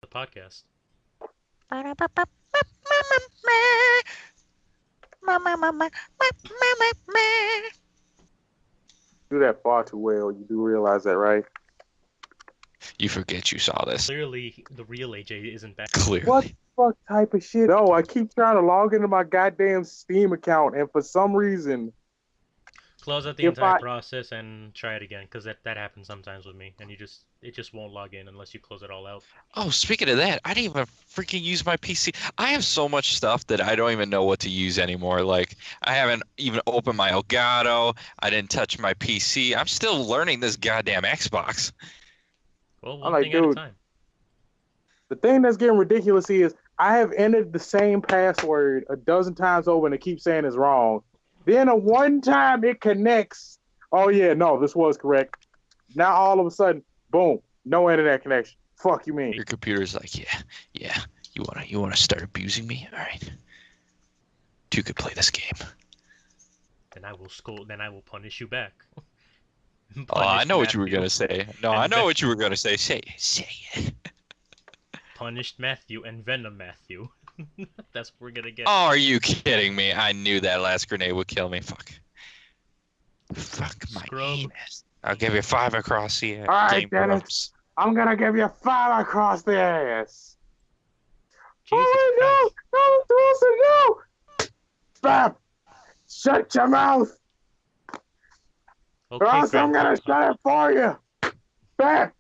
the podcast. Do that far too well. You do realize that, right? You forget you saw this. Clearly, the real AJ isn't back. What Clearly. fuck type of shit? No, I keep trying to log into my goddamn Steam account, and for some reason, Close out the if entire I process and try it again, because that happens sometimes with me, and it just won't log in unless you close it all out. Oh, speaking of that, I didn't even freaking use my PC. I have so much stuff that I don't even know what to use anymore. Like, I haven't even opened my Elgato. I didn't touch my PC. I'm still learning this goddamn Xbox. Well, I'm one like, thing at a dude, time. the thing that's getting ridiculous is I have entered the same password a dozen times over, and it keeps saying it's wrong. Then a one time it connects. Oh yeah, no, this was correct. Now all of a sudden, boom, no internet connection. Fuck you mean? Your computer's like, yeah. You wanna start abusing me? All right. You could play this game. Then I will scold. Then I will punish you back. Oh, I Punish know what you were Matthew. gonna say. No, And I know what you were gonna say. Say it. Punished Matthew and Venom Matthew. That's what we're gonna get. Oh, are you kidding me? I knew that last grenade would kill me. Fuck my Scrub. anus. I'll give you 5 across the All right, Game Dennis. Grumps. I'm gonna give you 5 across the ass. Jesus Oh Christ. no! No, Wilson, no! Bap! Shut your mouth, or Okay, else I'm gonna Grandpapa. shut it for you. Bap!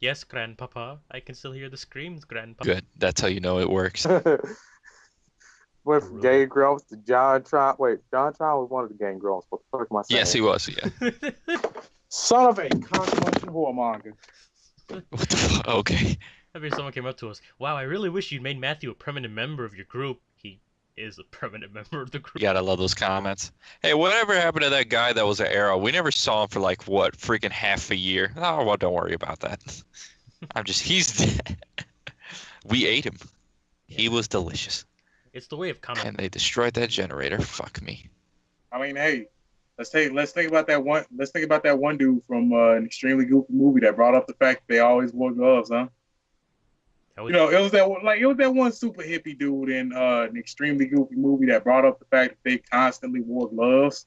Yes, Grandpapa. I can still hear the screams, Grandpapa. Good. That's how you know it works. Went from Game Grumps to John Tron. Wait, John Tron was one of the Game Grumps. What the fuck am I saying? Yes, he was. Yeah. Son of a consequential whoremonger. What the fuck? Okay. I mean, someone came up to us. Wow, I really wish you'd made Matthew a permanent member of your group. He is a permanent member of the group. You gotta love those comments. Hey, whatever happened to that guy that was an arrow? We never saw him for like what, freaking half a year. Oh, well, don't worry about that. He's dead. We ate him. He was delicious. It's the way of comic. And they destroyed that generator. Fuck me. I mean, hey, let's think about that one. Let's think about that one dude from an extremely goofy movie that brought up the fact that they always wore gloves, huh? That was, You know, it was that one super hippie dude in an extremely goofy movie that brought up the fact that they constantly wore gloves.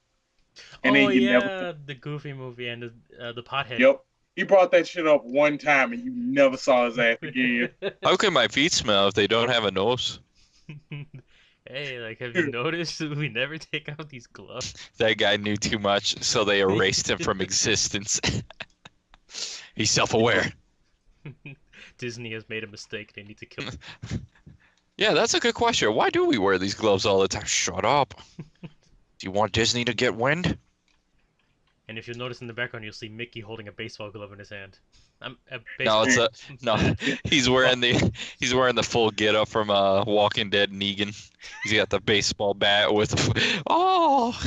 And oh then you yeah, never. the Goofy movie and the pothead. Yep. He brought that shit up one time, and you never saw his ass again. How can my feet smell if they don't have a nose? Hey, like, have you noticed we never take out these gloves? That guy knew too much, so they erased him from existence. He's self-aware. Disney has made a mistake. They need to kill him. Yeah, that's a good question. Why do we wear these gloves all the time? Shut up. Do you want Disney to get wind? And if you notice in the background, you'll see Mickey holding a baseball glove in his hand. No, he's wearing the full get up from Walking Dead Negan. He's got the baseball bat with oh,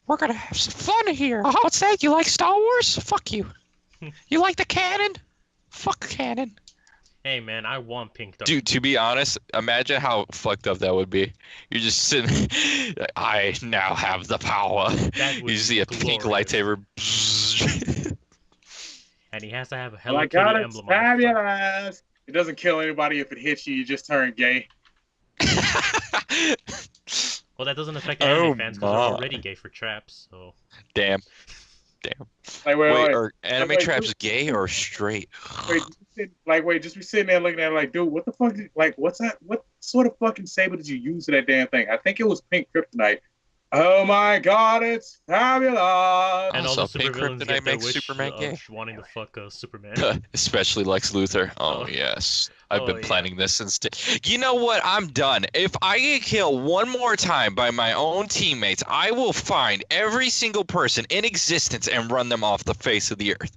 we're gonna have some fun here. Oh, what's that? You like Star Wars? Fuck you. You like the canon? Fuck canon. Hey man, I want pink Darth. Dude, to be honest, imagine how fucked up that would be. You're just sitting. I now have the power. That would You see a pink glorious. lightsaber. And he has to have a Hello Like, Kitty God, it's emblem on the front. fabulous. It doesn't kill anybody if it hits you. You just turn gay. Well, that doesn't affect Oh anime fans because my. they're already gay for traps. So Damn. Like, Wait, are anime Wait, traps gay or straight? just be sitting there looking at it like, dude, what the fuck? Like, what's that? What sort of fucking saber did you use for that damn thing? I think it was pink kryptonite. Oh my God, it's fabulous! and all Also, the pink supervillains kryptonite get their makes wish Superman gay. of wanting to fuck Superman. Especially Lex Luthor. Oh, Oh. yes. I've Oh, been yeah. planning this since. You know what? I'm done. If I get killed one more time by my own teammates, I will find every single person in existence and run them off the face of the earth.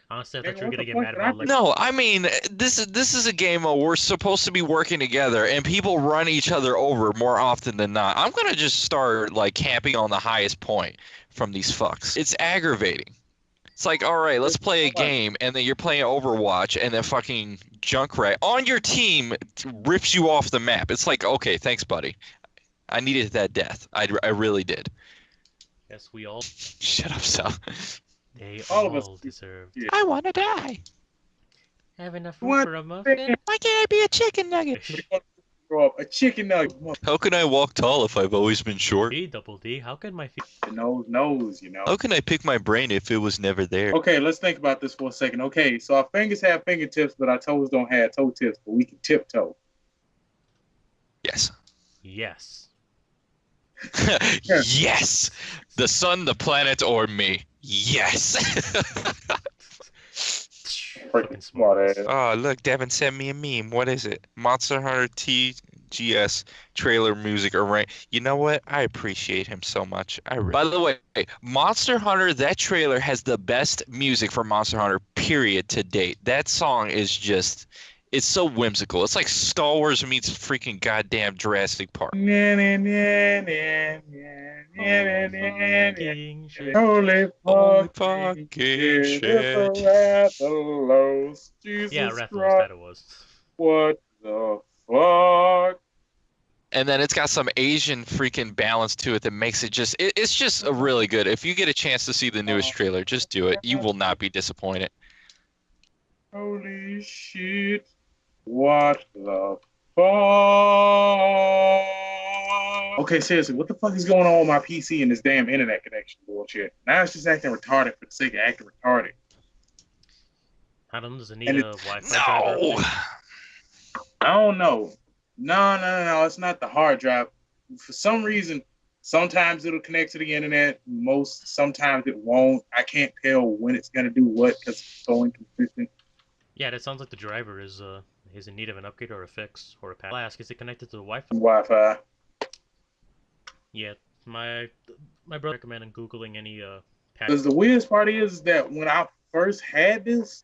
Honestly, I thought you were What gonna the get fuck mad did about I like. No, I mean this is a game where we're supposed to be working together, and people run each other over more often than not. I'm gonna just start like camping on the highest point from these fucks. It's aggravating. It's like, all right, let's play a game, and then you're playing Overwatch, and then fucking Junkrat on your team rips you off the map. It's like, okay, thanks, buddy. I needed that death. I really did. Yes, we all. Shut up, Sal. They All all of us. deserve. I want to die. Have enough room One for a thing, muffin? Why can't I be a chicken nugget? grow up a chicken nugget. How can I walk tall if I've always been short? D double D. How can my feet? The nose, you know. How can I pick my brain if it was never there? Okay, let's think about this for a second. Okay, so our fingers have fingertips, but our toes don't have toe tips, but we can tiptoe. Yes. Yes. Yes. The sun, the planet, or me. Yes. Fucking smart ass. Oh, look, Devin sent me a meme. What is it? Monster Hunter TGS trailer music arrange. You know what? I appreciate him so much. By the way, Monster Hunter, that trailer has the best music for Monster Hunter, period, to date. That song is just, it's so whimsical. It's like Star Wars meets freaking goddamn Jurassic Park. Fucking shit. Holy Holy fucking fucking shit. shit. Jesus Yeah, Rathalos, Christ. that it was. What the fuck? And then it's got some Asian freaking balance to it that makes it just, it's just a really good. If you get a chance to see the newest trailer, just do it. You will not be disappointed. Holy shit. What the fuck? Okay, seriously, what the fuck is going on with my PC and this damn internet connection bullshit? Now it's just acting retarded for the sake of acting retarded. How does it need And a Wi-Fi driver? No. I don't know. No. It's not the hard drive. For some reason, sometimes it'll connect to the internet. Sometimes it won't. I can't tell when it's gonna do what because it's so inconsistent. Yeah, that sounds like the driver is in need of an upgrade or a fix or a patch. I'll ask, is it connected to the Wi-Fi? Wi-Fi. Yeah, my brother recommended googling any patch. Because the weirdest part is that when I first got this,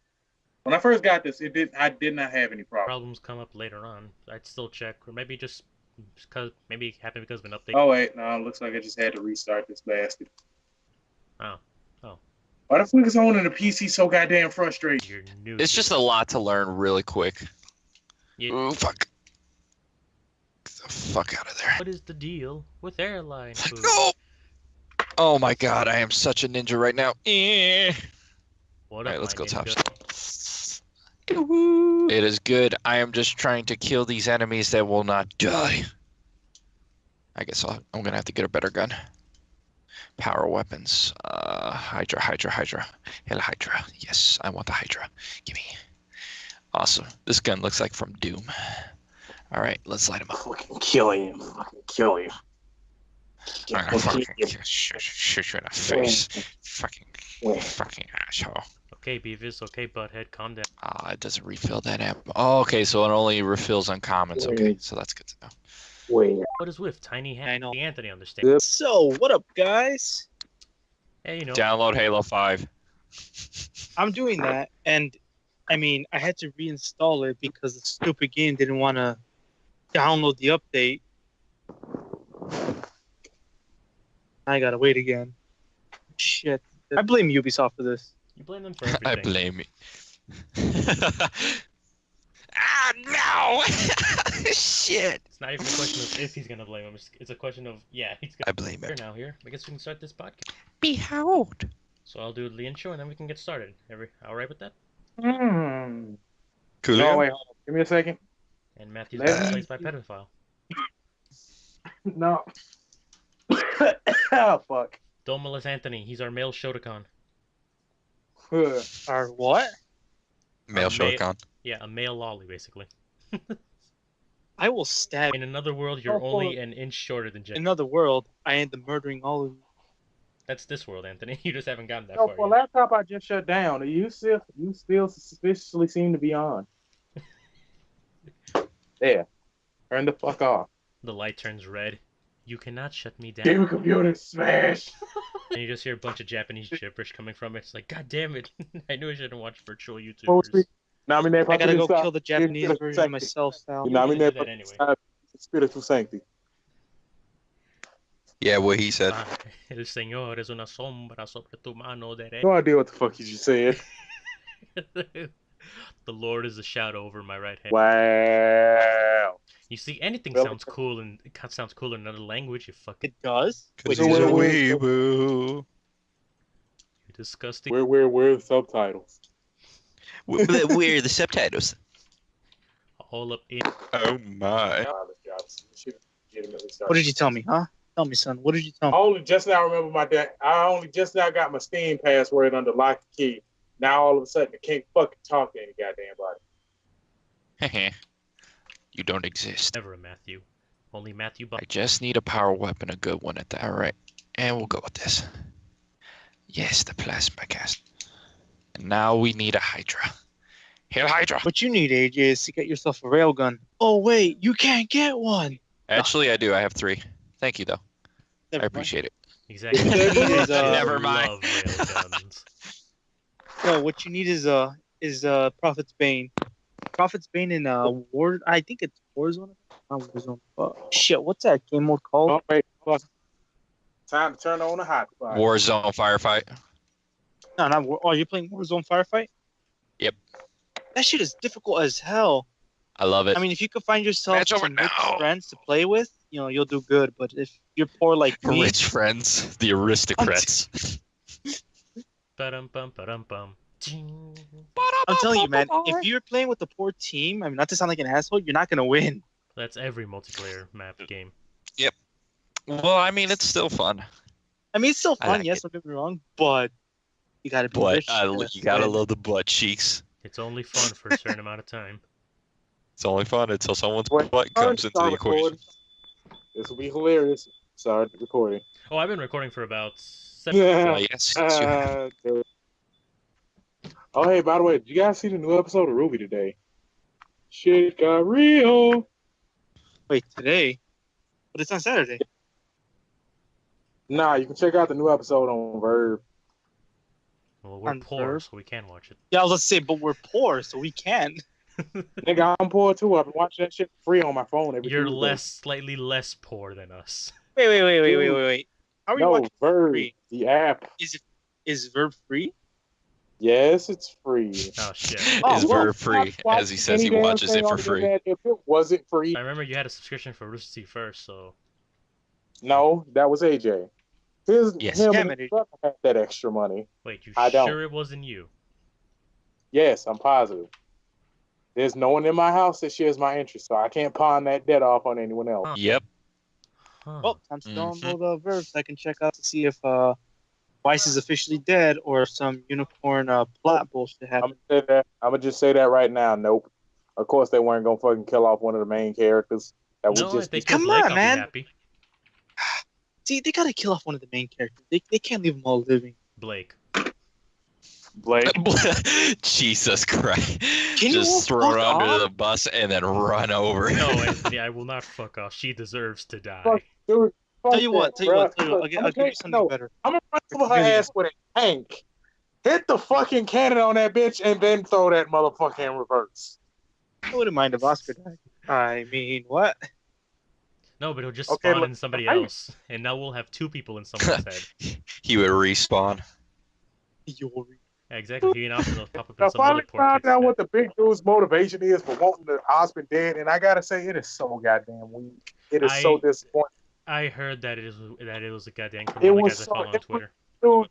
I did not have any problems. Problems come up later on. I'd still check, or maybe just because maybe it happened because of an update. Oh wait, no, it looks like I just had to restart this bastard. Oh. Why the fuck is owning a PC so goddamn frustrating? You're new. It's just a lot to learn really quick. Yeah. Ooh, fuck. Get the fuck out of there. What is the deal with airline food? No! Oh my god, I am such a ninja right now. What Alright, let's go top ninja? It is good. I am just trying to kill these enemies that will not die. I guess I'm gonna have to get a better gun. Power weapons. Hydra. Hell, Hydra. Yes, I want the Hydra. Gimme. Awesome. This gun looks like from Doom. Alright, let's light him up. Fucking kill him. I'm gonna fucking shoot you in the face. Fucking asshole. Okay, Beavis. Okay, butthead. Calm down. It doesn't refill that ammo. Oh, okay, so it only refills on commons. Okay, so that's good to know. Wait. What is with Tiny I know. Anthony understands? So, what up, guys? Hey, you know. Download Halo 5. I'm doing that, and I mean, I had to reinstall it because the stupid game didn't want to download the update. I gotta wait again. Shit. I blame Ubisoft for this. You blame them for everything. I blame you. No! Shit! It's not even a question of if he's gonna blame him. It's a question of he's gonna. I blame Here it. now. Here, I guess we can start this podcast. Behold. So I'll do the intro and then we can get started. All right with that? Coolio? No, wait, hold on. Give me a second. And Matthew's Let replaced by pedophile. No. Oh, fuck. Don't molest Anthony. He's our male Shotokan. Or what? Male Male- Shokan. Yeah, a male lolly, basically. I will stab In another world, you're Oh, only an inch shorter than Jen. in another world. I end up murdering all of you. That's this world, Anthony. You just haven't gotten that No, far for a yet. laptop I just shut down. You still suspiciously seem to be on. There. Turn the fuck off. The light turns red. You cannot shut me down. Game computer smash. And you just hear a bunch of Japanese gibberish coming from it. It's like, God damn it. I knew I shouldn't watch virtual Oh, YouTubers. speak. I I gotta go kill the Japanese version of myself, Sal. You can do that anyway. Spiritual sanctity. Yeah, what he said. El Señor es una sombra sobre tu mano derecha. No idea what the fuck you just said. The Lord is a shadow over my right hand. Wow. You see, anything Well- sounds cool and it sounds cool in another language. You fucking It does? Because So he's a wait. weeaboo. disgusting. Where are the subtitles? Where are the subtitles? All up in. Oh my. What did you tell me, huh? Tell me, son. What did you tell I me? only just now remember my dad. I only just now got my Steam password under lock and key. Now all of a sudden I can't fucking talk to any goddamn body. You don't exist. Never a Matthew. Only Matthew I Buck. just need a power weapon, a good one at that. All right, and we'll go with this. Yes, the plasma cast. And now we need a Hydra. Hail Hydra! What you need, AJ, is to get yourself a railgun. Oh wait, you can't get one. Actually, I do. I have 3. Thank you, though. Never I mind. appreciate it. Exactly. What you need is, Never mind. Love railguns. No, what you need is Prophet's Bane. Prophet's Bane in War. I think it's Warzone. Not Warzone. Shit, what's that game mode called? Oh wait, fuck. Time to turn on the hotspot. Warzone firefight. No, not War. Oh, you're playing Warzone Firefight? Yep. That shit is difficult as hell. I love it. I mean, if you could find yourself Match over some rich now. friends to play with, you know, you'll do good. But if you're poor like me, Rich friends, the aristocrats. Ba-dum-bum, ba-dum-bum. Ching. I'm telling you, man, if you're playing with a poor team, I mean, not to sound like an asshole, you're not gonna win. That's every multiplayer map game. Well, I mean, it's still fun. I mean, it's still I fun, like yes, don't get me wrong, but you gotta be But rich. you gotta love the butt cheeks. It's only fun for a certain amount of time. It's only fun until someone's Wait, butt comes into the equation. recording. This will be hilarious. Sorry, recording. Oh, I've been recording for about 7 Well, yes, it's you. Oh, hey, by the way, did you guys see the new episode of Ruby today? Shit got real. Wait, today? But it's on Saturday. Nah, you can check out the new episode on Verve. Well, we're On poor, Verve? so we can watch it. Yeah, I was gonna say, but we're poor, so we can't. Nigga, I'm poor too. I've been watching that shit free on my phone every You're Tuesday. slightly less poor than us. Wait. How are you No, watching Verve, free? the app. Is Verb free? Yes, it's free. Oh shit! Is well, for free, watch as he says he any damn watches thing it for on the free. internet if it wasn't free. I remember you had a subscription for Rooster Teeth first, so No, that was AJ. Yes. Him Damn and it, his brother had that extra money. wait, you I don't. sure it wasn't you? Yes, I'm positive. There's no one in my house that shares my interest, so I can't pawn that debt off on anyone else. Huh. Yep. Huh. Well, time to download Verb so I can check out to see if Weiss is officially dead or if some unicorn plot bullshit happened. I'm gonna just say that right now. Nope. Of course, they weren't gonna fucking kill off one of the main characters. That would No, if just they be kill Come Blake, on, I'll man. be happy. See, they gotta kill off one of the main characters. They can't leave them all living. Blake. Blake. Jesus Christ. Can you all Just throw her fuck under off? the bus and then run over. No, Anthony, I will not fuck off. She deserves to die. Fuck, dude. fuck Tell you what, that, I'll bruh. give I'ma you something no, better. I'm gonna run over her Really? ass with a tank. Hit the fucking cannon on that bitch and then throw that motherfucker in reverse. I wouldn't mind if Oscar died. I mean, what? No, but he'll just Okay, spawn look, in somebody I- else, and now we'll have 2 people in someone's head. He would respawn. Yori. Yeah, exactly. He and Austin will pop up I in some other finally poor found kid's out head. what the big dude's motivation is for wanting the husband dead, and I gotta say, it is so goddamn weak. It is so disappointing. I heard that it was a goddamn It one of the was guys I so- follow on it was- Twitter. Dude,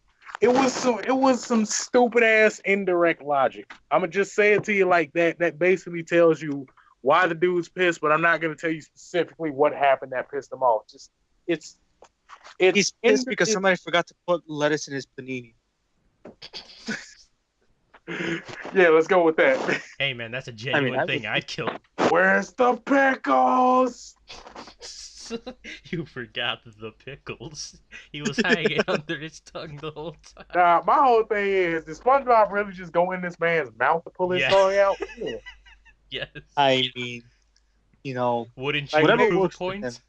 it was some stupid ass indirect logic. I'm gonna just say it to you like that. That basically tells you why the dude's pissed, but I'm not gonna tell you specifically what happened that pissed him off. Just it's He's pissed because somebody forgot to put lettuce in his panini. Yeah, let's go with that. Hey man, that's a genuine I thing. would- I'd kill. Where's the pickles? You forgot the pickles. He was hanging under his tongue the whole time. Nah, my whole thing is, did SpongeBob really just go in this man's mouth to pull his Yeah. tongue out? Yeah. Yes. I mean, you know, Wouldn't Like, you whatever approve works for points? him.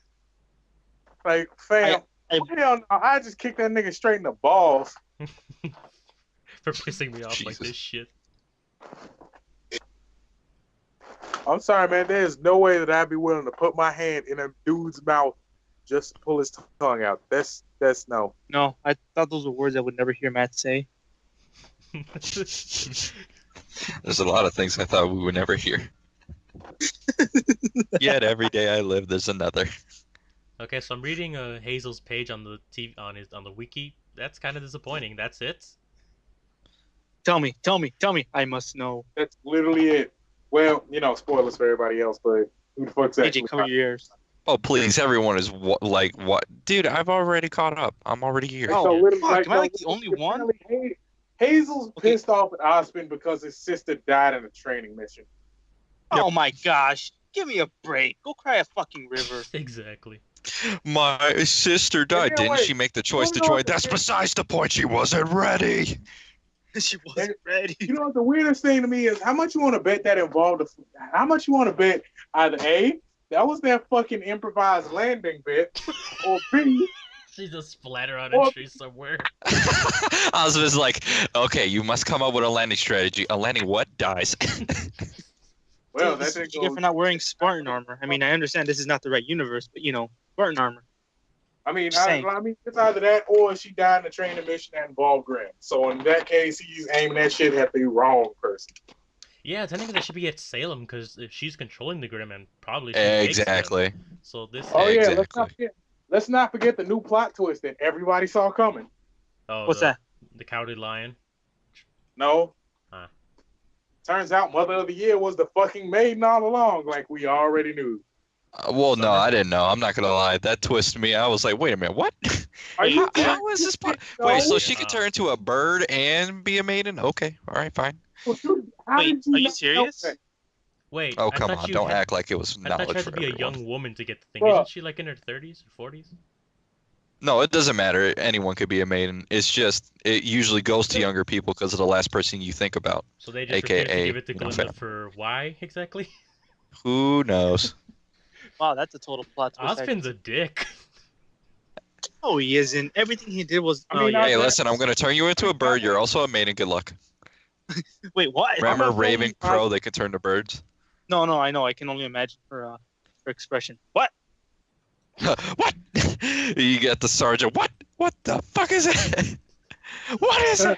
Like, fam, I- hell no, I just kicked that nigga straight in the balls. For pissing me off like Jesus. this shit. I'm sorry, man. There's no way that I'd be willing to put my hand in a dude's mouth just to pull his tongue out. That's no. no, I thought those were words I would never hear Matt say. There's a lot of things I thought we would never hear. Yet every day I live, there's another. Okay, so I'm reading Hazel's page on the TV on the wiki. That's kind of disappointing. That's it. Tell me. I must know. That's literally it. Well, spoilers for everybody else, but who the fuck's that? AJ, cover your ears. Oh, please, everyone is what? Dude, I've already caught up. I'm already here. Like, Oh, so literally, fuck, am I like the literally, only one? apparently Hazel's Okay. pissed off at Osmond because his sister died in a training mission. Oh my gosh. Give me a break. Go cry a fucking river. Exactly. My sister died. Yeah, Didn't wait. she make the choice to Hold on. join? That's besides the point. She wasn't ready. She wasn't ready. You know what the weirdest thing to me is how much you want to bet that involved how much you want to bet either A, that was their fucking improvised landing bit, or B, She's just splattered on Well- a tree somewhere. Osmond's like, okay, you must come up with a landing strategy. A landing what dies? well, This that is thing what you get goes, for not wearing Spartan armor. I mean, I understand this is not the right universe, but Spartan armor. I mean, Just saying. it's either that or she died in a training mission that involved Grim. So in that case, he's aiming that shit at the wrong person. Yeah, technically that should be at Salem because if she's controlling the Grim and probably she makes them. Exactly. So this. Oh yeah, Exactly. let's not forget the new plot twist that everybody saw coming. Oh, What's the, that? The Cowardly Lion. No. Huh. Turns out Mother of the Year was the fucking maiden all along, like we already knew. Well, no, I didn't know. I'm not gonna lie. That twisted me. I was like, wait a minute, what? Are you How is this? Wait, so she could turn into a bird and be a maiden? Okay, all right, fine. How Wait, did are you not know serious? that? Wait. Oh, I come thought on, you don't had, act like it was I thought you knowledge had for to be everyone. a young woman to get the thing. Bruh. Isn't she like in her 30s or 40s? No, it doesn't matter. Anyone could be a maiden. It's just it usually goes to younger people because of the last person you think about. So they just refused to AKA, give it to you know, Glinda fam. for why exactly? Who knows? Wow, that's a total plot twist. Osmond's a dick. Oh, he isn't. Everything he did was. I mean, yeah. Hey, listen, I'm gonna turn you into a bird. You're also a maiden. Good luck. Wait, what? Remember not saying Raven, you- Crow? They could turn to birds. No, I know. I can only imagine her expression. What? What? You get the sergeant. What? What the fuck is it? What is it?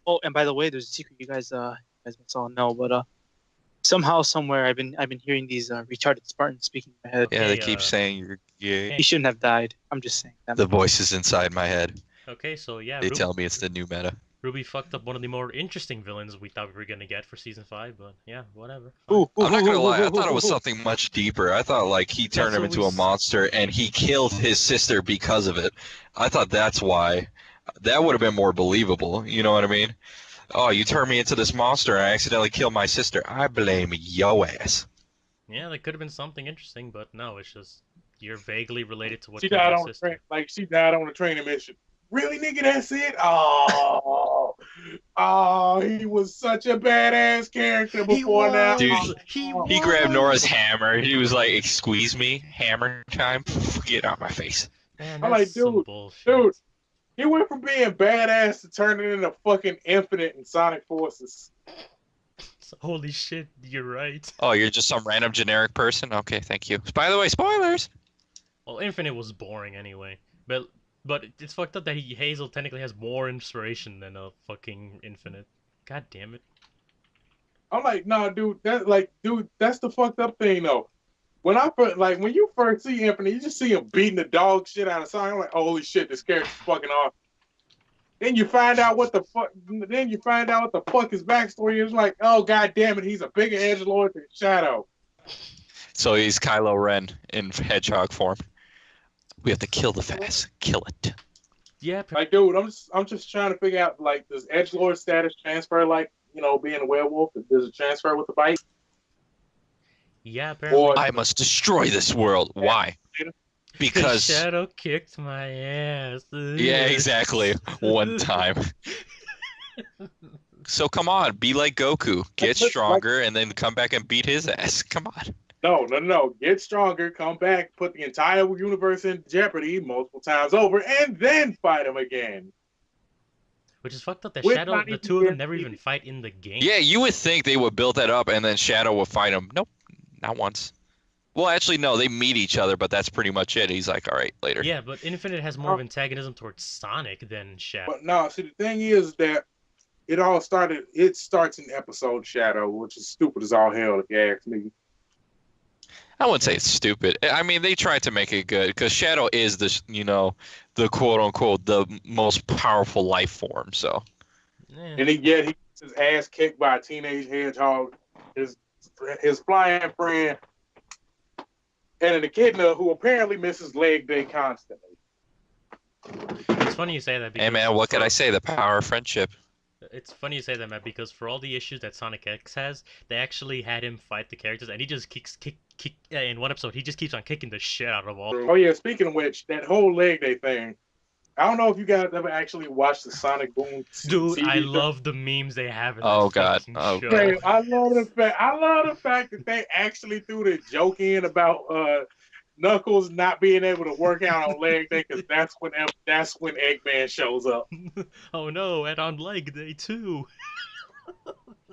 Oh, and by the way, there's a secret you guys must all know, but somehow, somewhere, I've been hearing these retarded Spartans speaking in my head. Yeah, they Okay, keep saying you're gay. He shouldn't have died. I'm just saying that. The voices inside my head. Okay, so yeah, They tell me it's the new meta. Ruby fucked up one of the more interesting villains we thought we were gonna get for season 5, but yeah, whatever. Ooh, I'm not gonna lie. I ooh, thought it was ooh, ooh. something much deeper. I thought like he turned That's him what into we a monster and he killed his sister because of it. I thought that's why. That would have been more believable. You know what I mean? Oh, you turned me into this monster and I accidentally killed my sister. I blame yo ass. Yeah, that could have been something interesting, but no, it's just you're vaguely related to what She killed died your on a sister. she died on a training mission. Really, nigga, that's it? Oh, he was such a badass character before now. Dude, He He grabbed Nora's hammer. He was like, "Squeeze me, hammer time. Get out my face." Man, I'm that's like, some dude, bullshit. Dude, he went from being badass to turning into fucking Infinite and Sonic Forces. Holy shit, you're right. Oh, you're just some random generic person. Okay, thank you. By the way, spoilers. Well, Infinite was boring anyway, but it's fucked up that Hazel technically has more inspiration than a fucking Infinite. God damn it. I'm like, nah, dude, that's the fucked up thing though. When when you first see Infinite, you just see him beating the dog shit out of Sonic. I'm like, holy shit, this character's fucking awesome. Then you find out what the fuck. Then you find out what the fuck his backstory is. Like, oh god damn it, he's a bigger edgelord than Shadow. So he's Kylo Ren in hedgehog form. We have to kill the fast. Kill it. Yeah, Like, dude, I'm just trying to figure out, like, does edgelord status transfer, like, being a werewolf? Does it transfer with the bite? yeah, apparently. Or I must destroy this world. Why? Because Shadow kicked my ass. yeah, exactly. One time. So come on, be like Goku. Get stronger and then come back and beat his ass. Come on. No. Get stronger, come back, put the entire universe in jeopardy multiple times over, and then fight him again. Which is fucked up that With Shadow, not the even two of them being never defeated. even fight in the game. Yeah, you would think they would build that up and then Shadow would fight him. Nope, not once. Well, actually, no, they meet each other, but that's pretty much it. He's like, all right, later. Yeah, but Infinite has more of antagonism towards Sonic than Shadow. But no, see, the thing is that it starts in episode Shadow, which is stupid as all hell, if you ask me. I wouldn't say it's stupid. I mean, they tried to make it good because Shadow is the quote unquote the most powerful life form. So Eh. And yet he his ass kicked by a teenage hedgehog, his flying friend, and an echidna who apparently misses leg day constantly. It's funny you say that because Hey man, what can I say? The power of friendship. it's funny you say that, Matt, because for all the issues that Sonic X has, they actually had him fight the characters, and he just kick. In one episode, he just keeps on kicking the shit out of all. Oh yeah, speaking of which, that whole leg day thing. I don't know if you guys ever actually watched the Sonic Boom. Dude, I TV show. love the memes they have in Oh that god. fucking Oh show. Man, I love the fact that they actually threw the joke in about Knuckles not being able to work out on leg day because that's when Eggman shows up. Oh no, and on leg day too.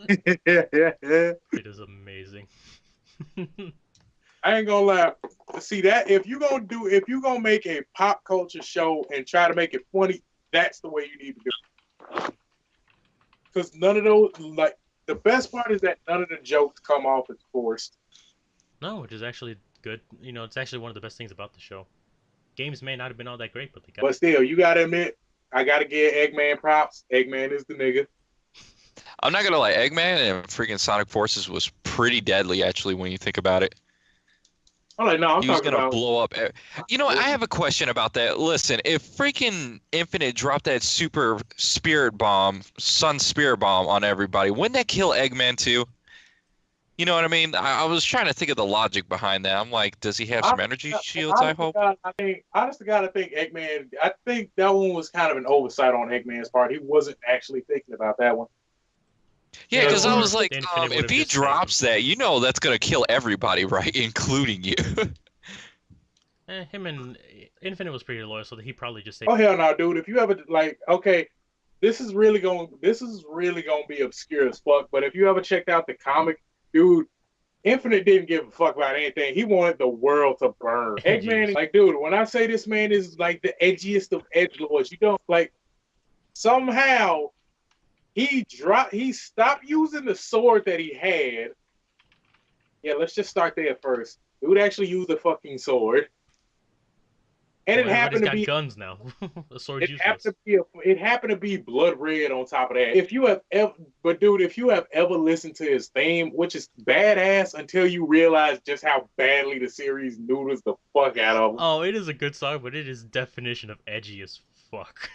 Yeah. It is amazing. I ain't gonna lie. See that if you gonna make a pop culture show and try to make it funny, that's the way you need to do it. Because none of those, like, the best part is that none of the jokes come off as forced. No, which is actually good. You know, it's actually one of the best things about the show. Games may not have been all that great, but they got. But still, you gotta admit, I gotta give Eggman props. Eggman is the nigga. I'm not gonna lie, Eggman and freaking Sonic Forces was pretty deadly actually when you think about it. I'm like, no, I'm He was talking gonna about. blow up. You know, I have a question about that. Listen, if freaking Infinite dropped that super spirit bomb, sun spirit bomb on everybody, wouldn't that kill Eggman too? You know what I mean? I was trying to think of the logic behind that. I'm like, does he have some energy shields? I hope. Honest to God, I think Eggman. I think that one was kind of an oversight on Eggman's part. He wasn't actually thinking about that one. Yeah, because I was like, Infinite if would've he just saved drops that, you know that's gonna kill everybody, right? Including you. Him and Infinite was pretty loyal, so he probably just saved. Oh hell no, dude! If you ever like, okay, this is really gonna be obscure as fuck. But if you ever checked out the comic, dude, Infinite didn't give a fuck about anything. He wanted the world to burn. Eggman, like, dude, when I say this man is like the edgiest of edgelords, you don't like. Somehow, he stopped using the sword that he had. Yeah, let's just start there first. Dude actually used a fucking sword. And Well, it happened to everybody's be got guns now. The sword's it useless. happened to be blood red on top of that. If you have ever listened to his theme, which is badass until you realize just how badly the series noodles the fuck out of him. Oh, it is a good song, but it is definition of edgy as fuck.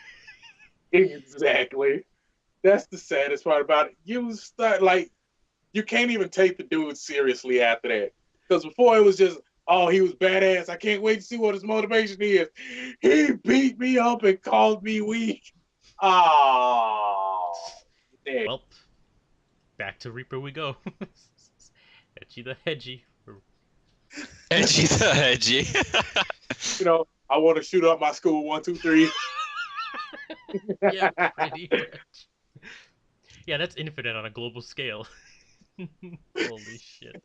Exactly. That's the saddest part about it. You can't even take the dude seriously after that. Because before it was just, oh, he was badass. I can't wait to see what his motivation is. He beat me up and called me weak. Oh. Well, back to Reaper we go. Edgy the hedgy. Edgy the edgy. You know, I want to shoot up my school 1, 2, 3. Yeah, pretty much. Yeah, that's Infinite on a global scale. Holy shit.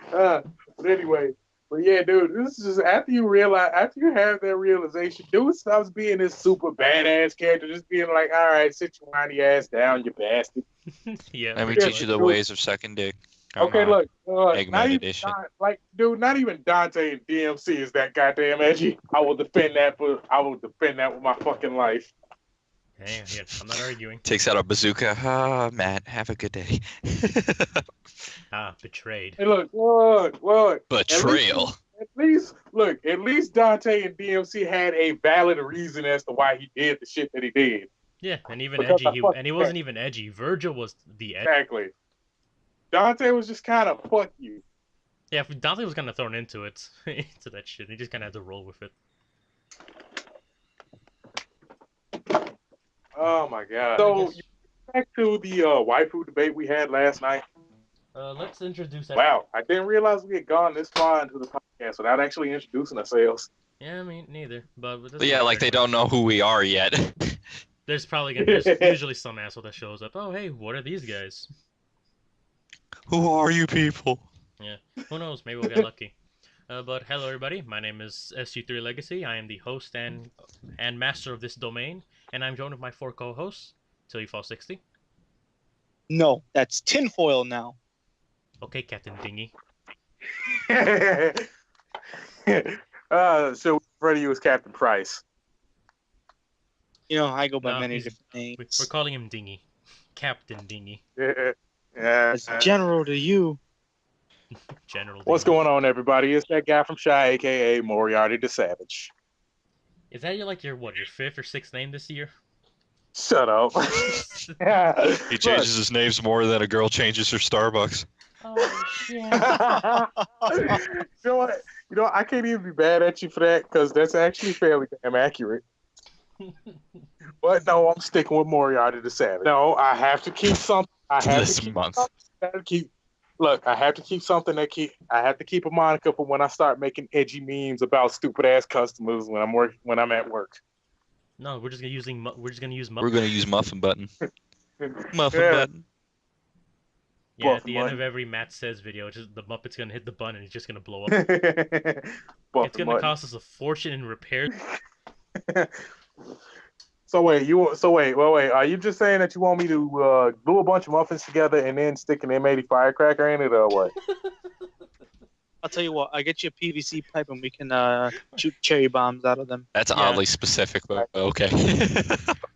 But anyway, yeah, dude, this is just after you have that realization, dude stops being this super badass character, just being like, all right, sit your whiny ass down, you bastard. Yeah. Let me Yeah, teach you the dude. ways of sucking dick. Come Okay, on. look, Eggman not even edition. not even Dante and DMC is that goddamn edgy. I will defend that with my fucking life. Yeah, I'm not arguing. Takes out a bazooka. Ah, Matt, have a good day. Ah, betrayed. Hey, look. Betrayal. At least Dante and DMC had a valid reason as to why he did the shit that he did. Yeah, and even Because edgy. He wasn't even edgy. Virgil was the edgy. Exactly. Dante was just kind of fuck you. Yeah, Dante was kind of thrown into it, into that shit. He just kind of had to roll with it. Oh my god. So back to the waifu debate we had last night. Let's introduce that. Wow, I didn't realize we had gone this far into the podcast without actually introducing ourselves. Yeah, I mean, neither. But Yeah, like they don't know who we are yet. There's there's usually some asshole that shows up. Oh, hey, what are these guys? Who are you people? Yeah, who knows? Maybe we'll get lucky. But hello, everybody. My name is SU3 Legacy. I am the host and master of this domain, and I'm joined with my 4 co-hosts, Till You Fall 60. No, that's tinfoil now. Okay, Captain Dingy. So refer to you as Captain Price. You know, I go by No, many he's- different names. We're calling him Dingy. Captain Dingy. Yeah. As general to you. General What's Dingy. going on, everybody? It's that guy from Shy, aka Moriarty the Savage. Is that your 5th or 6th name this year? Shut up. Yeah. He Look. changes his names more than a girl changes her Starbucks. Oh shit. You know what? I can't even be mad at you for that because that's actually fairly damn accurate. But no, I'm sticking with Moriarty the Savage. No, I have to keep something. I have This to keep month. something. Look, I have to keep something I have to keep a moniker for when I start making edgy memes about stupid ass customers when I'm at work. No, we're just gonna use Muppet. We're gonna use Muffin Button. Muffin Yeah. Button. Yeah, at the Buffin' end of Mutton. every Matt Says video, just the Muppet's gonna hit the button and it's just gonna blow up. Buffin' It's gonna Mutton. cost us a fortune in repairs. So wait, are you just saying that you want me to glue a bunch of muffins together and then stick an M80 firecracker in it, or what? I'll tell you what. I get you a PVC pipe and we can shoot cherry bombs out of them. That's Yeah. oddly specific, but okay.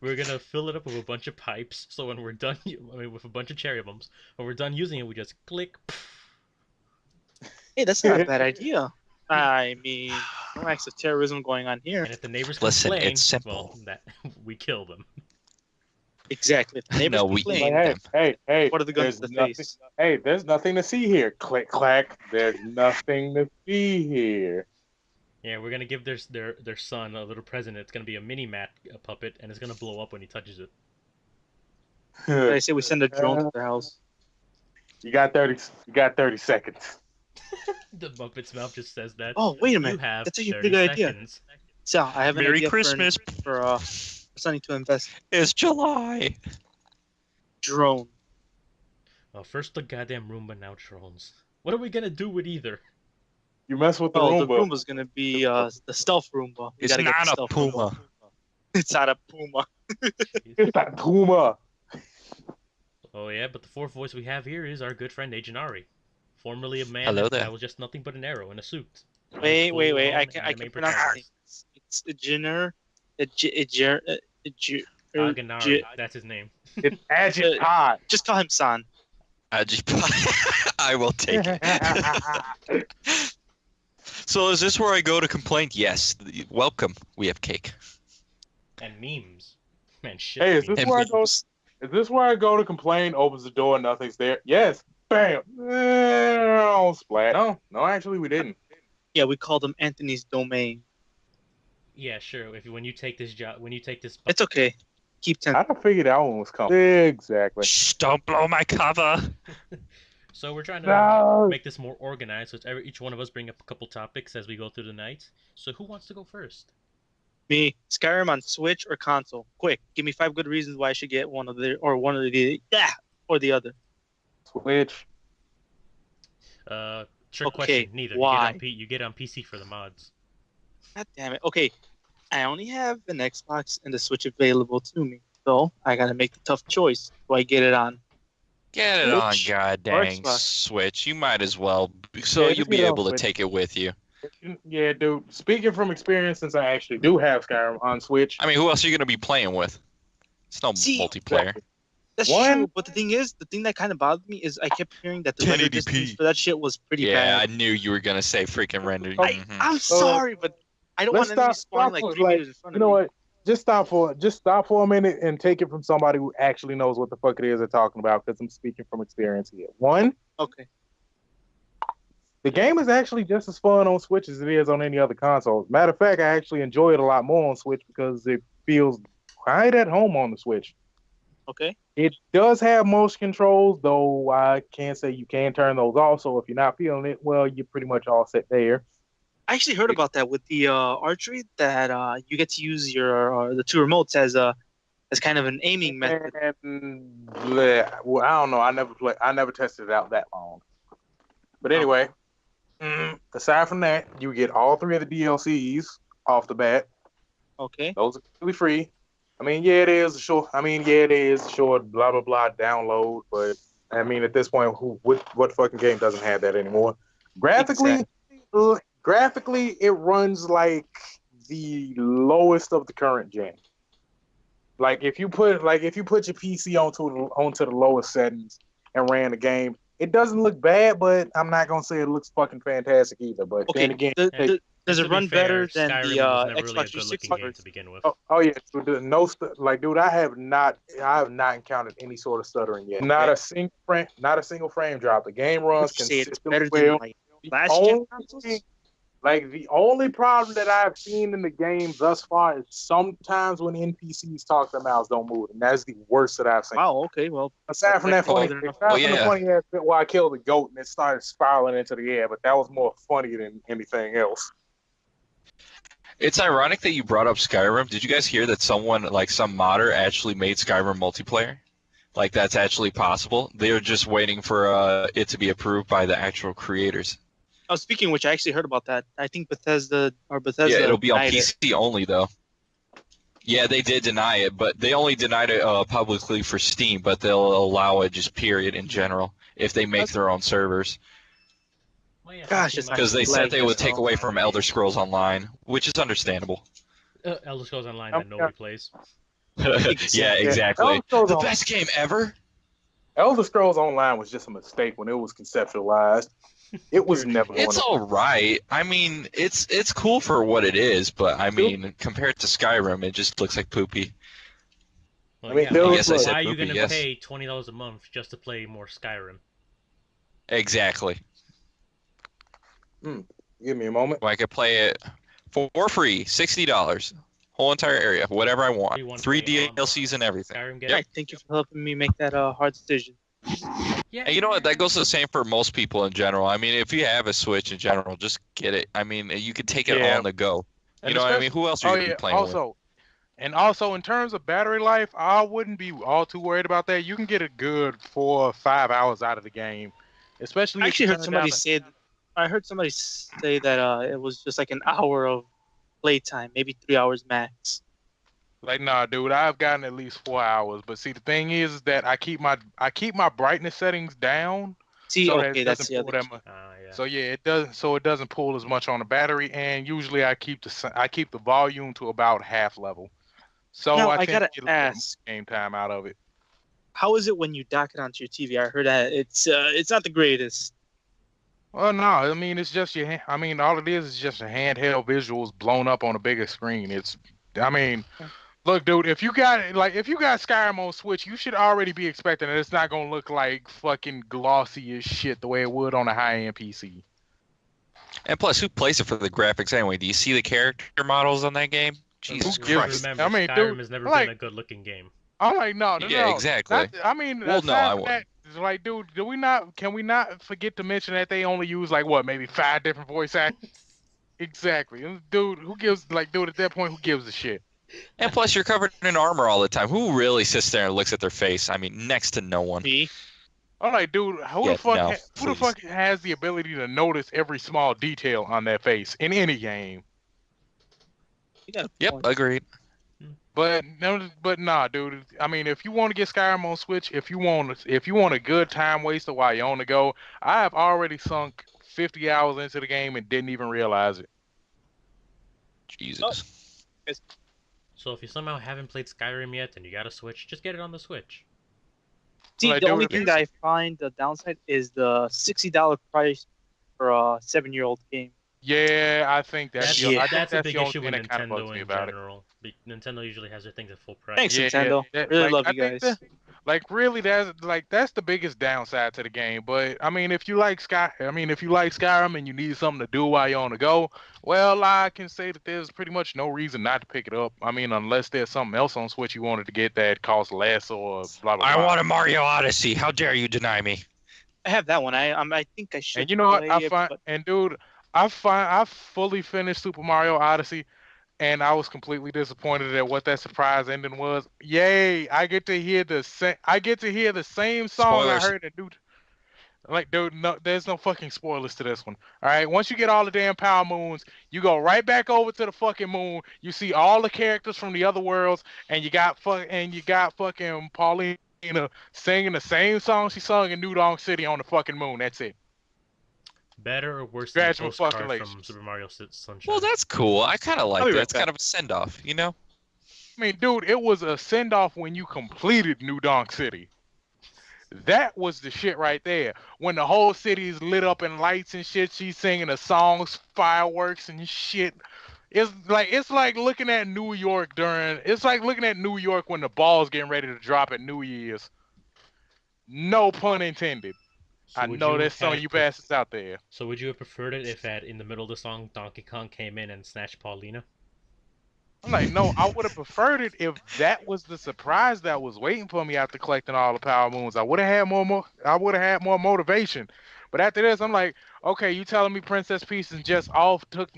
We're gonna fill it up with a bunch of pipes, so when we're done, with a bunch of cherry bombs, when we're done using it, we just click. Hey, that's not a bad idea. I mean, no acts of terrorism going on here. And if the neighbors Listen, complain, it's simple. well, that we kill them. Exactly. If the neighbors No, we complain, ain't. Hey, what are the guns to the nothing, face? Hey, there's nothing to see here. Click clack. There's nothing to see here. Yeah, we're gonna give their son a little present. It's gonna be a mini Matt puppet, and it's gonna blow up when he touches it. I say we send a drone to their house. You got 30 seconds. The Muppet's mouth just says that. Oh, wait a You minute. have That's actually a 30 good idea. seconds. So I have an Merry idea Christmas. for Sonny to invest It's July. drone. Well, first the goddamn Roomba, now drones. What are we gonna do with either? You mess with the Oh, the Roomba. Roomba's gonna be the stealth Roomba. We It's gotta get the not a stealth Roomba. puma. It's not a Puma. It's that Puma. Oh yeah, but the fourth voice we have here is our good friend Agent Ari, formerly a man Hello that there. was just nothing but an arrow in a suit. Wait. Full-on I can anime pronounce protagonist. it. It's Jenner. Aganari, that's his name. It's Agent Todd. Just call him San. I will take it. So is this where I go to complain? Yes. Welcome. We have cake. And memes. Man, shit. Hey, is memes. this where I go? Is this where I go to complain? Opens the door, nothing's there. Yes. Bam. Splat. No, actually, we didn't. Yeah, we called him Anthony's domain. Yeah, sure. When you take this It's okay. Keep 10. I figured that one was coming. Exactly. Shh, don't blow my cover. So we're trying to No. make this more organized. So each one of us bring up a couple topics as we go through the night. So who wants to go first? Me, Skyrim on Switch or console? Quick, give me 5 good reasons why I should get one of the other. Switch. Trick Okay, question. Neither. why? You get on PC for the mods. God damn it. Okay, I only have an Xbox and the Switch available to me, so I gotta make the tough choice. Do I get it on? Get it on, Switch god or dang Xbox? Switch. You might as well, so Yeah, you'll just be get it on able to Switch. take it with you. Yeah, dude. Speaking from experience, since I actually do have Skyrim on Switch. I mean, who else are you gonna be playing with? It's no See, multiplayer. That's One- true, but the thing that kind of bothered me is I kept hearing that the render 1080p. distance for that shit was pretty Yeah, I bad. knew you were gonna say freaking render. Mhm. I'm sorry, but I don't Let's want enemies spawning like for- 3 meters in front You of know me. what? Just stop for a minute and take it from somebody who actually knows what the fuck it is they're talking about, because I'm speaking from experience here. One, Okay. the game is actually just as fun on Switch as it is on any other console. Matter of fact, I actually enjoy it a lot more on Switch because it feels right at home on the Switch. Okay. It does have motion controls, though I can't say you can turn those off. So if you're not feeling it, well, you're pretty much all set there. I actually heard about that with the archery that you get to use your the 2 remotes as kind of an aiming method. And, well, I don't know. I never tested it out that long. But anyway, aside from that, you get all 3 of the DLCs off the bat. Okay. Those are completely free. I mean, yeah, it is a short. Blah blah blah download. But I mean, at this point, what fucking game doesn't have that anymore? Graphically, it runs like the lowest of the current gen. Like if you put your PC onto the lowest settings and ran the game, it doesn't look bad, but I'm not gonna say it looks fucking fantastic either. But Okay, then again, does to it be run fair, better than the Skyrim was never really a Xbox good-looking 360? game to begin with. oh yeah, like dude, I have not encountered any sort of stuttering yet. Not a single frame drop. The game runs Would you say it's consistently better well. than like The last gen only consoles? the only problem that I've seen in the game thus far is sometimes when NPCs talk, their mouths don't move, and that's the worst that I've seen. Wow. Okay. Well, Aside from that Well, funny, well, aside from the yeah. funny ass bit where I killed the goat and it started spiraling into the air, but that was more funny than anything else. It's ironic that you brought up Skyrim. Did you guys hear that someone, like some modder, actually made Skyrim multiplayer? Like that's actually possible. They're just waiting for it to be approved by the actual creators. oh, speaking of which, I actually heard about that. I think Bethesda Yeah, it'll be on denied it. PC only though. Yeah, they did deny it, but they only denied it publicly for Steam, but they'll allow it just period in general if they make their own servers. Well, yeah, Gosh, Steam it's might Because they be said they would better take away from online Elder games. Scrolls Online, which is understandable. Elder Scrolls Online that nobody plays. Yeah, exactly. Elder Scrolls The best game ever. Elder Scrolls Online was just a mistake when it was conceptualized. It was Very never true. going It's to. all right. I mean, it's cool for what it is, but I mean, compared to Skyrim, it just looks like poopy. Well, I mean, yeah, Bill, why Yes, I said are you poopy, gonna yes. pay $20 a month just to play more Skyrim? Exactly. Give me a moment. Well, I could play it for free, $60, whole entire area, whatever I want, You wanna 3 play DLCs and everything. Skyrim game? Yep. I thank you for helping me make that hard decision. Yeah. And you know what? That goes the same for most people in general. I mean, if you have a Switch in general, just get it. I mean, you can take it Yeah. on the go. You And know what I mean? Who else are you Oh going to yeah. be playing with? Also in terms of battery life, I wouldn't be all too worried about that. You can get a good 4 or 5 hours out of the game, especially. I if you actually heard turn somebody down say. I heard somebody say that it was just like an hour of playtime, maybe 3 hours max. Like, nah, dude, I've gotten at least 4 hours. But see, the thing is that I keep my brightness settings down. See, so that okay, it that's doesn't the pull other. that much. Yeah. So yeah, it doesn't pull as much on the battery, and usually I keep the volume to about half level. So Now, I I tend gotta to get a little ask. game time out of it. How is it when you dock it onto your TV? I heard that it's not the greatest. Well, no, I mean it's just I mean, all it is just a handheld visuals blown up on a bigger screen. I mean, look, dude, if you got Skyrim on Switch, you should already be expecting that it's not gonna look like fucking glossy as shit the way it would on a high-end PC. And plus, who plays it for the graphics anyway? Do you see the character models on that game? Jesus Who gives a- Christ. Remember, I mean, Skyrim dude, has never like- been a good-looking game. I'm like, no, Yeah, exactly. I mean, Well, no, aside I from that, it's like, dude, can we not forget to mention that they only use like what, maybe 5 different voice actors? Exactly, dude. Dude, at that point, who gives a shit? And plus, you're covered in armor all the time. Who really sits there and looks at their face? I mean, next to no one. Me? I'm like, dude, who Yeah, the fuck, no, who the please. fuck has the ability to notice every small detail on that face in any game? You got a Yep, point. agreed. But no, but nah, dude. I mean, if you want to get Skyrim on Switch, if you want a good time waster while you're on the go, I have already sunk 50 hours into the game and didn't even realize it. Jesus. So if you somehow haven't played Skyrim yet and you got a Switch, just get it on the Switch. See, Well, I the do only reviews. thing that I find the downside is the $60 price for a 7-year-old game. Yeah, I think That's, I think that's a the big only issue thing with that kind of bugs Nintendo me in about it. general. Nintendo usually has their things at full price. Thanks, Yeah, Nintendo. that- Really like, love I you think guys. really, that's the biggest downside to the game. But I mean, if you like Skyrim and you need something to do while you're on the go, well, I can say that there's pretty much no reason not to pick it up. I mean, unless there's something else on Switch you wanted to get that costs less or blah blah blah. I want a Mario Odyssey. How dare you deny me? I have that one. I think I should. And you know what? play it, but Dude, I fully finished Super Mario Odyssey, and I was completely disappointed at what that surprise ending was. Yay! I get to hear the same song Spoilers. I heard in New. Like, dude, no, there's no fucking spoilers to this one. All right, once you get all the damn power moons, you go right back over to the fucking moon. You see all the characters from the other worlds, and you got fucking Paulina singing the same song she sung in New Donk City on the fucking moon. That's it. Better or worse than the postcard from Congratulations. Super Mario Sunshine? Well, that's cool. I kind of like I'll be that. right It's kind back. of a send-off, you know? mean, dude, it was a send off when you completed New Donk City. That was the shit right there. When the whole city is lit up in lights and shit, she's singing the songs, fireworks and shit. It's like looking at New York when the ball's getting ready to drop at New Year's. No pun intended. So I know there's some of you bastards out there. So would you have preferred it if in the middle of the song Donkey Kong came in and snatched Paulina? I'm like, no, I would have preferred it if that was the surprise that was waiting for me after collecting all the power moons. I would have had more motivation. But after this, I'm like, okay, you telling me Princess Peach just off took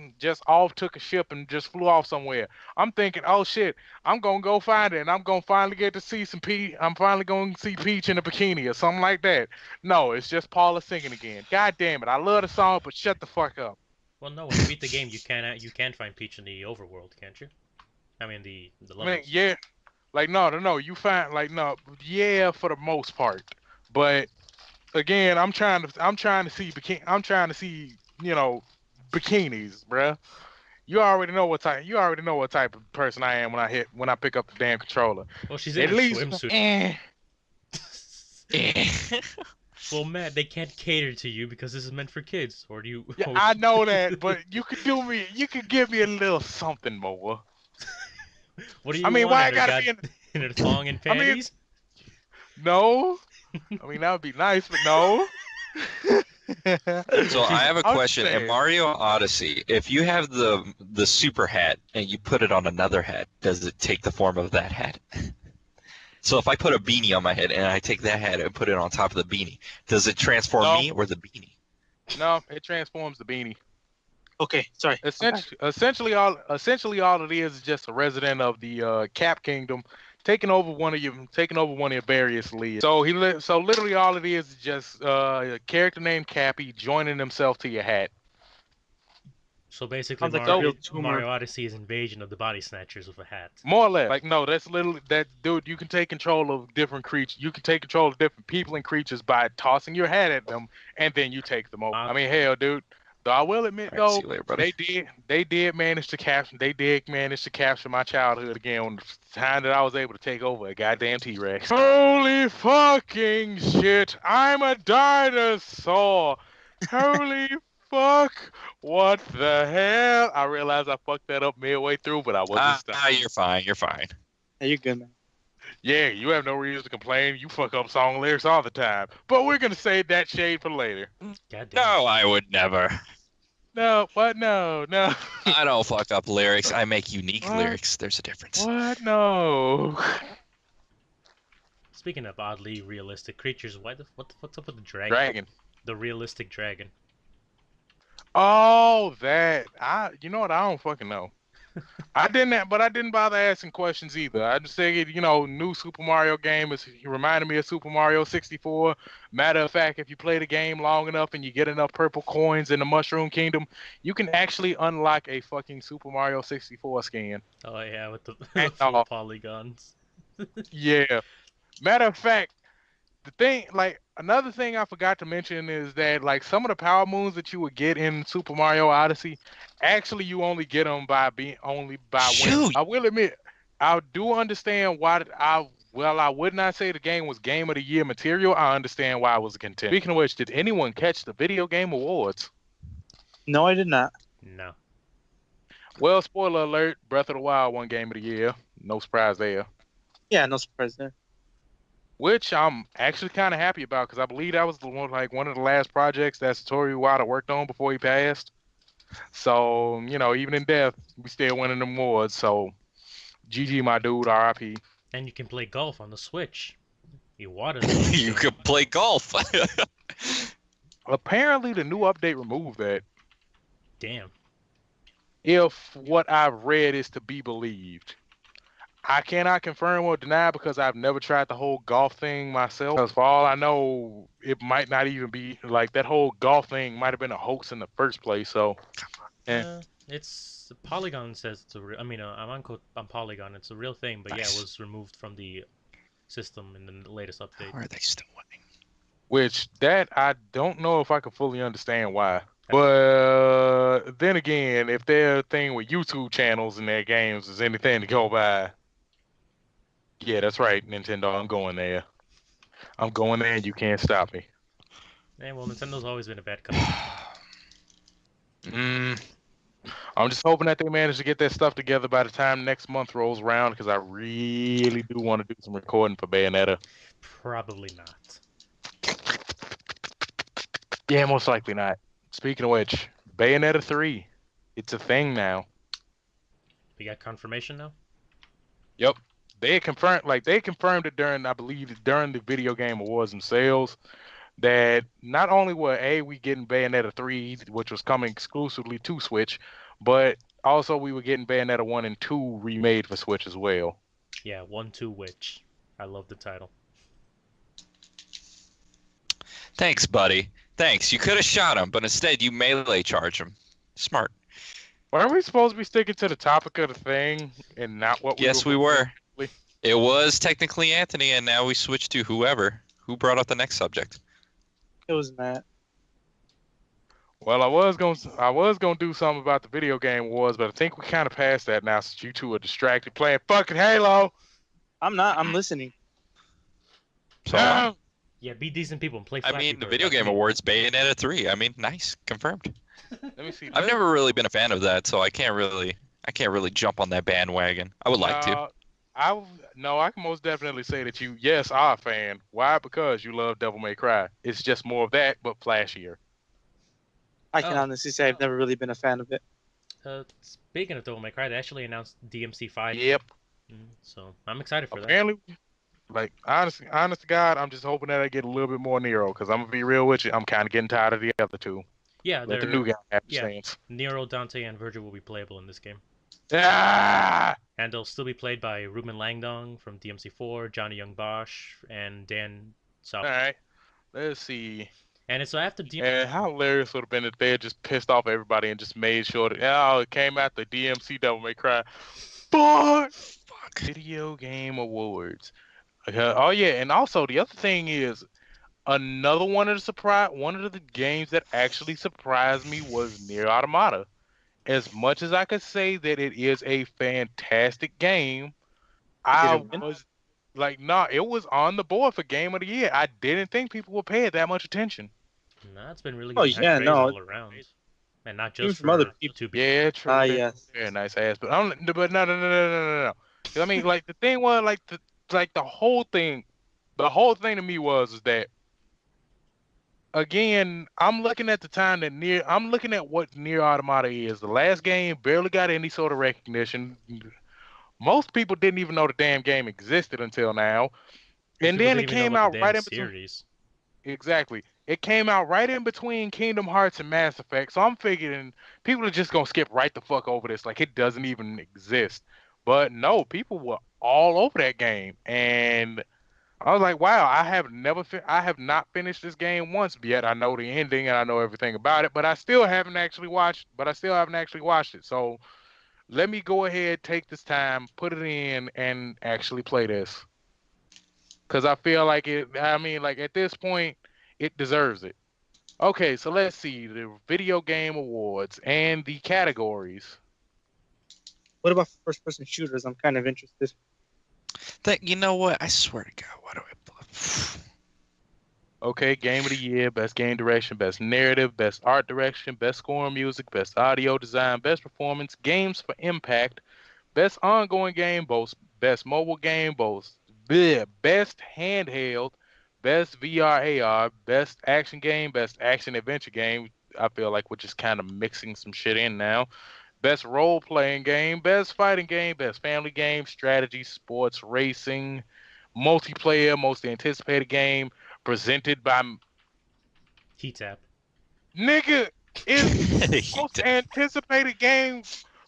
a ship and just flew off somewhere. I'm thinking, oh shit, I'm gonna go find it and I'm gonna finally get to see some Peach. I'm finally gonna see Peach in a bikini or something like that. No, it's just Paula singing again. God damn it, I love the song, but shut the fuck up. Well, no, when you beat the game, you can find Peach in the overworld, can't you? I mean the levels. Man, yeah, like no, you find yeah, for the most part, but again, I'm trying to see bikinis, bruh. You already know what type of person I am when I pick up the damn controller. Well, she's in a swimsuit. Well, Matt, they can't cater to you because this is meant for kids, or do you? Yeah, I know that, but you could give me a little something more. What do you? I mean, want? why I gotta be in a thong and panties? No. I mean, that would be nice, but no. So I have a question. In Mario Odyssey, if you have the super hat and you put it on another hat, does it take the form of that hat? So if I put a beanie on my head and I take that hat and put it on top of the beanie, does it transform me or the beanie? No, it transforms the beanie. Okay, sorry. Essentially, all it is just a resident of the Cap Kingdom taking over one of your various leads. So literally all it is just a character named Cappy joining himself to your hat. So basically, Mario Odyssey is invasion of the body snatchers with a hat. More or less. Like, no, that's literally that, dude. You can take control of different creatures. You can take control of different people and creatures by tossing your hat at them, and then you take them over. I mean, hell, dude. Though I will admit, though, they did manage to capture my childhood again on the time that I was able to take over a goddamn T-Rex. Holy fucking shit! I'm a dinosaur. Holy fuck! What the hell? I realized I fucked that up midway through, but I wasn't stopped. You're fine. You're fine. Yeah, you're good, man. Yeah, you have no reason to complain. You fuck up song lyrics all the time. But we're gonna save that shade for later. No, I would never. No, what? No. I don't fuck up lyrics. I make unique lyrics. There's a difference. What? No. Speaking of oddly realistic creatures, what's up with the dragon? Dragon. The realistic dragon. Oh, that. You know what? I don't fucking know. I didn't bother asking questions either. I just figured, new Super Mario game he reminded me of Super Mario 64. Matter of fact, if you play the game long enough and you get enough purple coins in the Mushroom Kingdom, you can actually unlock a fucking Super Mario 64 skin. Oh yeah, with the full polygons. Yeah. Matter of fact, another thing I forgot to mention is that some of the power moons that you would get in Super Mario Odyssey, actually you only get them by winning. I will admit, I do understand why I would not say the game was Game of the Year material. I understand why it was a contender. Speaking of which, did anyone catch the Video Game Awards? No, I did not. No. Well, spoiler alert, Breath of the Wild won Game of the Year. No surprise there. Yeah, no surprise there. Which I'm actually kind of happy about because I believe that was one of the last projects that Satoru Iwata worked on before he passed. So, even in death, we still winning them awards. So, GG, my dude, RIP. And you can play golf on the Switch. Iwata. You could play golf. Apparently, the new update removed that. Damn. If what I've read is to be believed. I cannot confirm or deny because I've never tried the whole golf thing myself. Because for all I know, it might not even be that whole golf thing might have been a hoax in the first place. So, it's Polygon says it's a real. I mean, I'm on Polygon. It's a real thing, but nice. Yeah, it was removed from the system in the latest update. How are they still winning? Which that I don't know if I can fully understand why. But then again, if their thing with YouTube channels in their games is anything to go by. Yeah, that's right, Nintendo. I'm going there. I'm going there, and you can't stop me. Well, Nintendo's always been a bad company. I'm just hoping that they manage to get that stuff together by the time next month rolls around, because I really do want to do some recording for Bayonetta. Probably not. Yeah, most likely not. Speaking of which, Bayonetta 3, it's a thing now. We got confirmation now? Yep. They confirmed it during, I believe, during the video game awards themselves, that not only were we getting Bayonetta 3, which was coming exclusively to Switch, but also we were getting Bayonetta 1 and 2 remade for Switch as well. Yeah, 1-2 Witch. I love the title. Thanks, buddy. Thanks. You could have shot him, but instead you melee charge him. Smart. Weren't we supposed to be sticking to the topic of the thing and not what we Yes, we were. It was technically Anthony, and now we switched to whoever. Who brought up the next subject? It was Matt. Well, I was gonna do something about the video game wars, but I think we kind of passed that now since you two are distracted playing fucking Halo. I'm not. I'm listening. So, No! Yeah, be decent people and play I Flappy mean, the Bird Video like Game me. Awards, Bayonetta 3. I mean, nice. Confirmed. Let me see. I've never really been a fan of that, so I can't really jump on that bandwagon. I would like to. I can most definitely say that you, yes, are a fan. Why? Because you love Devil May Cry. It's just more of that, but flashier. I can honestly say I've never really been a fan of it. Speaking of Devil May Cry, they actually announced DMC5. Yep. So I'm excited for Apparently, like honest to God, I'm just hoping that I get a little bit more Nero, because I'm gonna be real with you, I'm kind of getting tired of the other two. that. Yeah, Let the new guy have a yeah. chance. Nero, Dante, and Virgil will be playable in this game. Ah! And they'll still be played by Ruben Langdong from DMC4, Johnny Young Bosch, and Dan South. All right. Let's see. And it's after DMC. And how hilarious would have been if they had just pissed off everybody and just made sure that it came out the DMC Devil May Cry. Fuck. Video Game Awards. Oh yeah, and also the other thing is another one of the games that actually surprised me was Nier Automata. As much as I could say that it is a fantastic game, it was on the board for Game of the Year. I didn't think people would pay it that much attention. Nah, it's been really Oh, good yeah, praise no. all around. And not just From for other people. 2 people. Yeah, true. Yes. Yeah, nice ass. But no. 'Cause I mean, like the thing was, the whole thing to me was that, again, I'm looking at what Nier Automata is. The last game barely got any sort of recognition. Most people didn't even know the damn game existed until now. And then it came out right in between. Exactly. It came out right in between Kingdom Hearts and Mass Effect. So I'm figuring people are just going to skip right the fuck over this. Like it doesn't even exist. But no, people were all over that game. And I was like, wow, I have not finished this game once yet. I know the ending and I know everything about it, but I still haven't actually watched it. So let me go ahead, take this time, put it in, and actually play this. Because I feel like at this point, it deserves it. Okay, so let's see the Video Game Awards and the categories. What about first-person shooters? I'm kind of interested. You know what? I swear to God, why do I? Okay, Game of the Year, Best Game Direction, Best Narrative, Best Art Direction, Best Score and Music, Best Audio Design, Best Performance, Games for Impact, Best Ongoing Game, Best Mobile Game, Best Handheld, Best VR AR, Best Action Game, Best Action Adventure Game. I feel like we're just kind of mixing some shit in now. Best Role-Playing Game, Best Fighting Game, Best Family Game, Strategy, Sports, Racing, Multiplayer, Most Anticipated Game, presented by... Heat-Tap. Nigga, it's Most Anticipated Game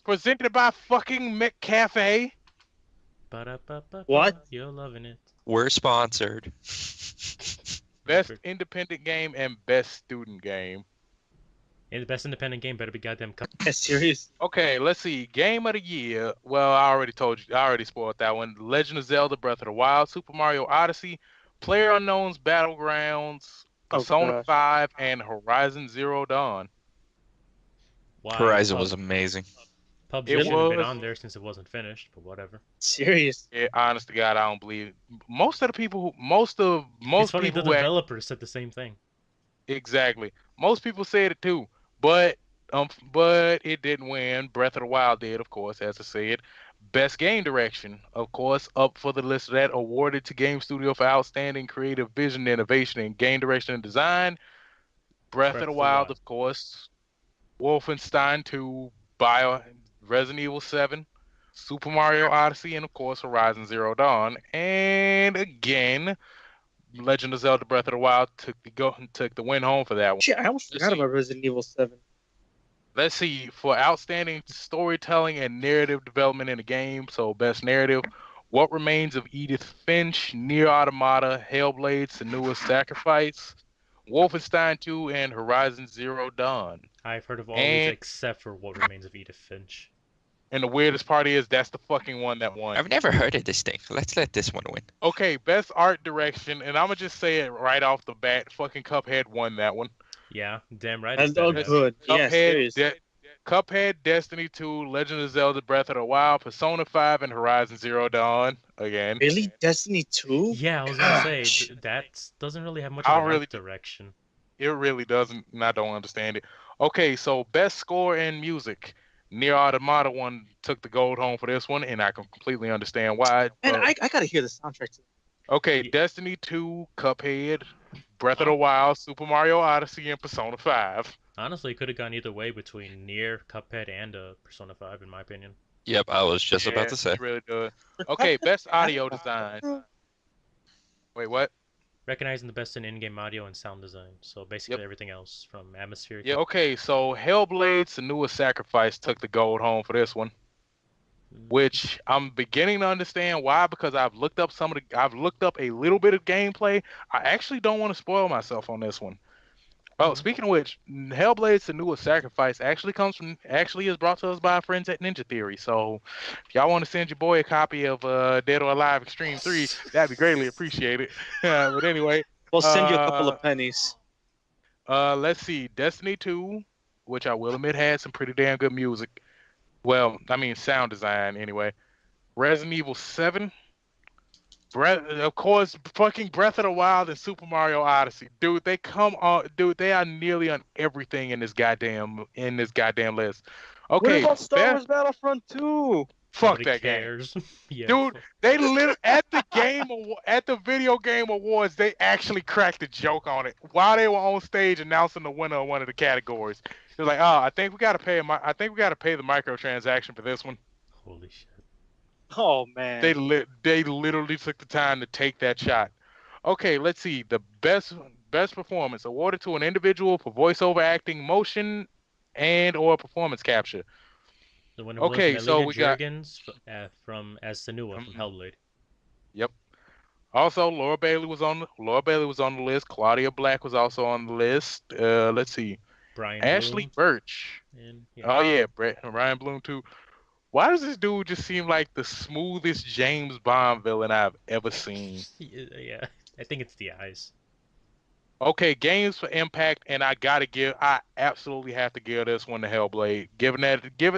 presented by fucking McCafe. What? You're loving it. We're sponsored. Best Independent Game and Best Student Game. And the best independent game better be goddamn. Serious? Okay, let's see. Game of the Year. Well, I already spoiled that one. Legend of Zelda: Breath of the Wild, Super Mario Odyssey, PlayerUnknown's Battlegrounds, Persona 5, and Horizon Zero Dawn. Horizon was amazing. PUBG It shouldn't have been was. on there since it wasn't finished, but whatever. Serious. Yeah, honest to God, I don't believe it. Most of the people, most It's funny, the people who act, developers said the same thing. exactly. Most people said it too, but it didn't win. Breath of the Wild did, of course, as I said. Best game direction, of course, up for the list of that, awarded to Game Studio for outstanding creative vision, innovation, in game direction and design. Breath of the Wild, of course. Wolfenstein 2, Bio, Resident Evil 7, Super Mario Odyssey, and of course Horizon Zero Dawn. And again, Legend of Zelda: Breath of the Wild took the win home for that one. Shit, I almost Let's forgot see. about Resident Evil 7. Let's see, for outstanding storytelling and narrative development in the game. So best narrative, What Remains of Edith Finch, Nier Automata, Hellblade: Senua's Sacrifice, Wolfenstein 2, and Horizon Zero Dawn. I've heard of all these And except for What Remains of Edith Finch. And the weirdest part is that's the fucking one that won. I've never heard of this thing. Let's let this one win. Okay, best art direction, and I'm gonna just say it right off the bat. Fucking Cuphead won that one. Yeah, damn right. That's It's all that. good. Yeah, serious. Cuphead, Destiny 2, Legend of Zelda: Breath of the Wild, Persona 5, and Horizon Zero Dawn. Again. Really? Destiny 2? Yeah, I was gonna say that doesn't really have much I of a really- art direction. It really doesn't, and I don't understand it. Okay, so best score and music. Nier Automata one took the gold home for this one, and I can completely understand why. Man, I gotta hear the soundtrack. To Okay, Yeah. Destiny 2, Cuphead, Breath of the Wild, Super Mario Odyssey, and Persona 5. Honestly, it could have gone either way between Nier, Cuphead, and Persona 5, in my opinion. Yep, I was just about to say. It really does. Okay, best audio design. Wait, what? Recognizing the best in in-game audio and sound design. So basically Yep. everything else from atmosphere. Yeah. Okay, so Hellblade: Senua's Sacrifice took the gold home for this one, which I'm beginning to understand why, because I've looked up a little bit of gameplay. I actually don't want to spoil myself on this one. Oh, Mhm. speaking of which, Hellblade: Senua's Sacrifice actually is brought to us by our friends at Ninja Theory. So, if y'all want to send your boy a copy of Dead or Alive Extreme 3, that'd be greatly appreciated. But anyway, we'll send you a couple of pennies. let's see, Destiny 2, which I will admit had some pretty damn good music. Well, I mean sound design anyway. Resident Evil 7. Of course, fucking Breath of the Wild and Super Mario Odyssey, dude. They are nearly on everything in this goddamn list. Okay, What about Star Wars Battlefront 2? fuck Nobody that game, cares. Yeah, dude. They at the video game awards, they actually cracked a joke on it while they were on stage announcing the winner of one of the categories. They're like, "Oh, I think we gotta pay the microtransaction for this one." Holy shit. Oh man. They literally took the time to take that shot. Okay, let's see. The best performance awarded to an individual for voiceover acting, motion, and or performance capture. The winner Okay, was so Melina we got- Juergens from as Senua from Mhm. Hellblade. Yep. Also, Laura Bailey was on the list. Claudia Black was also on the list. Let's see. Brian Ashley Bloom, Birch. and Oh yeah, Ryan Bloom too. Why does this dude just seem like the smoothest James Bond villain I've ever seen? yeah, I think it's the eyes. Okay, games for impact, and I absolutely have to give this one to Hellblade. Given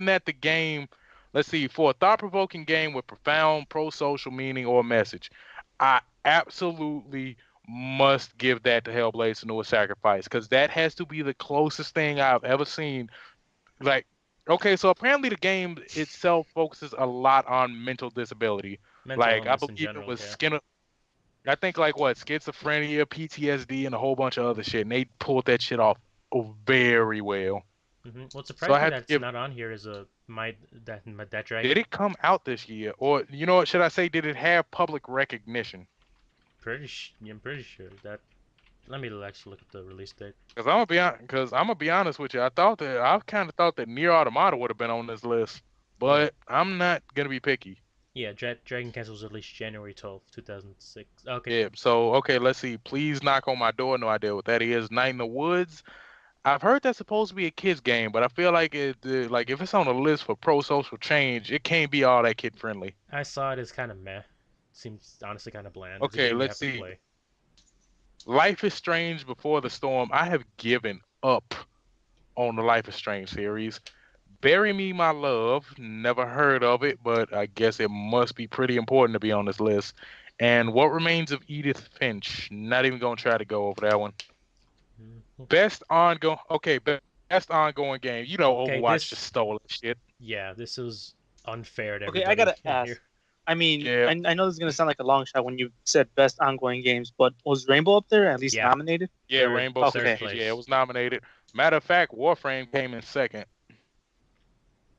that the game, let's see, for a thought-provoking game with profound pro-social meaning or message, I absolutely must give that to Hellblade: Senua's Sacrifice, because that has to be the closest thing I've ever seen. Like, okay, so apparently the game itself focuses a lot on mental disability. Mental Like, I illness in believe general. it was Yeah. I think like schizophrenia, PTSD, and a whole bunch of other shit, and they pulled that shit off very well. What's I surprising had that to it's give. not on here is that dragon. Did it come out this year, or you know what? Should I say, did it have public recognition? I'm pretty sure that. Let me actually look at the release date. Because I'm gonna be honest with you. I kind of thought that Nier Automata would have been on this list, but I'm not gonna be picky. Yeah, Dragon Cancer was released January 12th, 2006. Okay. Yeah. So okay, let's see. Please knock on my door. No idea what that is. Night in the Woods. I've heard that's supposed to be a kids game, but I feel like like if it's on a list for pro social change, it can't be all that kid friendly. I saw it as kind of meh. Seems honestly kind of bland. It's a Okay, game you let's have to see. play. Life is Strange Before the Storm. I have given up on the Life is Strange series. Bury Me, My Love. Never heard of it, but I guess it must be pretty important to be on this list. And What Remains of Edith Finch. Not even gonna try to go over that one. Mhm. Best ongoing. Okay, best ongoing game. You know, Okay, Overwatch just stole that shit. yeah, this is unfair to Okay, I everybody gotta in ask. here. I mean, Yeah. I know this is gonna sound like a long shot when you said best ongoing games, but was Rainbow up there at least Yeah. nominated? Yeah, Third- Rainbow third Six Siege. place. Yeah, it was nominated. Matter of fact, Warframe came in second.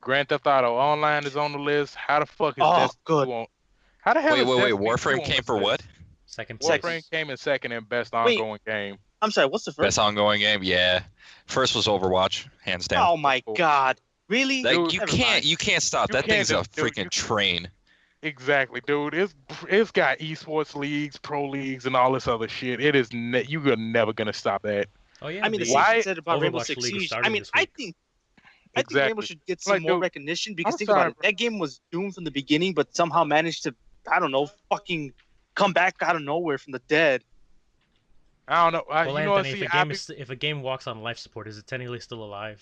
Grand Theft Auto Online is on the list. How the fuck is Oh, Destiny good. 2 on? How the hell Wait, is wait, wait. Destiny 2 Warframe on came this for list? what? Second Second. place. Warframe came in second in best Wait. ongoing game. I'm sorry. What's the first? Best ongoing game? Yeah. First was Overwatch, hands down. Oh my course. God! Really? Like, Dude, you Never can't mind. you can't stop. You That can't thing's a just- dude, freaking you- train. Exactly, dude. It's got esports leagues, pro leagues, and all this other shit. It is you're never gonna stop that. Oh yeah. I mean, the the same Why- shit said about Rainbow Overwatch Six League is Siege. starting I mean, this I week. think Exactly. Rainbow should get some Like, more dude, recognition because I'm think sorry, about it. That game was doomed from the beginning, but somehow managed to, I don't know, fucking come back out of nowhere from the dead. I don't know. Well, You know what? Anthony, See, if a game walks on life support, is it technically still alive?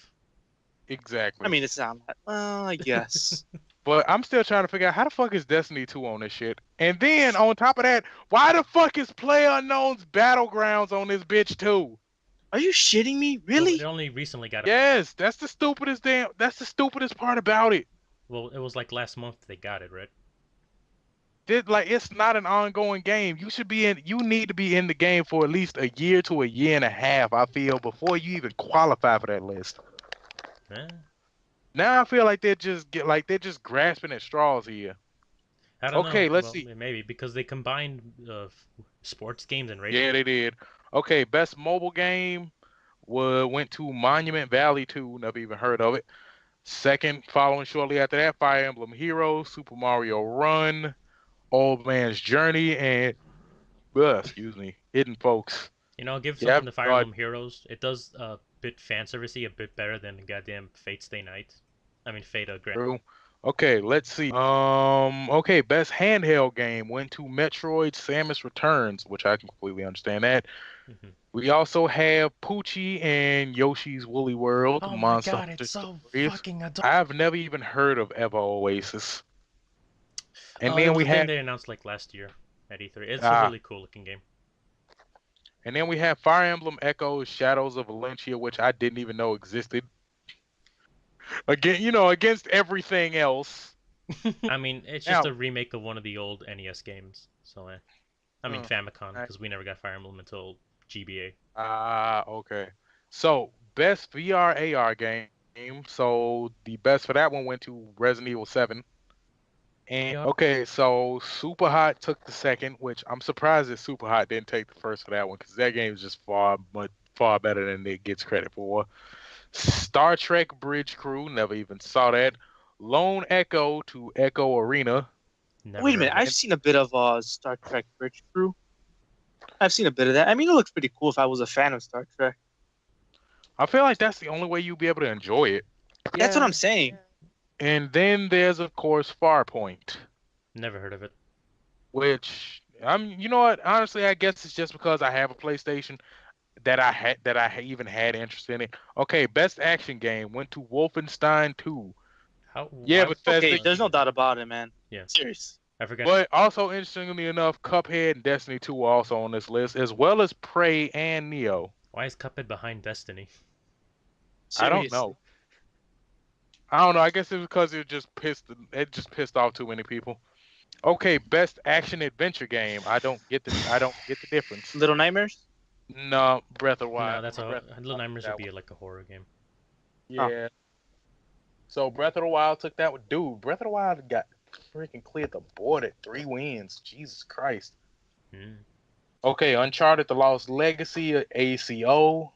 exactly. I mean, it's not. Well, I guess. But I'm still trying to figure out how the fuck is Destiny 2 on this shit. And then on top of that, why the fuck is PlayerUnknown's Battlegrounds on this bitch too? Are you shitting me? Well, Really? it only recently got. Yes, that's the stupidest part about it. Well, it was like last month they got it, right? It's not an ongoing game. You need to be in the game for at least a year to a year and a half, I feel, before you even qualify for that list. Eh, Now I feel like they're just grasping at straws here. I don't know. Okay, let's Well, see. Maybe because they combined sports games and racing. Yeah, they did. Okay, best mobile game went to Monument Valley 2. Never even heard of it. Second, following shortly after that, Fire Emblem Heroes, Super Mario Run, Old Man's Journey, and Hidden Folks. You know, give Yeah, something to Fire God. Emblem Heroes. It does a bit fan servicey, a bit better than goddamn Fate Stay Night. I mean Fate Grand. True. Okay, let's see. Okay, best handheld game went to Metroid: Samus Returns, which I can completely understand that. Mhm. We also have Poochie and Yoshi's Woolly World. Oh my Monster god, Hunter it's so Stories. fucking adult. I've never even heard of Ever Oasis. And it then was we a thing had they announced like last year at E3. It's Ah. a really cool looking game. and then we have Fire Emblem Echoes: Shadows of Valencia, which I didn't even know existed. Again, against everything else. I mean, it's just Now- a remake of one of the old NES games. So, I mean, Famicom, right. because we never got Fire Emblem until GBA. Okay. So, best VR AR game. So, the best for that one went to Resident Evil 7. And Yeah. okay, so Super Hot took the second, which I'm surprised that Super Hot didn't take the first for that one because that game is just far better than it gets credit for. Star Trek Bridge Crew, never even saw that. Lone Echo to Echo Arena. Never Wait a heard minute. of it. I've seen a bit of Star Trek Bridge Crew. I've seen a bit of that. I mean, it looks pretty cool if I was a fan of Star Trek. I feel like that's the only way you'll be able to enjoy it. That's what I'm saying. And then there's of course Farpoint, Never heard of it. which you know what? Honestly, I guess it's just because I have a PlayStation that I even had interest in it. Okay, best action game went to Wolfenstein 2. How? Yeah, why- Bethesda- Okay, there's no doubt about it, man. Yeah. Serious. I forgot. But also interestingly enough, Cuphead and Destiny 2 are also on this list, as well as Prey and Neo. Why is Cuphead behind Destiny? I don't Serious. know. I don't know. I guess it's because it just pissed off too many people. Okay, best action adventure game. I don't get the difference. Little Nightmares? No, Breath of the Wild. No, that's a Breath of the Little Wild Nightmares took would that be like a horror game. one. Yeah. So Breath of the Wild took that one. Dude, Breath of the Wild got freaking cleared the board at 3 wins. Jesus Christ. Hmm. Okay, Uncharted: The Lost Legacy, ACO.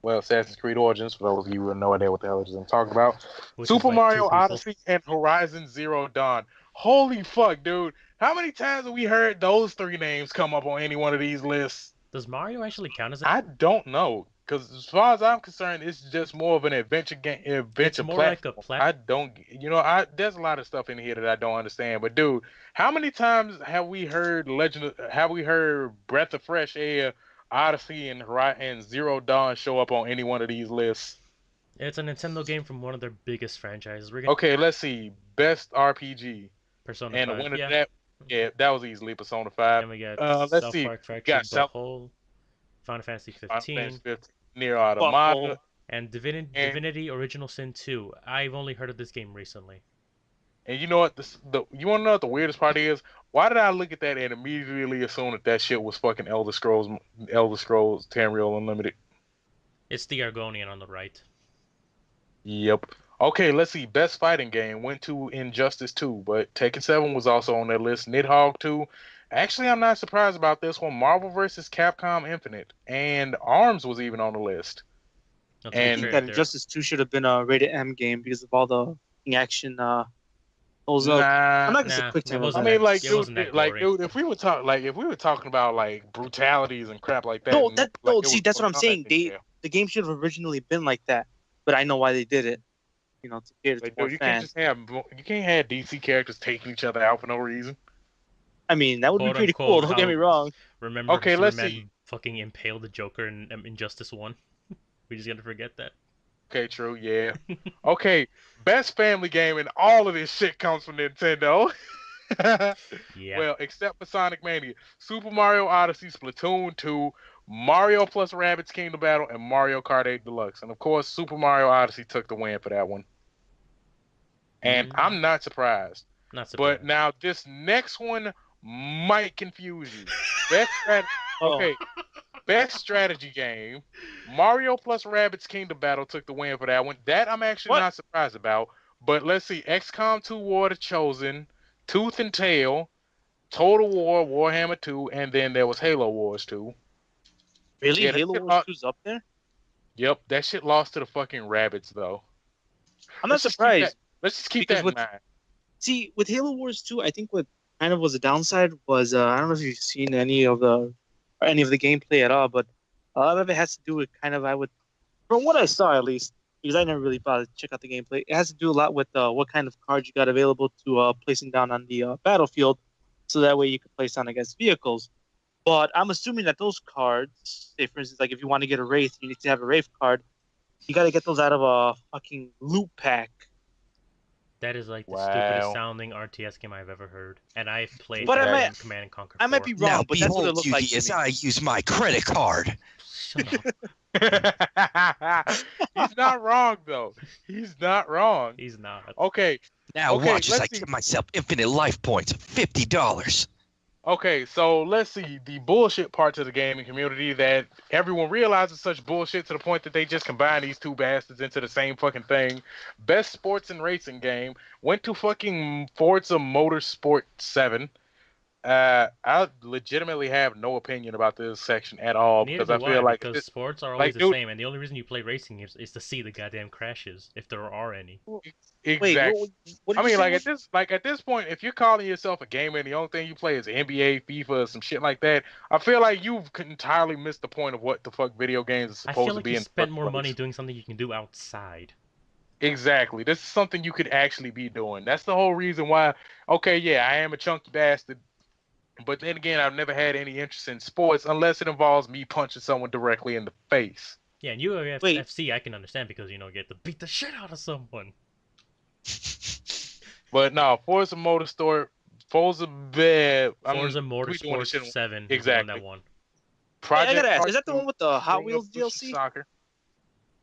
Well, Assassin's Creed Origins, for those of you who have no idea what the hell it is I'm talking about. Which is Super like Mario 2 people. Odyssey and Horizon Zero Dawn. Holy fuck, dude. How many times have we heard those 3 names come up on any one of these lists? Does Mario actually count as a? I don't know. Because as far as I'm concerned, it's just more of an adventure game. It's more like a I don't, there's a lot of stuff in here that I don't understand. But dude, how many times have we heard Breath of Fresh Air, Odyssey, and Zero Dawn show up on any one of these lists? It's a Nintendo game from one of their biggest franchises. We're gonna Okay, let's see. Best RPG. Persona And the 5. winner of Yeah. that, yeah, that was easily Persona 5. Then we got Let's South see. Park We Fractured got but South Whole, Final Fantasy Final Fantasy 15, 15, Near Fuck, Automata, and and Divinity Original Sin 2. I've only heard of this game recently. you know what? You want to know what the weirdest part is? Why did I look at that and immediately assume that shit was fucking Elder Scrolls Tamriel Unlimited? It's the Argonian on the right. Yep. Okay, let's see. Best fighting game went to Injustice 2, but Tekken 7 was also on that list. Nidhogg 2. Actually, I'm not surprised about this one. Marvel vs. Capcom Infinite. And ARMS was even on the list. That's I a And- think trade that there. Injustice 2 should have been a rated M game because of all the action. Holds up. I'm not gonna say Nah, quick it time. wasn't I mean, like, it dude, wasn't that like, gory. dude, if we were talking about like brutalities and crap like that, No, and, that like, no. it See, was that's what I'm fucking saying. all that The game should have originally been like that, but I know why they did it. You know, to cater to like, more dude, you can't fans. just you can't have DC characters taking each other out for no reason. I mean, that would be Quote, pretty unquote, cool. Don't get me how- wrong. Remember Okay, let's Superman see. fucking impaled the Joker in Injustice 1? We just gotta forget that. Okay, true, yeah. Okay, best family game, and all of this shit comes from Nintendo. Yeah. Well, except for Sonic Mania, Super Mario Odyssey, Splatoon 2, Mario plus Rabbids Kingdom Battle, and Mario Kart 8 Deluxe. And of course, Super Mario Odyssey took the win for that one. And Mhm. I'm not surprised. Not But surprised. now this next one might confuse you. Best strat- Oh. okay, best strategy game. Mario plus Rabbids Kingdom Battle took the win for that one. That I'm actually What? not surprised about. But let's see: XCOM 2 War of the Chosen, Tooth and Tail, Total War, Warhammer 2, and then there was Halo Wars 2. Really, Yeah, that Halo shit Wars 2's up there? Yep, that shit lost to the fucking Rabbids though. I'm not Let's just keep that- surprised. Let's just keep Because that in with- mind. See, with Halo Wars 2, I think what kind of was a downside was I don't know if you've seen any of the gameplay at all, but a lot of it has to do with kind of from what I saw at least, because I never really bothered to check out the gameplay. It has to do a lot with what kind of cards you got available to placing down on the battlefield, so that way you can place down against vehicles. But I'm assuming that those cards, say for instance, like if you want to get a Wraith, you need to have a Wraith card. You got to get those out of a fucking loot pack. That is like the Wow. stupidest sounding RTS game I've ever heard. And I've played But I that might- in Command and Conquer 4. I might be wrong, Now but that's what it behold, looked like Yugi, to as me. I use my credit card. Shut up. He's not wrong though. He's not wrong. He's not. Okay, Now Okay, watch as I let's see. give myself infinite life points. $50. okay, so let's see the bullshit parts of the gaming community that everyone realizes such bullshit to the point that they just combine these two bastards into the same fucking thing. Best sports and racing game went to fucking Forza Motorsport 7. I legitimately have no opinion about this section at all Neither because I do feel like because this, sports are always the dude- same, and the only reason you play racing is to see the goddamn crashes, if there are any. exactly. Wait, what did I mean, you like say? at this point, if you're calling yourself a gamer and the only thing you play is NBA, FIFA, or some shit like that, I feel like you've entirely missed the point of what the fuck video games are I supposed feel to like be. you in the spent first more place. money doing something you can do outside. Exactly. This is something you could actually be doing. That's the whole reason why. Okay, yeah, I am a chunky bastard, but then again, I've never had any interest in sports unless it involves me punching someone directly in the face. Yeah, and UFC Wait. I can understand because you get to beat the shit out of someone. But no, Forza Motorsport, Forza Bed. Forza Motorsport 7 is the one that won. I gotta ask, Cars is that the 2, one with the Hot Pro Wheels Evolution DLC? Soccer.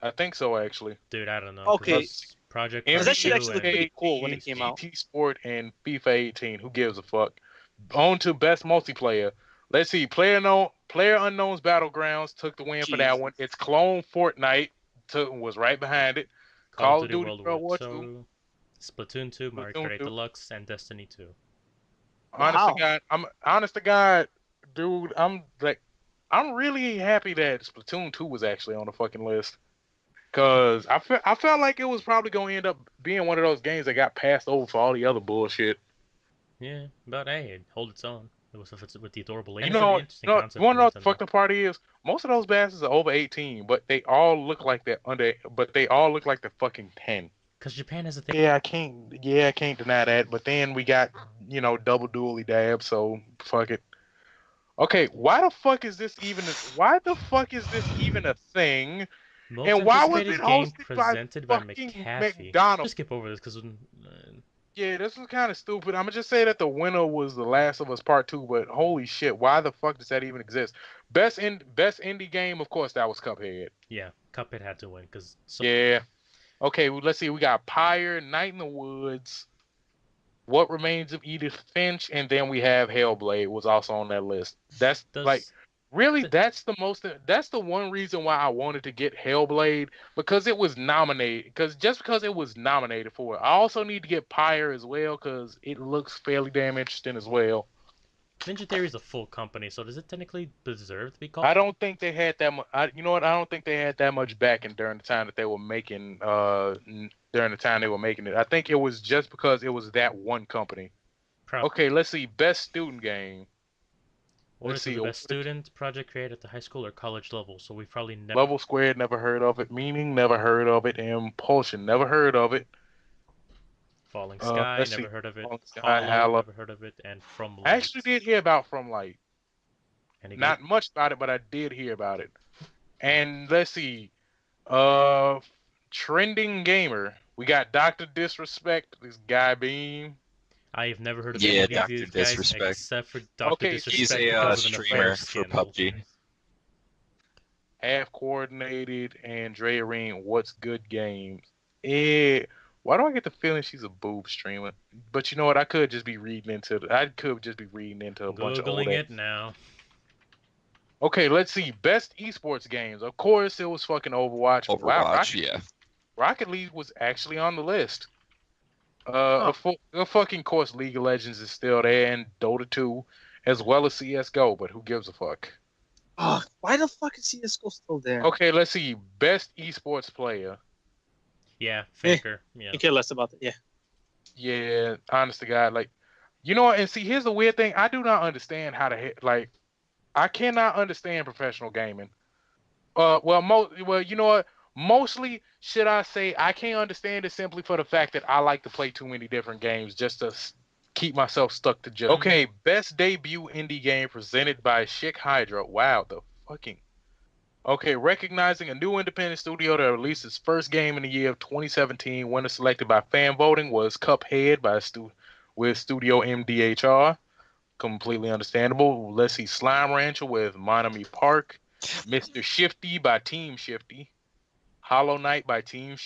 I think so, actually. Dude, I don't know. Okay. Because Project NBA Because that shit Cars actually 2 looked and- pretty cool when it came out. GT Sport and FIFA 18. Who gives a fuck? On to best multiplayer. Let's see. Player Unknown's Battlegrounds took the win for that Jesus. one. Its clone Fortnite was right behind it. Call of Duty World War II. II, Splatoon 2, Mario Splatoon Kart 8 2. Deluxe, and Destiny 2. Honest to God, dude. I'm really happy that Splatoon 2 was actually on the fucking list. Cause I felt like it was probably gonna end up being one of those games that got passed over for all the other bullshit. Yeah, but hey, it hold its own. It was with the adorable lady. You It's a know, really interesting concept you wanna know what for the Nintendo. fucked up part is? Most of those bastards are over 18, but they all look like they're but they all look like they're fucking 10. Because Japan has a thing. Yeah, I can't deny that. But then we got, double dually dab, so fuck it. Okay, why the fuck is this even a thing Most And why was anticipated it game hosted presented by by fucking McAfee. McDonald's? Just skip over this because Yeah, this was kind of stupid. I'm gonna just say that the winner was The Last of Us Part 2, but holy shit, why the fuck does that even exist? Best indie game, of course, that was Cuphead. yeah, Cuphead had to win because Yeah. Okay, well, let's see. We got Pyre, Night in the Woods, What Remains of Edith Finch, and then we have Hellblade was also on that list. That's like does really th- that's the one reason why I wanted to get Hellblade because it was nominated because it was nominated for it. I also need to get Pyre as well because it looks fairly damn interesting as well. Ninja Theory is a full company, so does it technically deserve to be called? I don't think they had that much. You know what? I don't think they had that much backing during the time that they were making. During the time they were making it, I think it was just because it was that one company. Okay, let's see. Best student game. Let's see. The best student project created at the high school or college level. So we've probably never. Level Squared, never heard of it. Meaning, never heard of it. Impulsion, never heard of it. Falling Sky, never heard of it. Sky, Hollow, never heard of it. And From Light. I actually did hear about From Light. Not game? much about it, but I did hear about it. And let's see. Trending gamer. We got Dr. Disrespect, this guy Beam. I've never heard of any of Dr. these Disrespect. guys except for Dr. Disrespect. He's a streamer for PUBG. Half Coordinated, Andrea What's Good Games. Why do I get the feeling she's a boob streamer? But you know what? I could just be reading into a bunch of Googling it now. Okay, let's see. Best esports games. Of course, it was fucking Overwatch. Wow, Rocket League was actually on the list. Of fucking course, League of Legends is still there, and Dota 2, as well as CS:GO. But who gives a fuck? Oh, why the fuck is CS:GO still there? Okay, let's see. Best esports player. Yeah, Faker. Yeah. You care less about it. Yeah. Yeah, honest to God, like, you know what? And see, here's the weird thing. I do not understand how to like. I cannot understand professional gaming. You know what? Mostly, should I say, I can't understand it simply for the fact that I like to play too many different games just to keep myself stuck to just. Okay, best debut indie game presented by Chick Hydra. Wow, the fucking. Okay, recognizing a new independent studio that released its first game in the year of 2017. Winner selected by fan voting was Cuphead with Studio MDHR. Completely understandable. Let's see, Slime Rancher with Monami Park, Mr. Shifty by Team Shifty, Hollow Knight by Team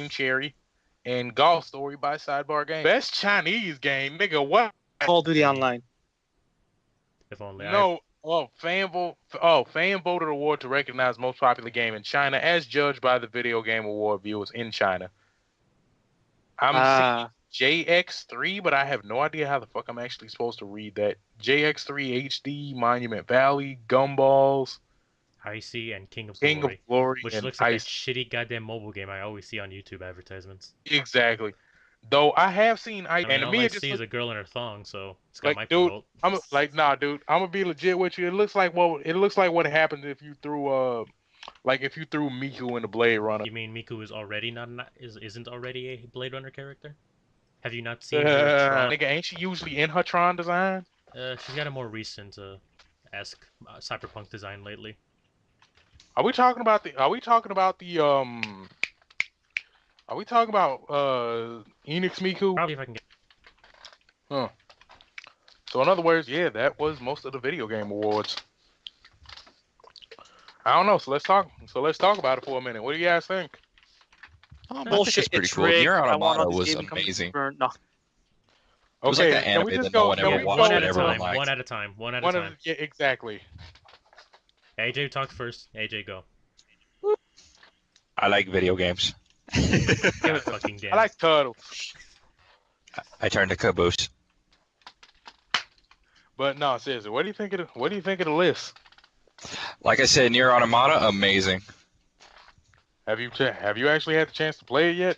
Cherry, and Golf Story by Sidebar Games. Best Chinese game, nigga. What? Call of Duty Online. If only. No. Fan voted award to recognize most popular game in China, as judged by the Video Game Award viewers in China. I'm JX3, but I have no idea how the fuck I'm actually supposed to read that. JX3 HD, Monument Valley, Gumballs, Icy, and King of Glory, which looks like that shitty goddamn mobile game I always see on YouTube advertisements. Exactly. Though I have seen Icy, and all I see is a girl in her thong, so it's got like, my dude, vote. Nah, dude, I'm gonna be legit with you. It looks like what happens if you threw Miku in the Blade Runner. You mean Miku is already isn't already a Blade Runner character? Have you not seen her Tron? Nigga, ain't she usually in her Tron design? She's got a more recent cyberpunk design lately. Are we talking about Enix Miku? Probably if I can get. Huh. So in other words, yeah, that was most of the video game awards. I don't know. So let's talk about it for a minute. What do you guys think? Oh, bullshit! It's pretty cool. Nier Automata was amazing. No. Okay, it was like the anime that no one ever watched, but everyone liked. One at a time. Yeah, exactly. AJ talks first. AJ, go. I like video games. God fucking damn. I like Turtles. I turned to Caboose. But no, seriously, what do you think of the list? Like I said, Nier Automata, amazing. Have you actually had the chance to play it yet?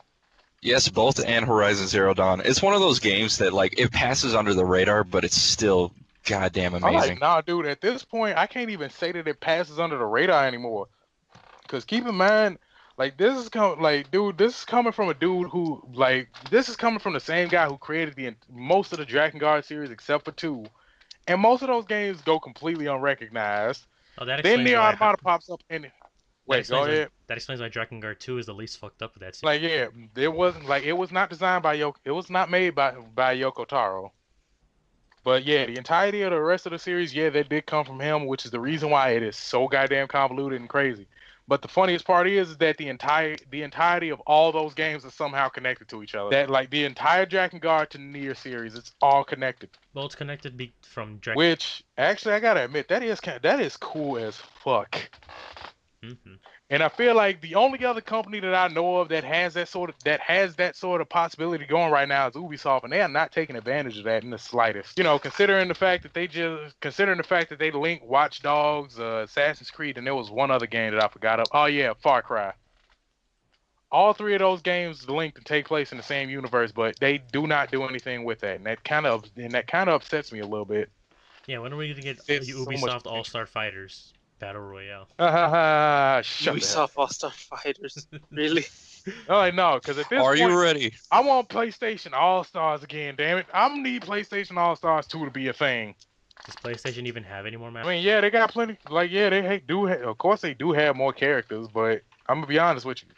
Yes, both and Horizon Zero Dawn. It's one of those games that like it passes under the radar, but it's still goddamn amazing. Nah, dude. At this point, I can't even say that it passes under the radar anymore. Because keep in mind, like this is coming from a dude who this is coming from the same guy who created most of the Drakengard series except for 2, and most of those games go completely unrecognized. Oh, that then Nier Automata pops up and Wait, go ahead. That explains why Drakengard 2 is the least fucked up of that series. Like, yeah, it was not designed by Yoko. It was not made by Yoko Taro. But yeah, the entirety of the rest of the series, yeah, that did come from him, which is the reason why it is so goddamn convoluted and crazy. But the funniest part is that the entirety of all those games is somehow connected to each other. That like the entire Drakengard to Nier series, it's all connected. Well, it's connected from Drakengard. Which actually, I gotta admit, that is cool as fuck. Mm-hmm. And I feel like the only other company that I know of that has that sort of possibility going right now is Ubisoft, and they are not taking advantage of that in the slightest. You know, considering the fact that they link Watch Dogs, Assassin's Creed, and there was one other game that I forgot of. Oh yeah, Far Cry. All three of those games link and take place in the same universe, but they do not do anything with that, and that kind of upsets me a little bit. Yeah, when are we gonna get It's Ubisoft All-Star Fighters Battle Royale? Ubisoft All-Star Fighters. Really? Oh no, because at this point, you ready? I want PlayStation All-Stars again, damn it. I'm gonna need PlayStation All-Stars 2 to be a thing. Does PlayStation even have any more I maps? mean, yeah, they got plenty. Like, yeah, of course they do have more characters, but I'm gonna be honest with you.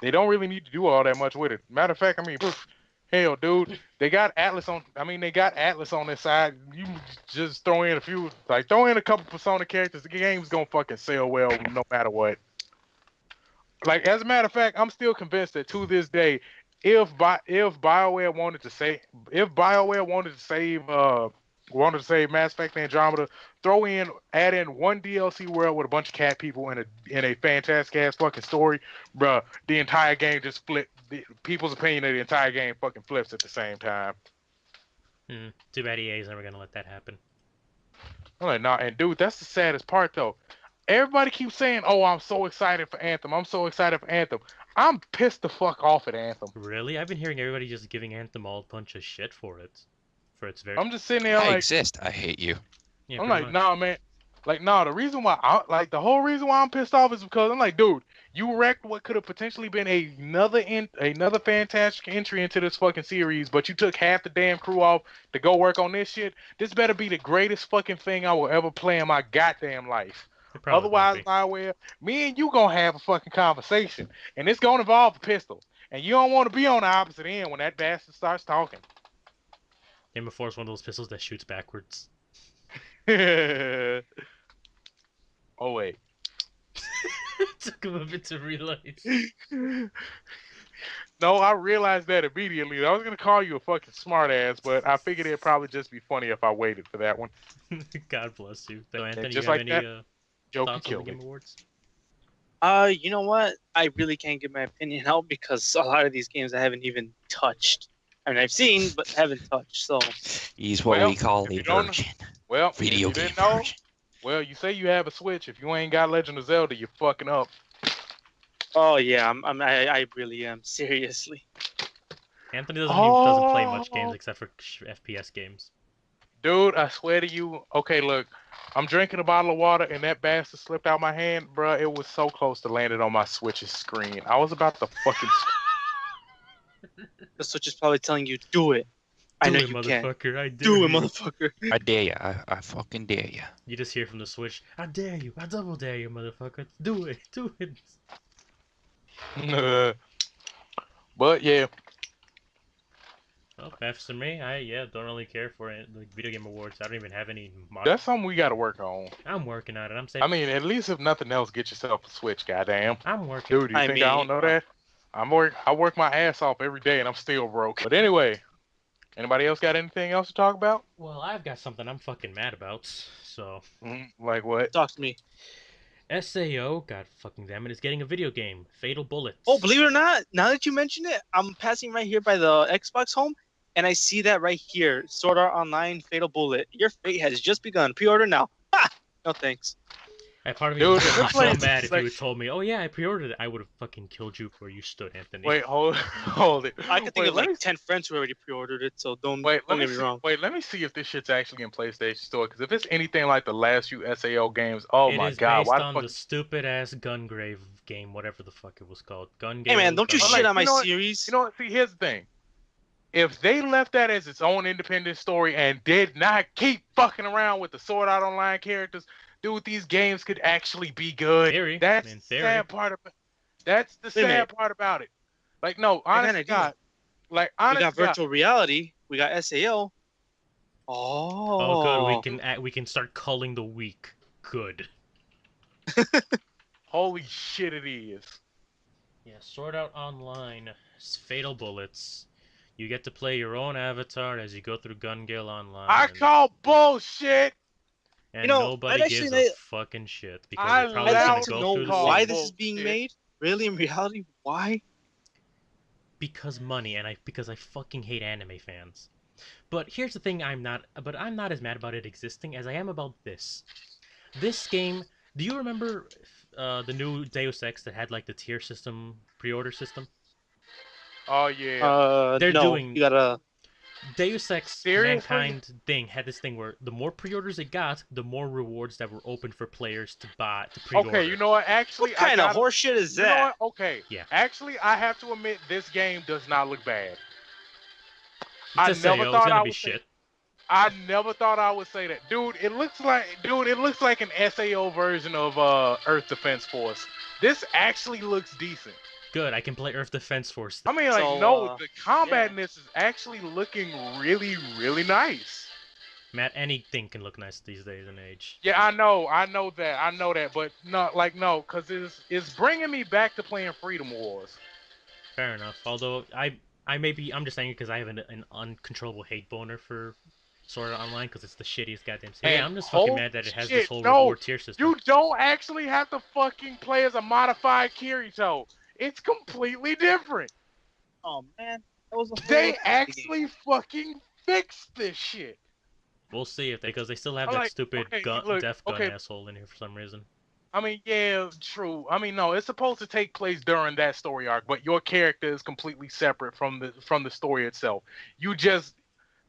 They don't really need to do all that much with it. Matter of fact, I mean, hell, dude, they got Atlas on their side. You just throw in a couple Persona characters. The game's gonna fucking sell well no matter what. Like, as a matter of fact, I'm still convinced that to this day, if BioWare wanted to save Mass Effect Andromeda, add in one DLC world with a bunch of cat people in a fantastic ass fucking story, bruh, the entire game just flipped. People's opinion of the entire game fucking flips at the same time. Too bad EA is never gonna let that happen. I'm like, nah, and dude, that's the saddest part though. Everybody keeps saying, "Oh, I'm so excited for Anthem. I'm so excited for Anthem." I'm pissed the fuck off at Anthem. Really? I've been hearing everybody just giving Anthem all a bunch of shit for it. I'm just sitting there I like, exist. I hate you. Yeah, I'm pretty like, much. nah, man. Like, nah, the whole reason why I'm pissed off is because I'm like, dude, you wrecked what could have potentially been another fantastic entry into this fucking series, but you took half the damn crew off to go work on this shit. This better be the greatest fucking thing I will ever play in my goddamn life. It probably Otherwise, won't be. BioWare, me and you gonna have a fucking conversation, and it's gonna involve a pistol, and you don't want to be on the opposite end when that bastard starts talking. Game of 4 is one of those pistols that shoots backwards. Oh wait. It took him a bit to realize. No, I realized that immediately. I was gonna call you a fucking smartass, but I figured it'd probably just be funny if I waited for that one. God bless you. So, Anthony, just you have like any that, Joke thoughts on killed the me. Game Awards? You know what? I really can't give my opinion out because a lot of these games I haven't even touched. I mean, I've seen, but haven't touched. So He's what Well, we call if a you don't- virgin. Well, Video if game you didn't know, virgin. well, you say you have a Switch. If you ain't got Legend of Zelda, you're fucking up. oh yeah, I really am seriously. Anthony doesn't play much games except for FPS games. Dude, I swear to you. Okay, look, I'm drinking a bottle of water, and that bastard slipped out my hand, bruh. It was so close to landing on my Switch's screen. I was about to fucking. The Switch is probably telling you, do it. I know Do it, you can. motherfucker. I dare Do it, you. motherfucker. I dare you. I fucking dare you. You just hear from the Switch, I dare you. I double dare you, motherfucker. Do it. Do it. But yeah, Well, as for me, I don't really care for it, like video game awards. I don't even have any. that's something we got to work on. I'm working on it. I'm saying. I mean, at least if nothing else, get yourself a Switch, goddamn. I'm working. Dude, you I think I don't mean- know that? I work my ass off every day, and I'm still broke. But anyway, anybody else got anything else to talk about? Well, I've got something I'm fucking mad about. So, Like what? Talk to me. SAO, god fucking damn it, is getting a video game, Fatal Bullets. Oh, believe it or not, now that you mention it, I'm passing right here by the Xbox home, and I see that right here, Sword Art Online Fatal Bullet. Your fate has just begun. Pre-order now. Ha! No thanks. Part of me Dude, would be this so place- mad if like- you had told me, oh yeah, I pre-ordered it. I would have fucking killed you where you stood, Anthony. Wait, hold it. I could think Wait, of let like me- 10 friends who already pre-ordered it, so don't Wait, get let me me wrong. Wait, let me see if this shit's actually in PlayStation Store. Because if it's anything like the last few SAO games, oh my It is god, based why the on fuck? the stupid ass Gungrave game, whatever the fuck it was called. Gun Hey man, don't you Gun- shit like, on my you know what? series. You know what? See, here's the thing. If they left that as its own independent story and did not keep fucking around with the Sword Art Online characters, dude, these games could actually be good. Theory, That's in the theory. sad part about. That's the Wait a sad minute. part about it. Like, no, I got an honest to idea. God, like, We honest got to God, virtual reality. We got SAO. Oh, good. Oh. We can start culling the weak. Good. holy shit, it is. Yeah, Sword Art Online. Fatal Bullets. You get to play your own avatar as you go through Gun Gale Online. I call bullshit. And You know, nobody I'd gives actually a fucking shit because I they're probably I'd just like gonna to go know through the call why same this is being bullshit. made. Really, in reality, why? because money, and because I fucking hate anime fans. But here's the thing: I'm not as mad about it existing as I am about this. This game. Do you remember the new Deus Ex that had like the tier system, pre-order system? Oh yeah. They're No, doing you gotta. Deus Ex Seriously? Mankind thing had this thing where the more pre-orders it got, the more rewards that were open for players to buy to pre-order. Okay, you know what? Actually, What kind I of got. horseshit is You know that? what? Okay. Yeah. Actually, I have to admit, this game does not look bad. It's I never SAO, it's thought gonna I be would say. shit. I never thought I would say that, dude. It looks like an SAO version of Earth Defense Force. This actually looks decent. Good, I can play Earth Defense Force. I mean, like, So, no, the combat yeah. in this is actually looking really, really nice. Matt, anything can look nice these days and age. Yeah, I know that, but no, cause it's bringing me back to playing Freedom Wars. Fair enough. Although I'm just saying it because I have an uncontrollable hate boner for Sword Art Online because it's the shittiest goddamn series. Yeah, And I'm just fucking holy mad that it has this shit, whole no, reward tier system. you don't actually have to fucking play as a modified Kirito. It's completely different. Oh man, that was a whole They other actually fucking fixed this shit. We'll see if because they still have I'm that like, stupid okay, gun, look, death gun okay. asshole in here for some reason. I mean, yeah, true. I mean, no, it's supposed to take place during that story arc, but your character is completely separate from the story itself. You just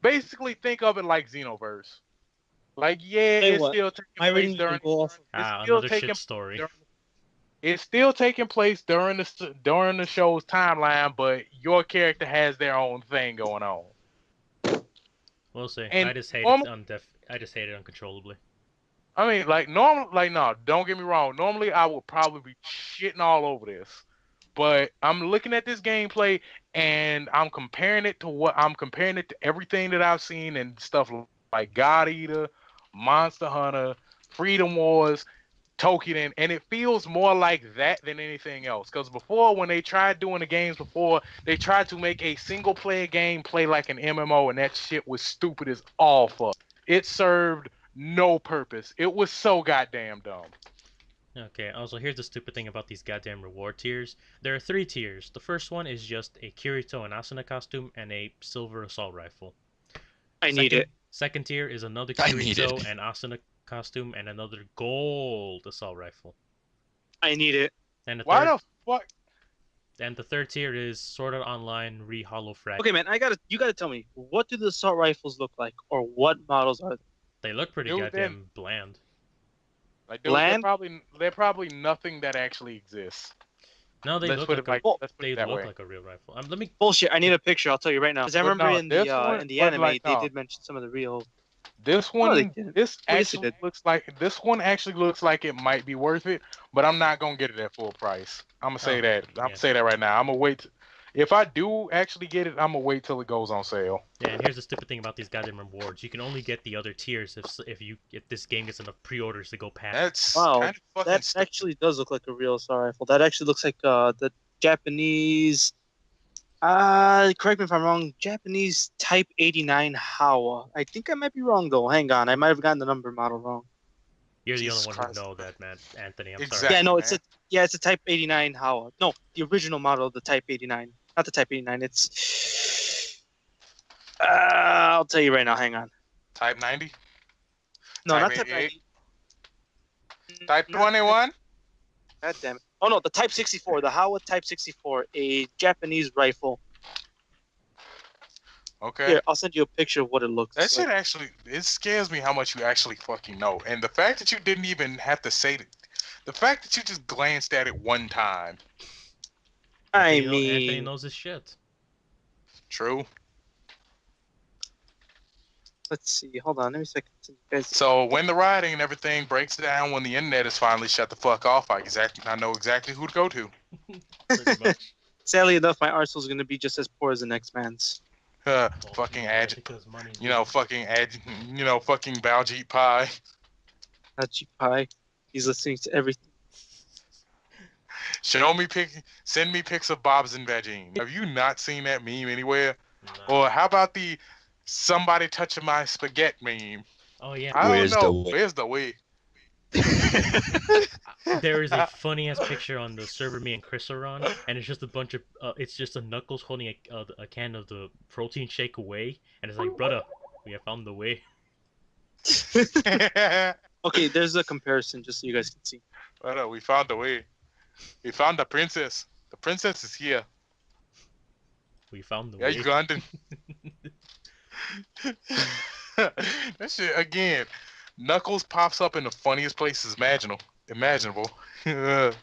basically think of it like Xenoverse. Like, yeah, Tell you it's what, still taking my place rating during. can go off. It's Ah, still another taking shit story. during, it's still taking place during the show's timeline, but your character has their own thing going on. We'll see. And I just hate norm- it I just hate it uncontrollably. I mean, like no, don't get me wrong. Normally, I would probably be shitting all over this, but I'm looking at this gameplay and I'm comparing it to everything that I've seen and stuff like God Eater, Monster Hunter, Freedom Wars, Tokiden, and it feels more like that than anything else. Because before, when they tried doing the games before, they tried to make a single player game play like an MMO, and that shit was stupid as all fuck. It served no purpose. It was so goddamn dumb. Okay, also here's the stupid thing about these goddamn reward tiers. There are 3 tiers. The first one is just a Kirito and Asuna costume and a silver assault rifle. I need it. Second tier is another I need Kirito it. and Asuna costume and another gold assault rifle. I need it. And the Why third the fuck? and the third tier is Sword Art Online re-hollow frag. Okay, man, you gotta tell me, what do the assault rifles look like, or what models are they? They look pretty Dude, goddamn bland. Like, dude, Bland? they're probably nothing that actually exists. No, they Let's look put like it like a, let's put they it that look way. like a real rifle. Let me. Bullshit. I need a picture. I'll tell you right now. Because I But remember no, in this the one- in the but anime like, they no. did mention some of the real. This No, they one, didn't. this Well, yes, they actually did. looks like this one actually looks like it might be worth it, but I'm not gonna get it at full price. I'm gonna say Oh, that. I'm yeah. gonna say that right now. I'm gonna wait. If I do actually get it, I'm gonna wait till it goes on sale. Yeah, and here's the stupid thing about these goddamn rewards. You can only get the other tiers if this game gets enough pre-orders to go past. That's Wow, kind of fucking that stupid. actually does look like a real assault rifle. That actually looks like the Japanese. Correct me if I'm wrong. Japanese Type 89 Hawa. I think I might be wrong though. Hang on, I might have gotten the number model wrong. You're the Jesus only one Christ. who know that, man, Anthony. I'm Exactly. sorry. Yeah, no, man. it's a Type 89 Hawa. No, the original model of the Type 89, not the Type 89. It's. I'll tell you right now. Hang on. Type 90, No, Type not Type 88? 90. Type Not- 21. God damn it. Oh no, the Type 64, the Hawa Type 64, a Japanese rifle. Okay. Here, I'll send you a picture of what it looks That like. shit actually, it scares me how much you actually fucking know. And the fact that you didn't even have to say it, the fact that you just glanced at it one time. I Anthony mean, knows his shit. True. let's see. Hold on, let me second. Guys. So when the writing and everything breaks down, when the internet is finally shut the fuck off, I know exactly who to go to. Pretty much. Sadly enough, my arsenal is gonna be just as poor as the next man's. Fucking yeah, Agit. because money's Fucking fucking Baljeet Pie. Hachi Pie. He's listening to everything. Send me pics of Bob's and Vagine. Have you not seen that meme anywhere? Nah. Or how about the somebody touching my spaghetti meme? Oh yeah. I don't Where's know. the way? Where's the way? There is a funny ass picture on the server me and Chris are on, and it's just a bunch of it's just a Knuckles holding a can of the protein shake away, and it's like, brother, we have found the way. Okay, there's a comparison just so you guys can see. Well, we found the way. We found the princess. The princess is here. We found the Yeah, way. Ugandan. That shit again. Knuckles pops up in the funniest places imaginable. Mm-hmm.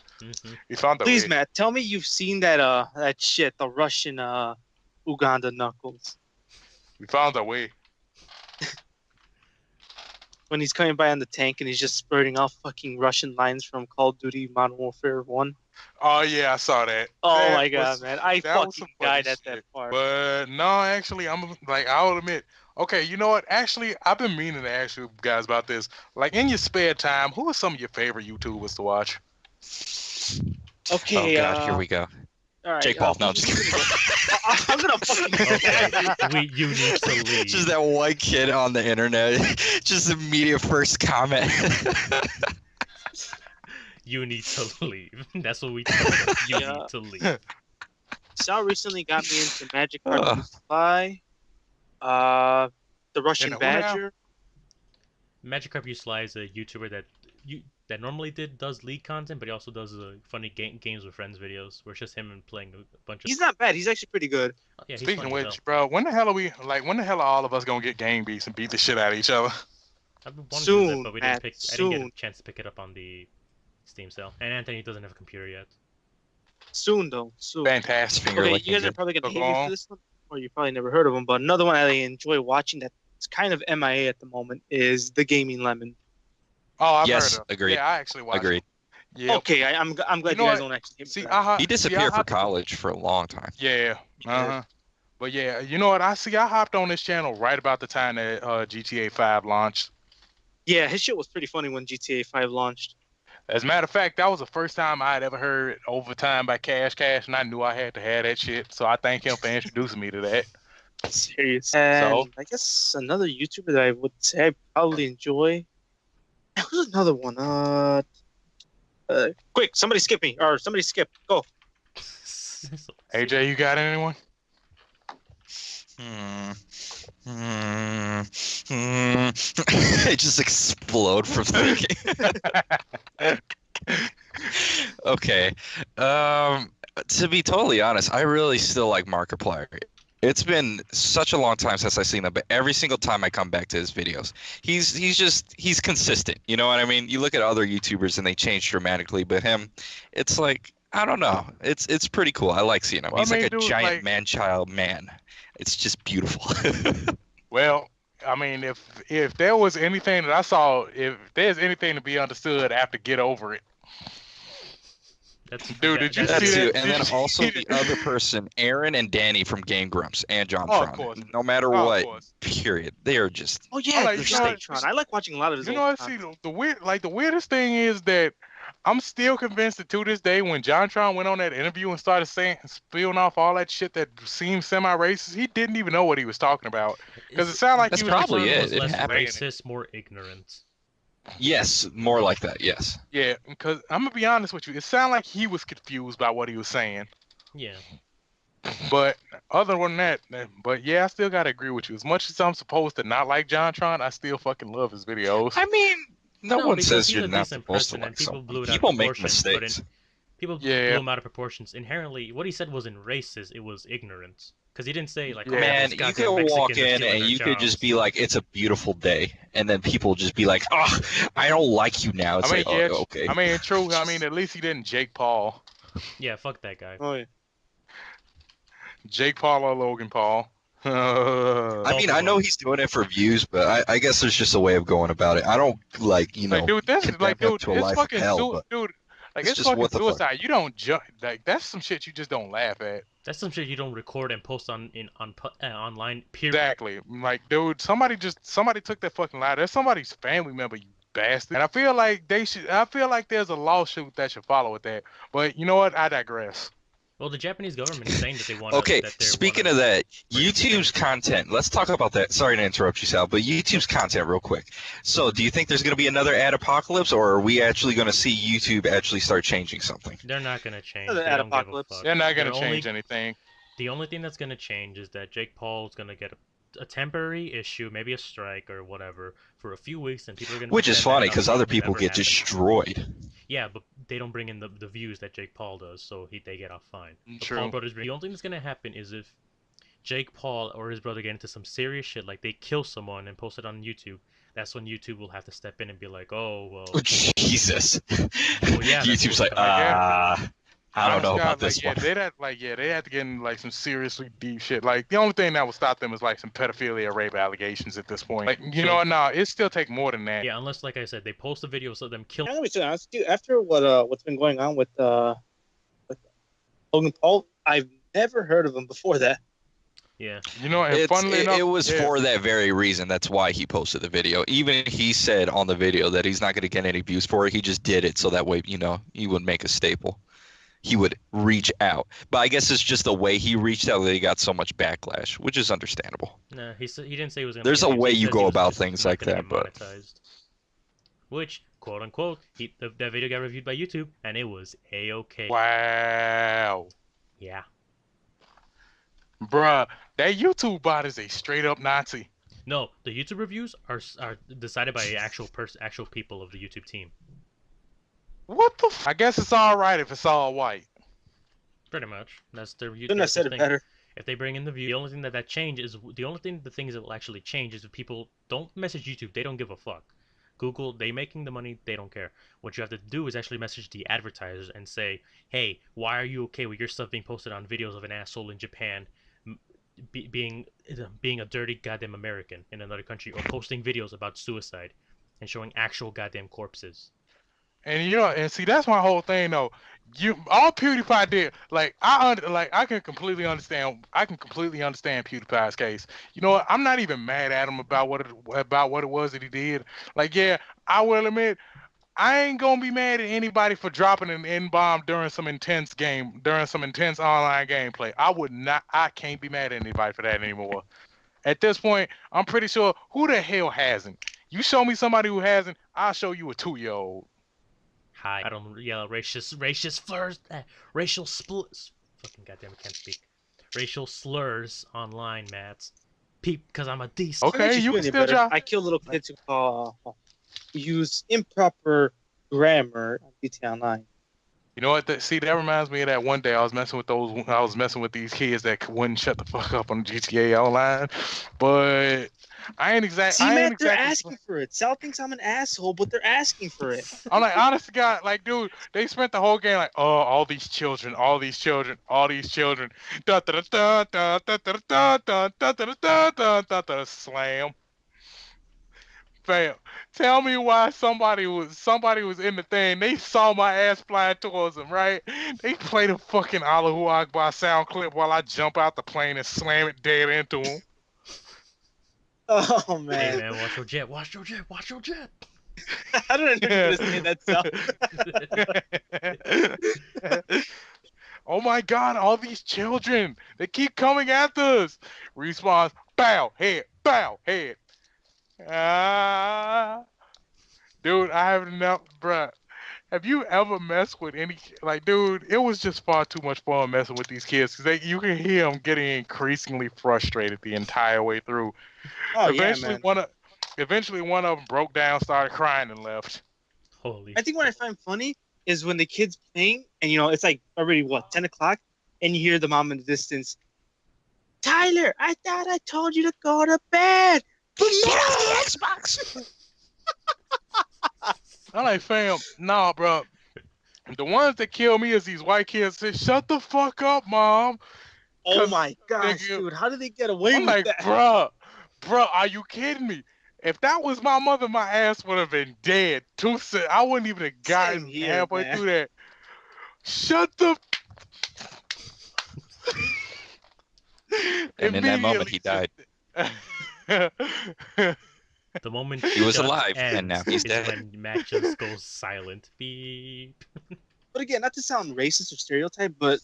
We found the Please, way. Matt, tell me you've seen that shit, the Russian Uganda Knuckles. We found the way. When he's coming by on the tank and he's just spurting off fucking Russian lines from Call of Duty Modern Warfare 1. Oh yeah, I saw that. Oh That my god, was- man. I that was fucking some funny died at shit. that part. But no, actually, I'll admit. Okay, you know what? Actually, I've been meaning to ask you guys about this. Like, in your spare time, who are some of your favorite YouTubers to watch? Okay, Oh god, here we go. all right, Jake Paul. No, I'm just kidding. I'm gonna fucking Okay, you need to leave. Just that white kid on the internet. Just immediate first comment. You need to leave. That's what we told him. You Yeah. need to leave. Sal recently got me into Magic Card Supply. The Russian who now? Badger. Magikarp U Sly is a YouTuber that normally does League content, but he also does funny games with friends videos, where it's just him and playing a bunch of. He's not bad. He's actually pretty good. Oh, yeah, he's Speaking of funny as which, hell. bro, when the hell are all of us gonna get game beats and beat the shit out of each other? I've been wanting to do that, Soon, but I Matt, didn't get a soon. chance to pick it up on the Steam sale. And Anthony doesn't have a computer yet. Soon though. Soon. Fantastic. Finger Okay, licking you guys are good. probably gonna Go hate me on. for this one, or you probably never heard of him. But another one I enjoy watching that's kind of MIA at the moment is the Gaming Lemon. Oh, I've Yes, heard of. agreed. Yeah, I actually watched. Agreed. It. Yeah. Okay, I'm glad You you, know guys what? don't actually hate me See, for that. He disappeared for hopped- college for a long time. Yeah. Uh-huh. But yeah, you know what? I hopped on this channel right about the time that GTA 5 launched. Yeah, his shit was pretty funny when GTA 5 launched. As a matter of fact, that was the first time I had ever heard Overtime by Cash Cash, and I knew I had to have that shit. So I thank him for introducing me to that. Serious. And I guess another YouTuber that I would say I probably enjoy. There was another one. Quick, somebody skip me, or somebody skip. Go. AJ, you got anyone? It just explode from thinking. Okay. To be totally honest, I really still like Markiplier. It's been such a long time since I've seen him, but every single time I come back to his videos, he's consistent. You know what I mean? You look at other YouTubers and they change dramatically, but him, it's like, I don't know. It's pretty cool. I like seeing him. Well, He's I mean, like a dude, giant like- man-child man. It's just beautiful. Well, I mean, if there was anything that I saw, if there's anything to be understood, I have to get over it. Dude, did you That see too, that? and then also the other person, Aaron and Danny from Game Grumps and John Oh, of Tron. course. No matter Oh, of what, course. period. They are just Oh yeah, like, there's you know what, Statron. I like watching a lot of his. You know old what? See, content. the weirdest thing is that I'm still convinced that to this day, when JonTron went on that interview and started spewing off all that shit that seemed semi-racist, he didn't even know what he was talking about. Because it sounded like That's he was probably just- it. Was It less happened. racist, more ignorant. yes, more like that. Yes. Yeah, because I'm gonna be honest with you, it sounded like he was confused by what he was saying. Yeah. But other than that, but yeah, I still gotta agree with you. As much as I'm supposed to not like JonTron, I still fucking love his videos. I mean, no one because says he's you're a not decent supposed to person, and like people someone. blew it out of People make proportions, but mistakes. People Yeah. blew him out of proportions. Inherently, what he said wasn't racist; it was ignorant. Because he didn't say like, Yeah. "Oh, Man, these you goddamn could walk Mexicans are in stealing and our you could just jobs." be like, "It's a beautiful day," and then people just be like, "Oh, I don't like you now." It's I mean, like, yeah, oh, okay. I mean, true. I mean, at least he didn't Jake Paul. Yeah, fuck that guy. Oh yeah. Jake Paul or Logan Paul. I mean, I know he's doing it for views, but I guess there's just a way of going about it. I don't like, dude, that's condemn like, him dude, to a it's life of fucking hell, but dude. Like, it's it's just fucking what the fuck. suicide. You don't like that's some shit you just don't laugh at. That's some shit you don't record and post online. Period. Exactly. Like, dude, somebody took that fucking life. That's somebody's family member, you bastard. And I feel like there's a lawsuit that should follow with that. But you know what? I digress. Well, the Japanese government is saying that they want. Okay, speaking of that, YouTube's content. Let's talk about that. Sorry to interrupt you, Sal, but YouTube's content real quick. So, do you think there's going to be another ad apocalypse, or are we actually going to see YouTube actually start changing something? They're not going to change. Another ad apocalypse. They're not going to change anything. The only thing that's going to change is that Jake Paul is going to get a temporary issue, maybe a strike or whatever, for a few weeks, and people are going to. Which is funny because other people get destroyed. Yeah, but they don't bring in the views that Jake Paul does, so they get off fine. True. The Paul brothers. The only thing that's going to happen is if Jake Paul or his brother get into some serious shit, like they kill someone and post it on YouTube. That's when YouTube will have to step in and be like, "Oh well." Oh, Jesus. Well, yeah, YouTube's like, I don't know about this one. They had to get in like some seriously deep shit. Like the only thing that would stop them is like some pedophilia, rape allegations at this point. Like you know what? No, it still take more than that. Yeah, unless like I said, they post a video of them killing. I'm gonna be honest with you. After what's been going on with Logan Paul, I've never heard of him before that. Yeah. You know, and funnily enough, it was for that very reason. That's why he posted the video. Even he said on the video that he's not going to get any views for it. He just did it so that way, he would make a staple. He would reach out. But I guess it's just the way he reached out that he got so much backlash, which is understandable. No, he didn't say he was going to. There's a way you go about things like that, but. Which, quote unquote, that video got reviewed by YouTube, and it was A-okay. Wow. Yeah. Bruh, that YouTube bot is a straight up Nazi. No, the YouTube reviews are decided by actual people of the YouTube team. What the? I guess it's all right if it's all white. Pretty much. That's their YouTube. Couldn't have said it better. If they bring in the view, the only thing that changes is the things that will actually change is if people don't message YouTube, they don't give a fuck. Google, they making the money, they don't care. What you have to do is actually message the advertisers and say, hey, why are you okay with your stuff being posted on videos of an asshole in Japan being a dirty goddamn American in another country, or posting videos about suicide and showing actual goddamn corpses? And see, that's my whole thing though. All PewDiePie did, I can completely understand PewDiePie's case. You know what? I'm not even mad at him about what it was that he did. Like, yeah, I will admit, I ain't gonna be mad at anybody for dropping an N-bomb during some intense online gameplay. I can't be mad at anybody for that anymore. At this point, I'm pretty sure who the hell hasn't? You show me somebody who hasn't, I'll show you a 2-year-old. Hi, I don't yell racist slurs, racial splits. Fucking goddamn, I can't speak. Racial slurs online, Mats. Because I'm a decent. Okay, you can still drop. I kill little kids who use improper grammar on GTA Online. You know what? That reminds me of that one day I was messing with these kids that wouldn't shut the fuck up on GTA Online, but I ain't exactly. They're asking for it. Sal thinks I'm an asshole, but they're asking for it. I'm like, honest to God, like, dude, they spent the whole game like, oh, all these children. Da da da da da da da da da da da da da slam. Fam, tell me why somebody was in the thing. They saw my ass flying towards them, right? They played a fucking Allahu Akbar sound clip while I jump out the plane and slam it dead into them. Oh man! Hey man, watch your jet! I don't know if you're gonna say that sound. Oh my God! All these children, they keep coming after us. Response: bow head. Dude, I have enough, bruh. Have you ever messed with any, dude, it was just far too much fun messing with these kids because you can hear them getting increasingly frustrated the entire way through. Oh, eventually, yeah, man. Eventually one of them broke down, started crying, and left. Holy. I think what I find funny is when the kid's playing and, it's like already, 10 o'clock, and you hear the mom in the distance, Tyler, I thought I told you to go to bed. Put me on the Xbox. I'm like, fam, nah, bro. The ones that kill me is these white kids say, shut the fuck up, mom. Oh my gosh, nigga, dude! How did they get away I'm with like, that? bruh, are you kidding me? If that was my mother, my ass would have been dead. I wouldn't even have Same gotten here, halfway man. through that. Shut the And in that moment, immediately. he died. The moment He was shut alive, and now ends he's is dead. when Matt just goes silent. Beep. But again, not to sound racist or stereotype, but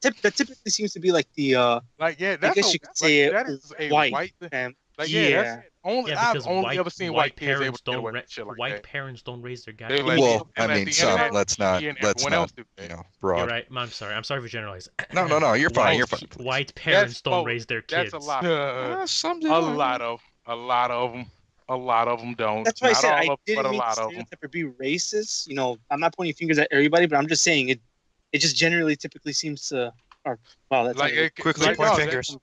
that typically seems to be like the Like, yeah, I that's guess a you could like say that is a white white thing. fam. Like, yeah, that's Yeah. only Yeah, I've because only ever seen white kids able to get away with shit like white that. parents don't raise their They goddamn let Well, they I let mean, the some. internet Let's not. and Let's everyone not. else do that. You're Broad. right. I'm sorry. I'm sorry for generalizing. No. You're fine. White, You're fine. Please. white parents don't most. raise their That's kids. a lot. Some do. A lot of them. A lot of them don't. That's why I Not said all I of them, but didn't a mean to lot of them. stereotype or be racist. You know, I'm not pointing fingers at everybody, but I'm just saying it. It just generally typically seems to. Or wow, that's Like, Quickly like point no, fingers.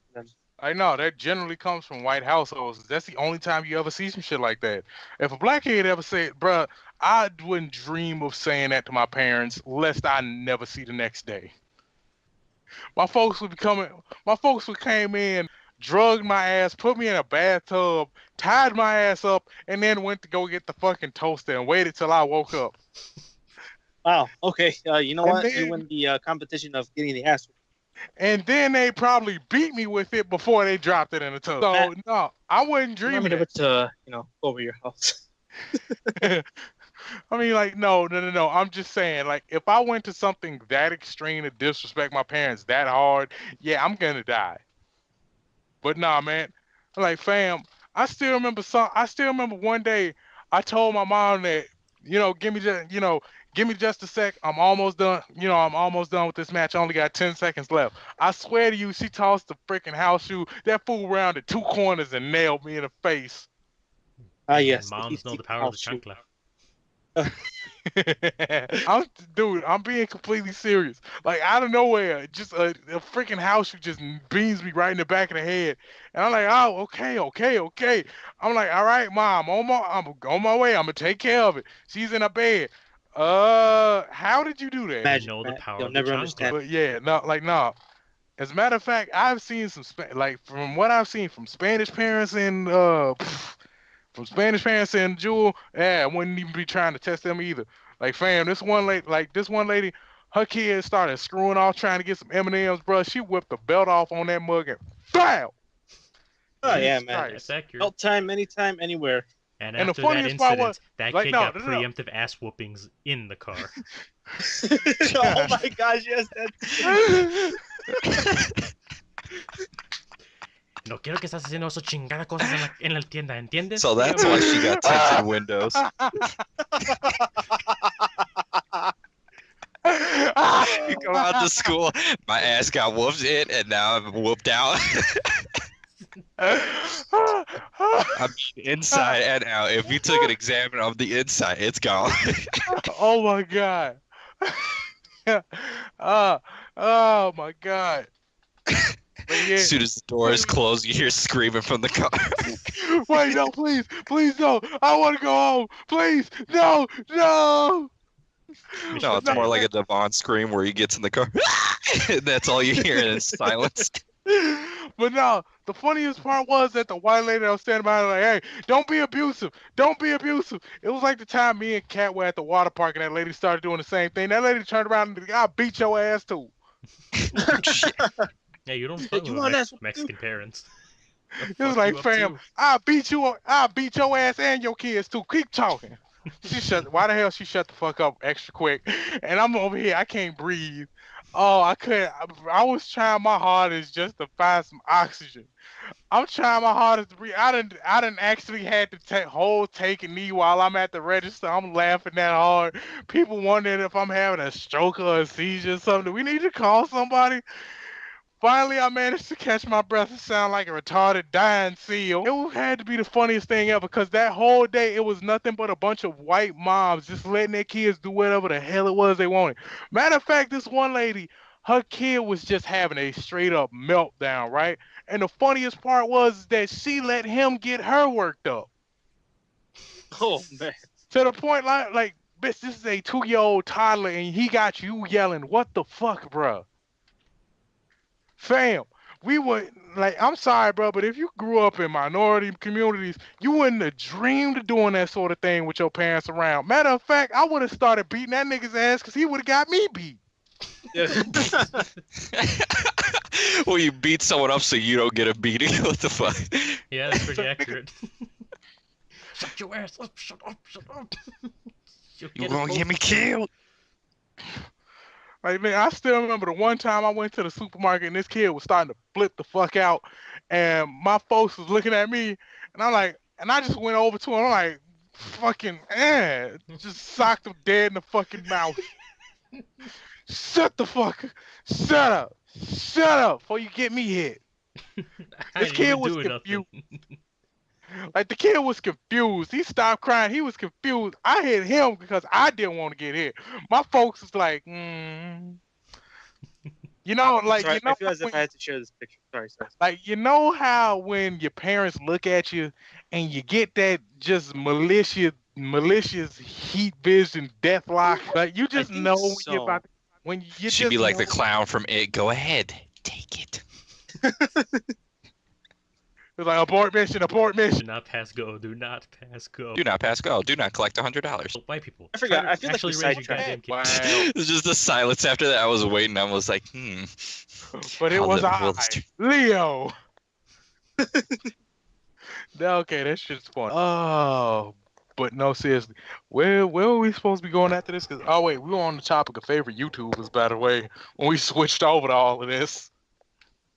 I know that generally comes from white households. That's the only time you ever see some shit like that. If a black kid ever said, "Bruh, I wouldn't dream of saying that to my parents, lest I never see the next day." My folks would be coming. My folks would came in, drugged my ass, put me in a bathtub, tied my ass up, and then went to go get the fucking toaster and waited till I woke up. Wow. Okay. You know And what? You then, win the competition of getting the ass. and then they probably beat me with it before they dropped it in the tub. So Matt, no, I wouldn't You dream want me of to that. go over your house? I mean, like, no. I'm just saying, like, if I went to something that extreme to disrespect my parents that hard, yeah, I'm gonna die. But nah, man. Like, fam, I still remember one day I told my mom that, give me just a sec. I'm almost done. I'm almost done with this match. I only got 10 seconds left. I swear to you, she tossed the freaking house shoe. That fool rounded two corners and nailed me in the face. Ah, And yes. moms know the power of the chancla. I'm being completely serious. Like, out of nowhere, just a freaking house just beams me right in the back of the head, and I'm like, oh, okay. I'm like, all right, mom, I'm on my way. I'm gonna take care of it. She's in her bed. How did you do that? They Magic, know the Matt. power You'll of the never chancla. understand. But yeah, no, like no. As a matter of fact, I've seen some like from what I've seen from Spanish parents and Jewel, yeah, I wouldn't even be trying to test them either. Like, fam, this one lady, her kids started screwing off trying to get some M&Ms, bro. She whipped the belt off on that mug and BAM! Oh yeah, Jesus man. That's Christ. accurate. Belt time, anytime, anywhere. And And the after that funniest part was, incident, that like, kid no, got no. preemptive ass whoopings in the car. Oh my gosh, yes, that's. No quiero que estás haciendo esas chingadas cosas en la tienda, ¿entiendes? So that's why she got tinted windows. You come out to school, my ass got whooped in, and now I'm whooped out. I mean, inside and out. If you took an exam of the inside, it's gone. Oh my god. Oh my god. But yeah. As soon as the door is closed, you hear screaming from the car. Wait, no, please, no. I want to go home. Please, no. No, Mission it's more failed. like a Devon scream where he gets in the car. That's all you hear in silence. But no, the funniest part was that the white lady that was standing by, like, hey, don't be abusive. It was like the time me and Kat were at the water park and that lady started doing the same thing. That lady turned around and I'll beat your ass too. Yeah, you don't fuck You with want us- Mexican parents. It was like, fam, I'll beat your ass and your kids too. Keep talking. Why the hell she shut the fuck up extra quick? And I'm over here, I can't breathe. Oh, I couldn't. I was trying my hardest just to find some oxygen. I'm trying my hardest to breathe. I didn't actually had to take a knee while I'm at the register. I'm laughing that hard. People wondering if I'm having a stroke or a seizure or something. Do we need to call somebody? Finally, I managed to catch my breath and sound like a retarded dying seal. It had to be the funniest thing ever because that whole day it was nothing but a bunch of white moms just letting their kids do whatever the hell it was they wanted. Matter of fact, this one lady, her kid was just having a straight up meltdown, right? And the funniest part was that she let him get her worked up Oh man. to the point like bitch, this is a 2-year-old toddler and he got you yelling, what the fuck, bruh? Fam, we would like. I'm sorry, bro, but if you grew up in minority communities, you wouldn't have dreamed of doing that sort of thing with your parents around. Matter of fact, I would have started beating that nigga's ass because he would have got me beat. Yeah. Well, you beat someone up so you don't get a beating. What the fuck? Yeah, that's pretty accurate. Shut your ass up! Shut up! Shut up! You'll You us gonna both get me killed? Like, man, I still remember the one time I went to the supermarket and this kid was starting to flip the fuck out, and my folks was looking at me, and I'm like, and I just went over to him. I'm like, fucking, just socked him dead in the fucking mouth. Shut the fuck, shut up, before you get me hit. I This ain't kid even was doing confused. nothing. Like, the kid was confused. He stopped crying. He was confused. I hit him because I didn't want to get hit. My folks was like, you know, like, Sorry, you know, I feel as if I had to share this picture. Sorry. like, you know how when your parents look at you and you get that just malicious heat vision death lock. Like, you just think know when you're so. about to, when you She'd just be like know. the clown from It. Go ahead, take it. It's like abort mission. Do not pass go. Do not pass go. Do not pass go. Do not collect $100. White people. I forgot. try to I feel like actually we raise your sidetracked. goddamn kid. Wow. It's just the silence after that. I was waiting. I was like, But it How was liberal I, is true. Leo. Okay, that shit's fun. Oh, but no, seriously. Where are we supposed to be going after this? Cause oh wait, we were on the topic of favorite YouTubers, by the way, when we switched over to all of this.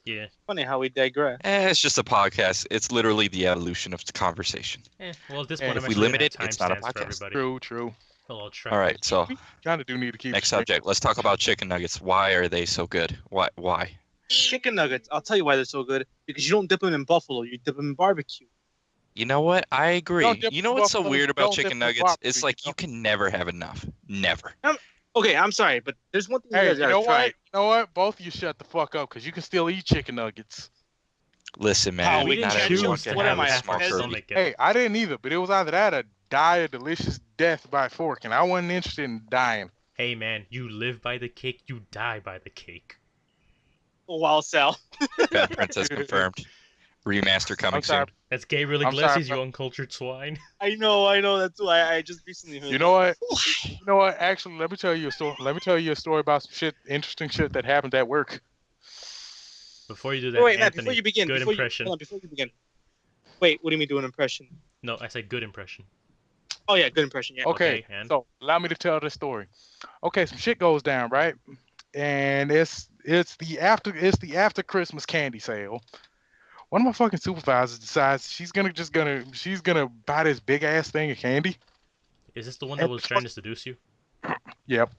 Yeah. Funny how we digress. it's just a podcast. It's literally the evolution of the conversation. Well, at this And point, if I'm we actually limit gonna it, have it's not a timestamps for podcast. everybody. True. I'll try. All right, so Kind of do need to keep next straight. subject. Let's talk about chicken nuggets. Why are they so good? Why? Chicken nuggets. I'll tell you why they're so good. Because you don't dip them in buffalo. You dip them in barbecue. You know what? I agree. Don't dip You know in what's so buffalo, weird about don't dip chicken in nuggets? barbecue, It's like you know? you can never have enough. Never. Okay, I'm sorry, but there's one thing you Hey, guys you gotta know try. what? You know what? Both of you shut the fuck up, cause you can still eat chicken nuggets. Listen, How man. we not didn't everyone choose can to what have am a I, a small peasant? turkey. stomach. Hey, I didn't either, but it was either that or die a delicious death by fork, and I wasn't interested in dying. Hey man, you live by the cake, you die by the cake. Oh, wow, Sal. Bad Princess confirmed. Remaster coming I'm sorry. soon. That's Gabriel I'm sorry, Iglesias, bro. you uncultured swine. I know. That's why I just recently heard. You know what? You know what? Actually, let me tell you a story. Let me tell you a story about some interesting shit that happened at work. Before you do that, Wait, Matt, Anthony, before you begin, good before impression. before you begin. Wait, what do you mean do an impression? No, I said good impression. Oh yeah, good impression. Yeah. Okay, Okay, and? so allow me to tell this story. Okay, some shit goes down, right? And it's the after Christmas candy sale. One of my fucking supervisors decides she's gonna buy this big ass thing of candy. Is this the one that was trying to seduce you? Yep.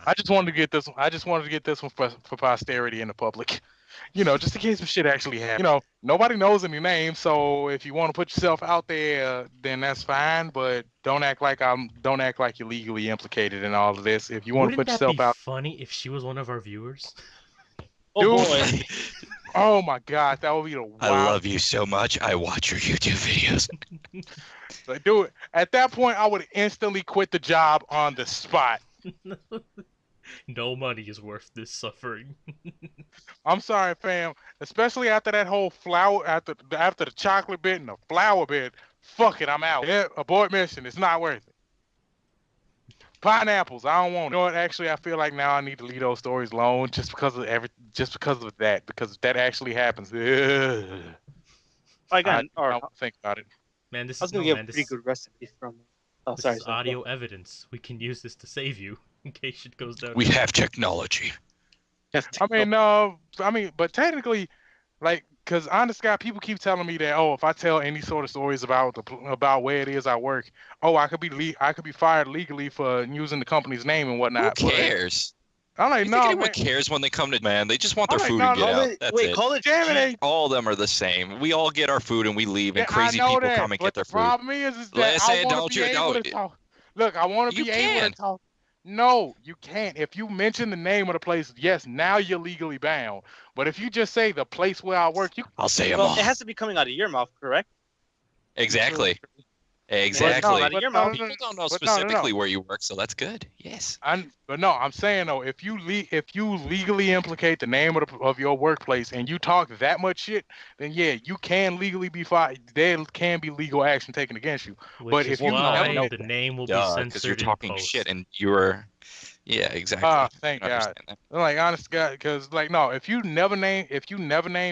I just wanted to get this one. I just wanted to get this one for posterity in the public. You know, just in case some shit actually happened. You know, nobody knows any names, so if you want to put yourself out there, then that's fine. But don't act like you're legally implicated in all of this. If you want to Wouldn't put that yourself be out, funny if she was one of our viewers? Oh Dude. boy. oh my god, that would be the wild. I love you so much. I watch your YouTube videos. Like, dude, at that point, I would instantly quit the job on the spot. No money is worth this suffering. I'm sorry, fam. Especially after that whole flour, after the chocolate bit and the flour bit. Fuck it, I'm out. Yeah, abort mission. It's not worth it. Pineapples, I don't want it. You know what? Actually, I feel like now I need to leave those stories alone just because of that. Because if that actually happens, I got. I don't think about it. Man, this I was is gonna no, give man, a pretty this, good recipe from. Oh, this sorry. is sorry. audio evidence. We can use this to save you in case shit goes down. We have technology. But technically, like, because honest God, people keep telling me that, if I tell any sort of stories about where it is I work, I could be fired legally for using the company's name and Who whatnot. But cares? I'm like, You no, think anyone man. cares when they come to man? They just want their I'm like, food no, and get no, out. That's it. Call it. Damn it, ain't. All of them are the same. We all get our food and we leave, and Yeah, crazy I know people that, come and but get their the food. problem is that Listen, I want don't to be you- able no, to talk. Look, I want to You be able can. to talk. No, you can't. If you mention the name of the place, yes, now you're legally bound. But if you just say the place where I work, you I'll say them Well, all. it has to be coming out of your mouth, correct? Exactly. Exactly. Out of your mouth. People don't know But no. specifically where you work, so that's good. Yes. But no, I'm saying though, if you legally implicate the name of your workplace and you talk that much shit, then yeah, you can legally be fired. There can be legal action taken against you. Which But is if you never why name, the name will be Duh, because you're censored in talking post. shit and you're. Yeah, exactly. thank I God. understand that. Like honest to God, because like no, if you never name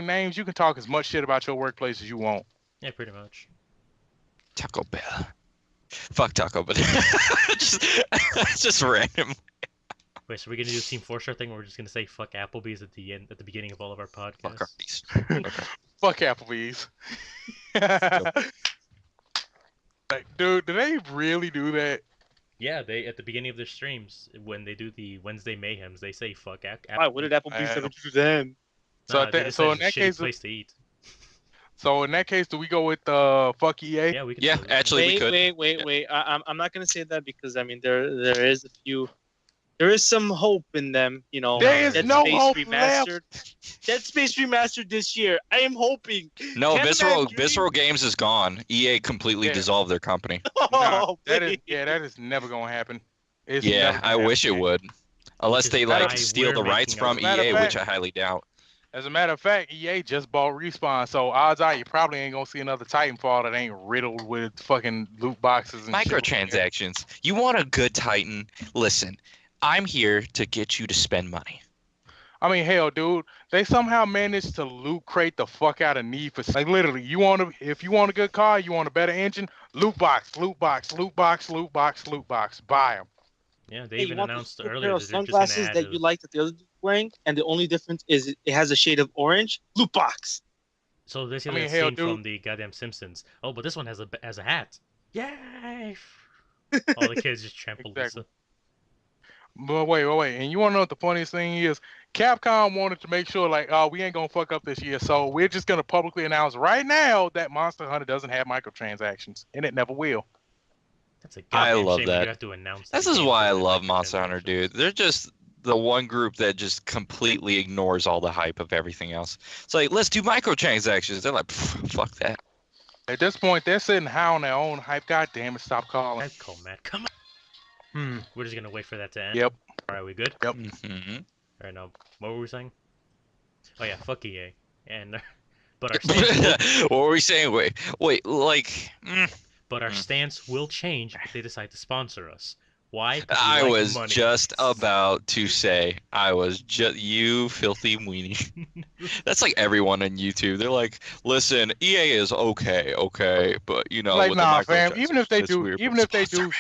names, you can talk as much shit about your workplace as you want. Yeah, pretty much. Taco Bell. Fuck Taco Bell. just random. Wait, so we're gonna do the Team 4-star thing, or we're just gonna say fuck Applebee's at the end, at the beginning of all of our Fuck podcasts? Arby's. Okay. Fuck Applebee's. Like, dude, do they really do that? Yeah, they at the beginning of their streams when they do the Wednesday mayhems, they say fuck Applebee's. Why? What did Applebee's ever do then? So, Nah, they just so said in it's a that shitty case, place to eat. so in that case, do we go with fuck EA? Yeah, we can. Yeah, totally- actually, we could. Wait. I'm not gonna say that because I mean there is a few. There is some hope in them, you know. There is Dead no Space hope Remastered. Dead Space Remastered this year. I am hoping. No, Can Visceral that dream- Visceral Games is gone. EA completely Yeah. dissolved their company. Oh, that please. is never gonna happen. It's Yeah, never I gonna wish it happen. would. Unless Which they is like why steal we're the rights making a- from Matter of EA, which fact- I highly doubt. As a matter of fact, EA just bought Respawn, so odds are you probably ain't gonna see another Titanfall that ain't riddled with fucking loot boxes and shit. Microtransactions. You want a good Titan? Listen, I'm here to get you to spend money. I mean, hell, dude, they somehow managed to loot crate the fuck out of Need for like literally. If you want a good car, you want a better engine, loot box, loot box, loot box, loot box, loot box, buy them. Yeah, they Hey, even you want announced the pair earlier of that they're just sunglasses gonna add. that you like that the other dude's wearing, and the only difference is it has a shade of orange. Loot box. So this is I mean, that hell, scene from dude. the goddamn Simpsons. Oh, but this one has a hat. Yay! All the kids just trampled Exactly. Lisa. But wait, and you wanna know what the funniest thing is? Capcom wanted to make sure, like, oh, we ain't gonna fuck up this year, so we're just gonna publicly announce right now that Monster Hunter doesn't have microtransactions, and it never will. That's a I goddamn love shame that. you have to announce. This the is game why I doesn't have love Monster Hunter, microtransactions. dude. They're just the one group that just completely ignores all the hype of everything else. It's like, let's do microtransactions. They're like, fuck that. At this point, they're sitting high on their own hype. God damn it, stop calling. I'd call Matt. Come on. We're just gonna wait for that to end. Yep. All right, we good? Mhm. All right, now what were we saying? Oh yeah, fuck EA. And but our stance, What were we saying? Wait, like, but our stance will change if they decide to sponsor us. Why? 'Cause we I like was money. just about to say, you filthy weenie. That's like everyone on YouTube. They're like, listen, EA is okay, but you know, Like, with nah, the fam. Even if they microtransactions, it's do, weird, even but if they sponsor do, me.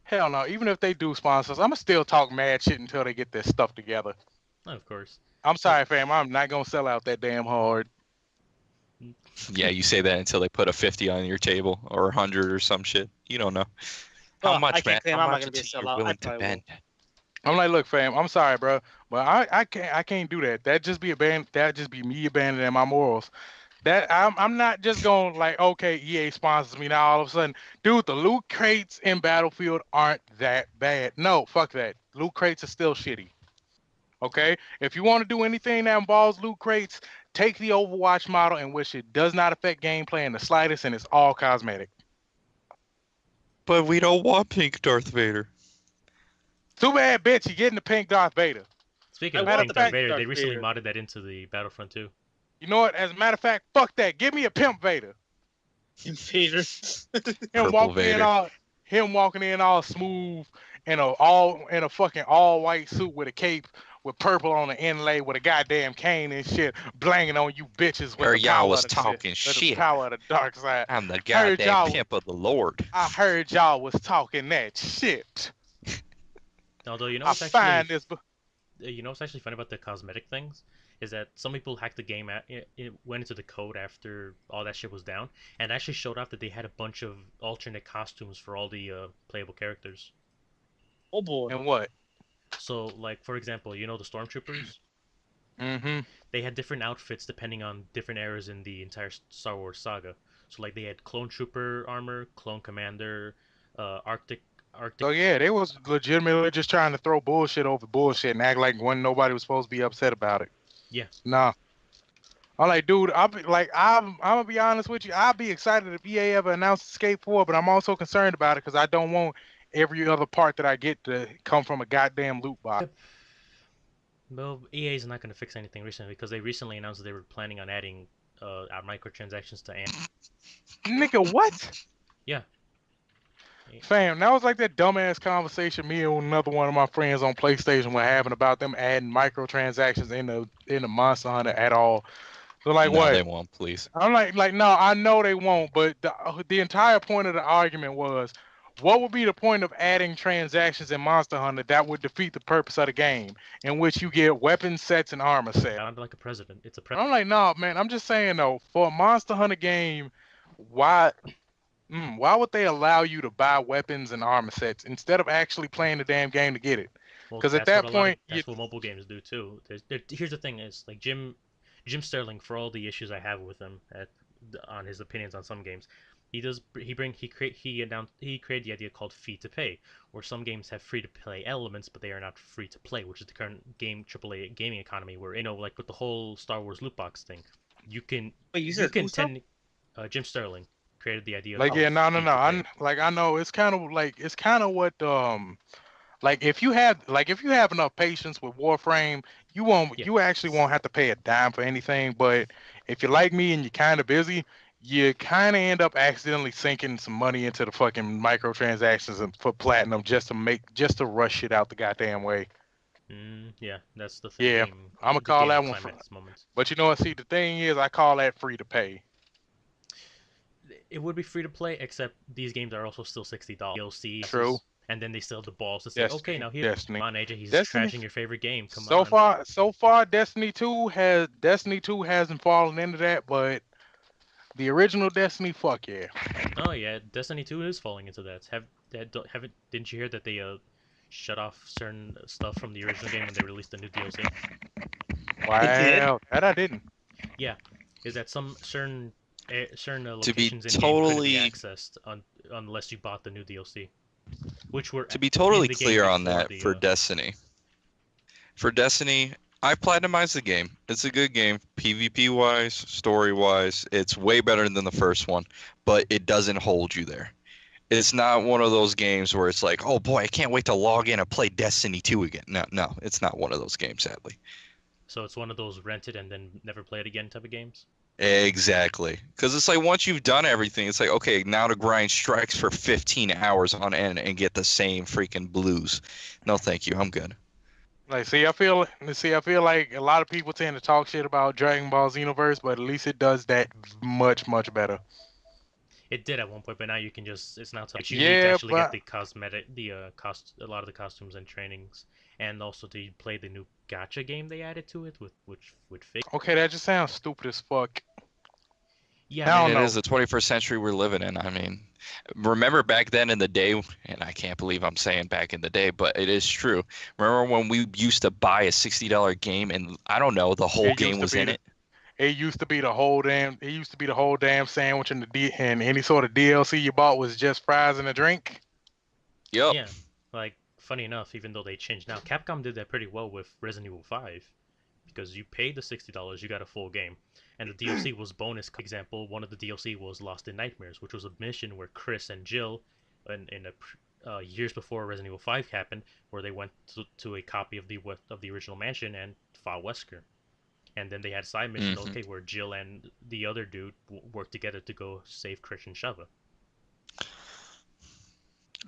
hell no. Even if they do sponsors, I'ma still talk mad shit until they get their stuff together. Oh, of course. I'm sorry, fam. I'm not gonna sell out that damn hard. Yeah, you say that until they put a 50 on your table or 100 or some shit. You don't know. How Oh, much, I can't man? claim How I'm not much gonna be a until sellout. you're I willing to probably bend? I'm like, look, fam. I'm sorry, bro, but I can't do that. That just be me abandoning my morals. That I'm not just going like, okay, EA sponsors me now all of a sudden. Dude, the loot crates in Battlefield aren't that bad. No, fuck that. Loot crates are still shitty. Okay? If you want to do anything that involves loot crates, take the Overwatch model in which it does not affect gameplay in the slightest and it's all cosmetic. But we don't want pink Darth Vader. Too bad, bitch, you're getting the pink Darth Vader. Speaking I of want Pink the Darth pink Vader, they Darth recently Vader. modded that into the Battlefront 2. You know what? As a matter of fact, fuck that. Give me a pimp Vader. Vader. Purple Vader. Him walking in all smooth in a fucking all white suit with a cape with purple on the inlay with a goddamn cane and shit, blanging on you bitches with Where the y'all power was of the talking with the shit. power of the dark side. I'm the Heard goddamn y'all- pimp of the Lord. I heard y'all was talking that shit. Although you know I what's find actually, this. you know what's actually funny about the cosmetic things is that some people hacked the game. It went into the code after all that shit was down, and actually showed off that they had a bunch of alternate costumes for all the playable characters. Oh boy. And what? So, like for example, you know the stormtroopers. Mm-hmm. They had different outfits depending on different eras in the entire Star Wars saga. So like they had clone trooper armor, clone commander, Arctic. So yeah, they was legitimately just trying to throw bullshit over bullshit and act like nobody was supposed to be upset about it. Yeah. Nah. I'm like, dude, I'm gonna be honest with you. I'll be excited if EA ever announces Skate 4, but I'm also concerned about it because I don't want every other part that I get to come from a goddamn loot box. Yep. Well, EA is not going to fix anything recently because they recently announced that they were planning on adding our microtransactions to Nigga, what? Yeah. Fam, that was like that dumbass conversation me and another one of my friends on PlayStation were having about them adding microtransactions in the Monster Hunter at all. So like No, what? they won't, please. I'm like no, I know they won't, but the entire point of the argument was, what would be the point of adding transactions in Monster Hunter that would defeat the purpose of the game, in which you get weapon sets and armor sets? Sounded like a president. It's a I'm like, no, man. I'm just saying though, for a Monster Hunter game, why? Why would they allow you to buy weapons and armor sets instead of actually playing the damn game to get it? Well, Because at that's what that a lot of point, that's what mobile games do too. Here's the thing: is like Jim Sterling, for all the issues I have with him on his opinions on some games, he created the idea called free to pay, where some games have free to play elements, but they are not free to play, which is the current game AAA gaming economy, where like with the whole Star Wars loot box thing, you can Wait, you you said can who stuff? tend Jim Sterling created the idea like, called yeah, no, no, free no. to pay. I know it's kind of what like if you have enough patience with Warframe, Yeah. you actually won't have to pay a dime for anything. But if you're like me and you're kind of busy, you kind of end up accidentally sinking some money into the fucking microtransactions and for platinum just to rush it out the goddamn way. Yeah, that's the thing. Yeah, I'm gonna The call gaming that one. climate at this moment. But you know what? See, the thing is, I call that free to pay. It would be free to play, except these games are also still $60 True. DLCs, and then they still have the balls to say, "Okay, Destiny, now here, come Destiny, on, AJ, he's Destiny. trashing your favorite game. Come So on." far, Destiny 2 hasn't fallen into that, but the original Destiny, fuck yeah. Oh yeah, Destiny 2 is falling into that. Haven't didn't you hear that they shut off certain stuff from the original game when they released the new DLC? Wow, that I didn't. Yeah, is that some certain To be locations in game couldn't be totally accessed unless you bought the new DLC, which were to be in totally the game clear on before that the for Destiny. For Destiny, I platinumized the game. It's a good game, PvP wise, story wise. It's way better than the first one, but it doesn't hold you there. It's not one of those games where it's like, oh boy, I can't wait to log in and play Destiny 2 again. No, no, it's not one of those games, sadly. So it's one of those rented and then never played again type of games. Exactly. Because it's like once you've done everything, it's like, okay, now to grind strikes for 15 hours on end and get the same freaking blues. No, thank you. I'm good. Like, I feel like a lot of people tend to talk shit about Dragon Ball Xenoverse, but at least it does that much, much better. It did at one point, but now you can just—it's now you need to Yeah, actually get but the cosmetic, a lot of the costumes and trainings, and also to play the new gacha game they added to it with fake. okay, that just sounds stupid as fuck. Yeah, I I don't mean, it know. is the 21st century we're living in. I mean, remember back then in the day, and I can't believe I'm saying back in the day, but it is true. Remember when we used to buy a $60 game and I don't know, the whole It game used to was be in the, it? it used to be the whole damn sandwich and and any sort of DLC you bought was just fries and a drink. Yep. yeah. Like funny enough, even though they changed now, Capcom did that pretty well with Resident Evil 5, because you paid the $60, you got a full game, and the DLC was bonus. Example, one of the DLC was Lost in Nightmares, which was a mission where Chris and Jill, years before Resident Evil 5 happened, where they went to a copy of the original mansion and fought Wesker. And then they had a side mission, Hmm. okay, where Jill and the other dude worked together to go save Chris and Sheva.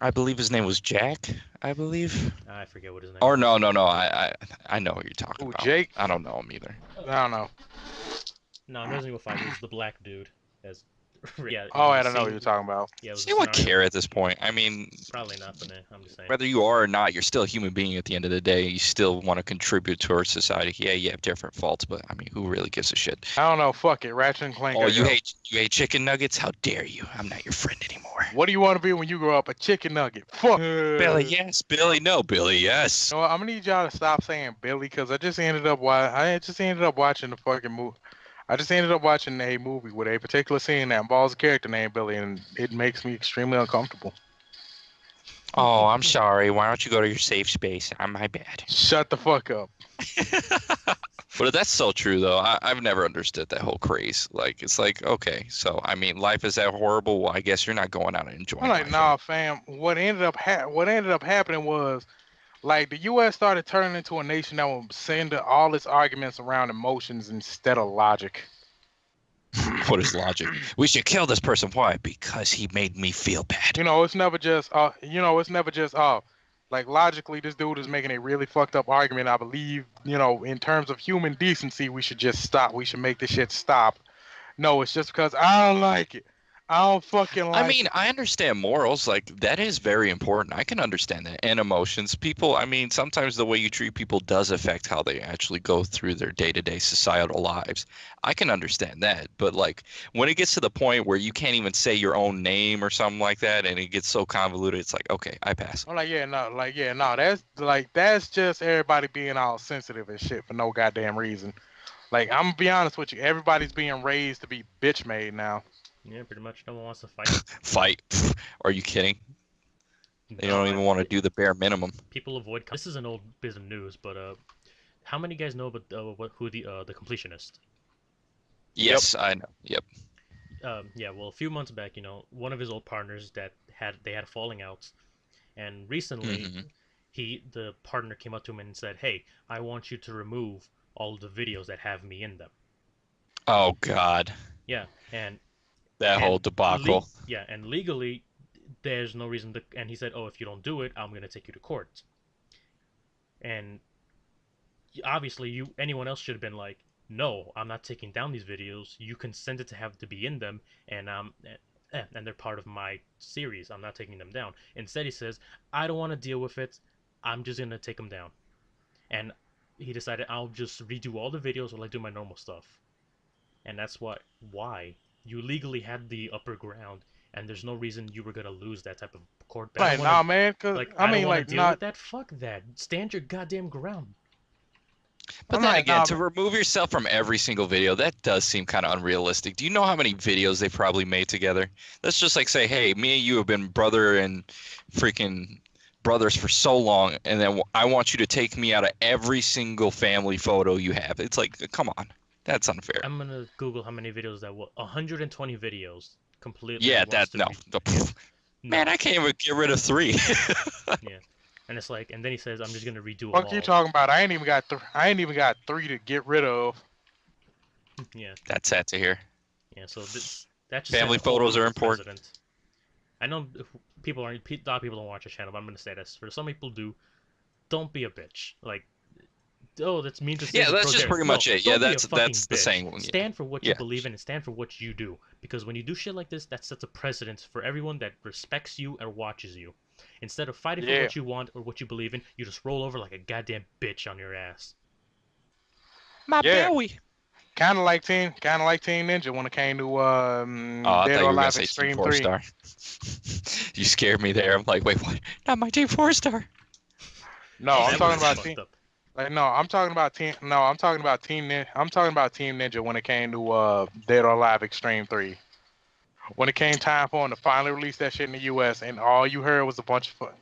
I believe his name was Jack, I believe. I forget what his name Or was. no, no, no. I know what you're talking Ooh, about. Jake. I don't know him either. I don't know. No, in Resident Evil 5, it was the black dude. As yeah. Oh, I the don't know what scene- you're talking about. Yeah, it was Does a anyone scenario. care at this point? I mean, Probably not, but I'm just saying. whether you are or not, you're still a human being at the end of the day. You still want to contribute towards society. Yeah, you have different faults, but I mean, who really gives a shit? I don't know. Fuck it. Ratchet and Clank. Oh, gotta you go. hate chicken nuggets? How dare you? I'm not your friend anymore. What do you want to be when you grow up? A chicken nugget. Fuck. Billy, yes. Billy, no. Billy, yes. You know what, I'm gonna need y'all to stop saying Billy because I just ended up watching the fucking movie. I just ended up watching a movie with a particular scene that involves a character named Billy, and it makes me extremely uncomfortable. Oh, I'm sorry. Why don't you go to your safe space? I'm my bad. Shut the fuck up. But that's so true, though. I've never understood that whole craze. Like, it's like, okay, so I mean, life is that horrible. Well, I guess you're not going out and I'm enjoying like, life. Then. nah, fam. What ended up happening was like the U.S. started turning into a nation that would send all its arguments around emotions instead of logic. What is logic? We should kill this person. Why? Because he made me feel bad. It's never just like logically this dude is making a really fucked up argument. I believe, in terms of human decency, we should just stop. We should make this shit stop. No, it's just because I don't like it. I don't fucking I like mean, it. I understand morals. Like, that is very important. I can understand that. And emotions. People, I mean, sometimes the way you treat people does affect how they actually go through their day-to-day societal lives. I can understand that. But, like, when it gets to the point where you can't even say your own name or something like that and it gets so convoluted, it's like, okay, I pass. I'm like, no, that's just everybody being all sensitive and shit for no goddamn reason. Like, I'm gonna be honest with you, everybody's being raised to be bitch made now. Yeah, pretty much. No one wants to fight. Fight. Are you kidding? They No, don't even want to do the bare minimum. People avoid. This is an old bit of news, but how many guys know about who the completionist? Yes, I know. Yep. Yeah, well, a few months back, one of his old partners that had falling outs, and recently, the partner came up to him and said, "Hey, I want you to remove all the videos that have me in them." Oh God. Yeah, and that whole debacle. And legally, there's no reason to. And he said, "Oh, if you don't do it, I'm gonna take you to court." And obviously, anyone else should have been like, "No, I'm not taking down these videos. You consented to have to be in them, and and they're part of my series. I'm not taking them down." Instead, he says, "I don't want to deal with it. I'm just gonna take them down." And he decided, I'll just redo all the videos or like do my normal stuff. And that's why you legally had the upper ground, and there's no reason you were gonna lose that type of court battle. Like, nah, man, cause Like, I don't mean, want like, to deal with that. Fuck that. Stand your goddamn ground. But I'm then like, again, nah, to remove yourself from every single video, that does seem kind of unrealistic. Do you know how many videos they probably made together? Let's just like say, hey, me and you have been brother and freaking brothers for so long, and then I want you to take me out of every single family photo you have. It's like, come on, that's unfair. I'm gonna Google how many videos that was. 120 videos completely. Yeah, no. Man, I can't even get rid of 3. Yeah, and it's like, and then he says, "I'm just gonna redo them fuck all." you talking about? I ain't even got 3 to get rid of. Yeah. That's sad to hear. Yeah. So that just family photos are important. President. I know a lot of people don't watch the channel, but I'm gonna say this. For some people do, don't be a bitch. Like, oh, that's mean to say. Yeah, that's just pretty much it. Yeah, that's the saying. Yeah. Stand for what you believe in and stand for what you do. Because when you do shit like this, that sets a precedent for everyone that respects you and watches you. Instead of fighting for what you want or what you believe in, you just roll over like a goddamn bitch on your ass. My belly. Kind of like Team Ninja when it came to Dead or Alive Extreme 3. Star. You scared me there. I'm like, wait, what? Not my Team 4-star. No, I'm talking about Team. I'm talking about Team Ninja when it came to Dead or Alive Extreme 3. When it came time for them to finally release that shit in the U.S. and all you heard was a bunch of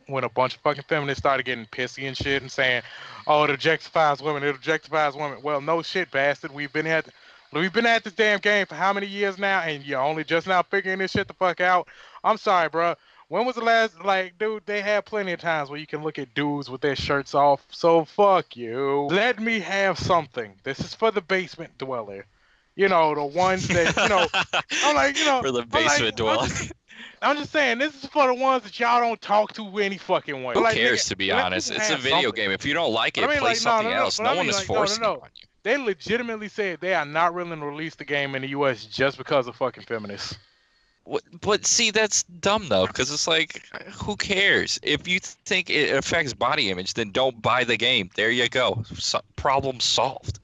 fucking feminists started getting pissy and shit and saying, "Oh, it objectifies women." Well, no shit, bastard. We've been at this damn game for how many years now, and you're only just now figuring this shit the fuck out. I'm sorry, bro. When was the last, dude, they had plenty of times where you can look at dudes with their shirts off, so fuck you. Let me have something. This is for the basement dweller. The ones that, I'm like, For the basement dweller. I'm just saying, this is for the ones that y'all don't talk to any fucking way. Who cares, to be honest? It's a video game. If you don't like it, play something else. No one is forcing it on you. They legitimately said they are not willing to release the game in the U.S. just because of fucking feminists. But see, that's dumb though, because it's like, who cares? If you think it affects body image, then don't buy the game. There you go. Problem solved.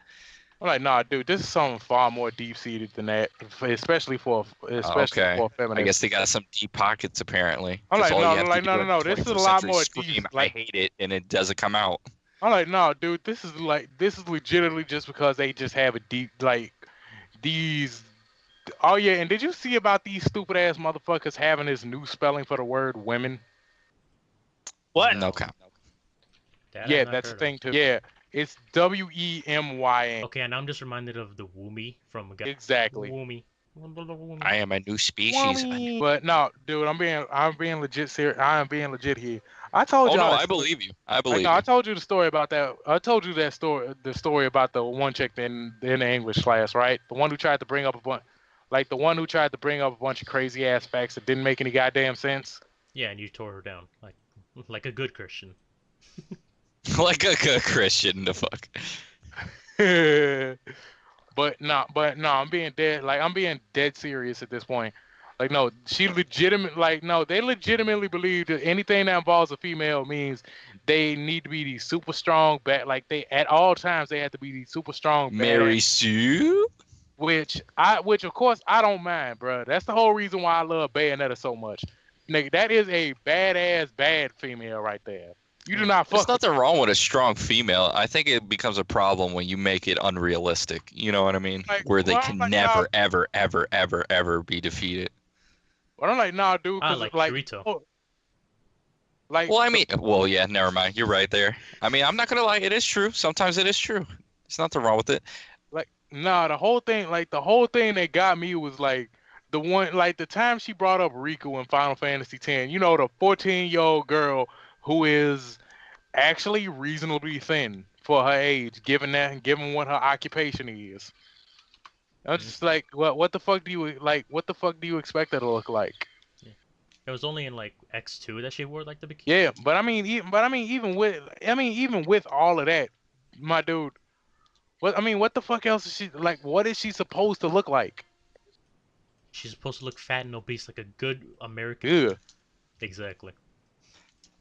I'm like, nah, dude, this is something far more deep-seated than that, especially for feminists. I guess they got some deep pockets apparently. I'm like, no, this is a lot more deep. I hate it, and it doesn't come out. I'm like, no, dude, this is legitimately just because they just have a deep, these. Oh yeah, and did you see about these stupid ass motherfuckers having this new spelling for the word women? What? No comment. Yeah, that's the thing too. Yeah. It's Wemyn. Okay, and I'm just reminded of the Woomy from Exactly. Woomy. I am a new species. But no, dude, I'm being legit serious. I am being legit here. I told Oh y'all. no, I believe you. I believe I you. told you the story about that. I told you that story, the story about the one chick in the English class, right? The one who tried to bring up a bunch, like the one who tried to bring up a bunch of crazy ass facts that didn't make any goddamn sense. Yeah, and you tore her down like a good Christian. Like a Christian, the fuck. but no, I'm being dead serious at this point. Like, no, they legitimately believe that anything that involves a female means they need to be these super strong like they at all times they have to be these super strong Mary badass, Sue? which of course I don't mind, bro. That's the whole reason why I love Bayonetta so much. Nigga, that is a badass bad female right there. You do not There's fuck with nothing wrong with a strong female. I think it becomes a problem when you make it unrealistic. You know what I mean? Like, Where they well, can like, never, ever, ever, ever, ever be defeated. but I'm like, nah, dude, I because like Kirito. Like, Well, I mean, well, yeah, never mind. You're right there. I mean, I'm not gonna lie. It is true. Sometimes it is true. There's nothing wrong with it. nah, the whole thing that got me was like the time she brought up Riku in Final Fantasy X. You know, the 14-year-old girl who is actually reasonably thin for her age, given what her occupation is. I'm just like, what the fuck do you like? What the fuck do you expect her to look like? Yeah. It was only in like X2 that she wore like the bikini. Yeah, but I mean, even with all of that, my dude. What the fuck else is she like? What is she supposed to look like? She's supposed to look fat and obese like a good American. Ew. Exactly.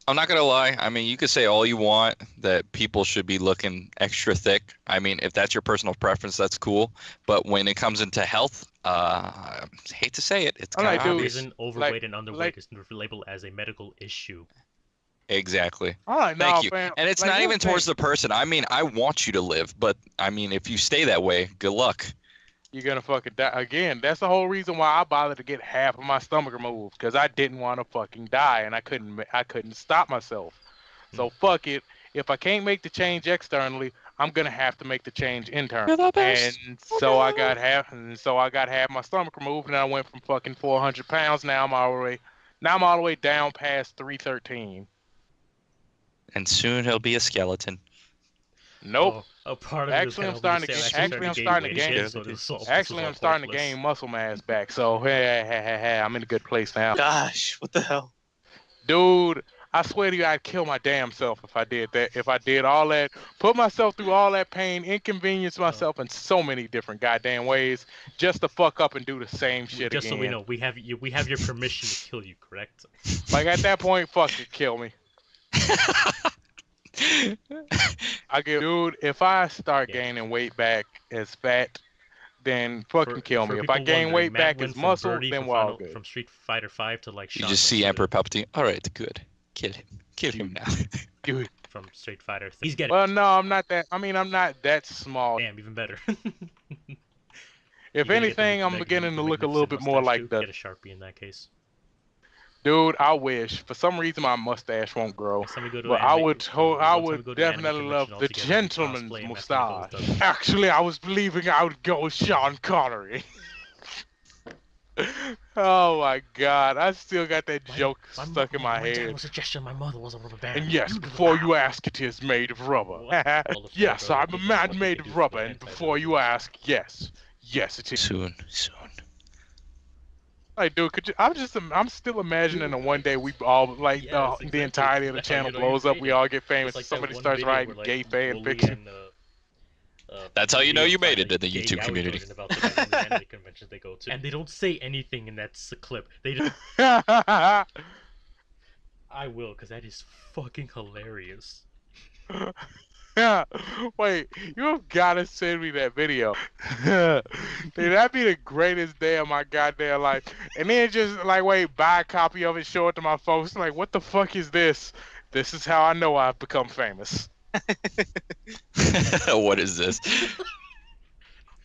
I'm not gonna lie. I mean, you could say all you want that people should be looking extra thick. I mean, if that's your personal preference, that's cool. But when it comes into health, I hate to say it, it's I'm kind like, of dude, obvious. Reason overweight like- and underweight like- is labeled as a medical issue. Exactly. All right, Thank nah, you. fam. And it's Like, not here's even the towards thing. the person. I mean, I want you to live, but I mean, if you stay that way, good luck. You're gonna fucking die again. That's the whole reason why I bothered to get half of my stomach removed, because I didn't want to fucking die and I couldn't stop myself. So fuck it. If I can't make the change externally, I'm gonna have to make the change internally. You're the best. And so I got half my stomach removed, and I went from fucking 400 pounds. Now I'm all the way down past 313. And soon he'll be a skeleton. Nope. Oh, part of Actually, it I'm was starting to gain muscle mass back. So hey, I'm in a good place now. Gosh, what the hell? Dude, I swear to you, I'd kill my damn self if I did that. If I did all that, put myself through all that pain, inconvenience myself in so many different goddamn ways, just to fuck up and do the same shit Just again. so we know, we have your permission to kill you, correct? Like at that point, fuck it, kill me. Dude, if I start gaining weight back as fat, then fucking kill me. If I gain weight back as muscle, then we're all good. From Street Fighter 5 to like You Shang just see Tsung Emperor Palpatine. All right, good. Kill him. Kill him now. Dude. from Street Fighter. He's getting Well, no, I'm not that. I mean, I'm not that small. damn even better. If anything, I'm beginning to look a little bit more like Get a Sharpie in that case. Dude, I wish. For some reason, my mustache won't grow. Next time we go to But anime- I next time we would go to an anime definitely love convention the altogether, we gentleman's cosplay, and that's when it goes mustache. down. Actually, I was believing I would go with Sean Connery. Oh my god, I still got that joke stuck in my dad head. was a gesture, my mother was a rubber band. And yes, before you ask, it is made of rubber. What? Yes, I'm a What man they made could of do rubber, for and hentai before you ask, yes, it is. Soon. Like, dude, I'm still imagining the one day we all, like, Yes, the exactly. entirety of the That's how channel you know you're blows up, we fading. all get It's famous, like that somebody one starts video writing where, gay like, fan Wooly fiction. and, That's how you know you Leo made it find in a the gay YouTube yaoi community. version about the anime conventions they go to, and they don't say anything in that clip. They just, I will, because that is fucking hilarious. Yeah, wait, you have gotta send me that video. Dude, that'd be the greatest day of my goddamn life. And then just like, wait, buy a copy of it, show it to my folks. Like, what the fuck is this? This is how I know I've become famous. What is this?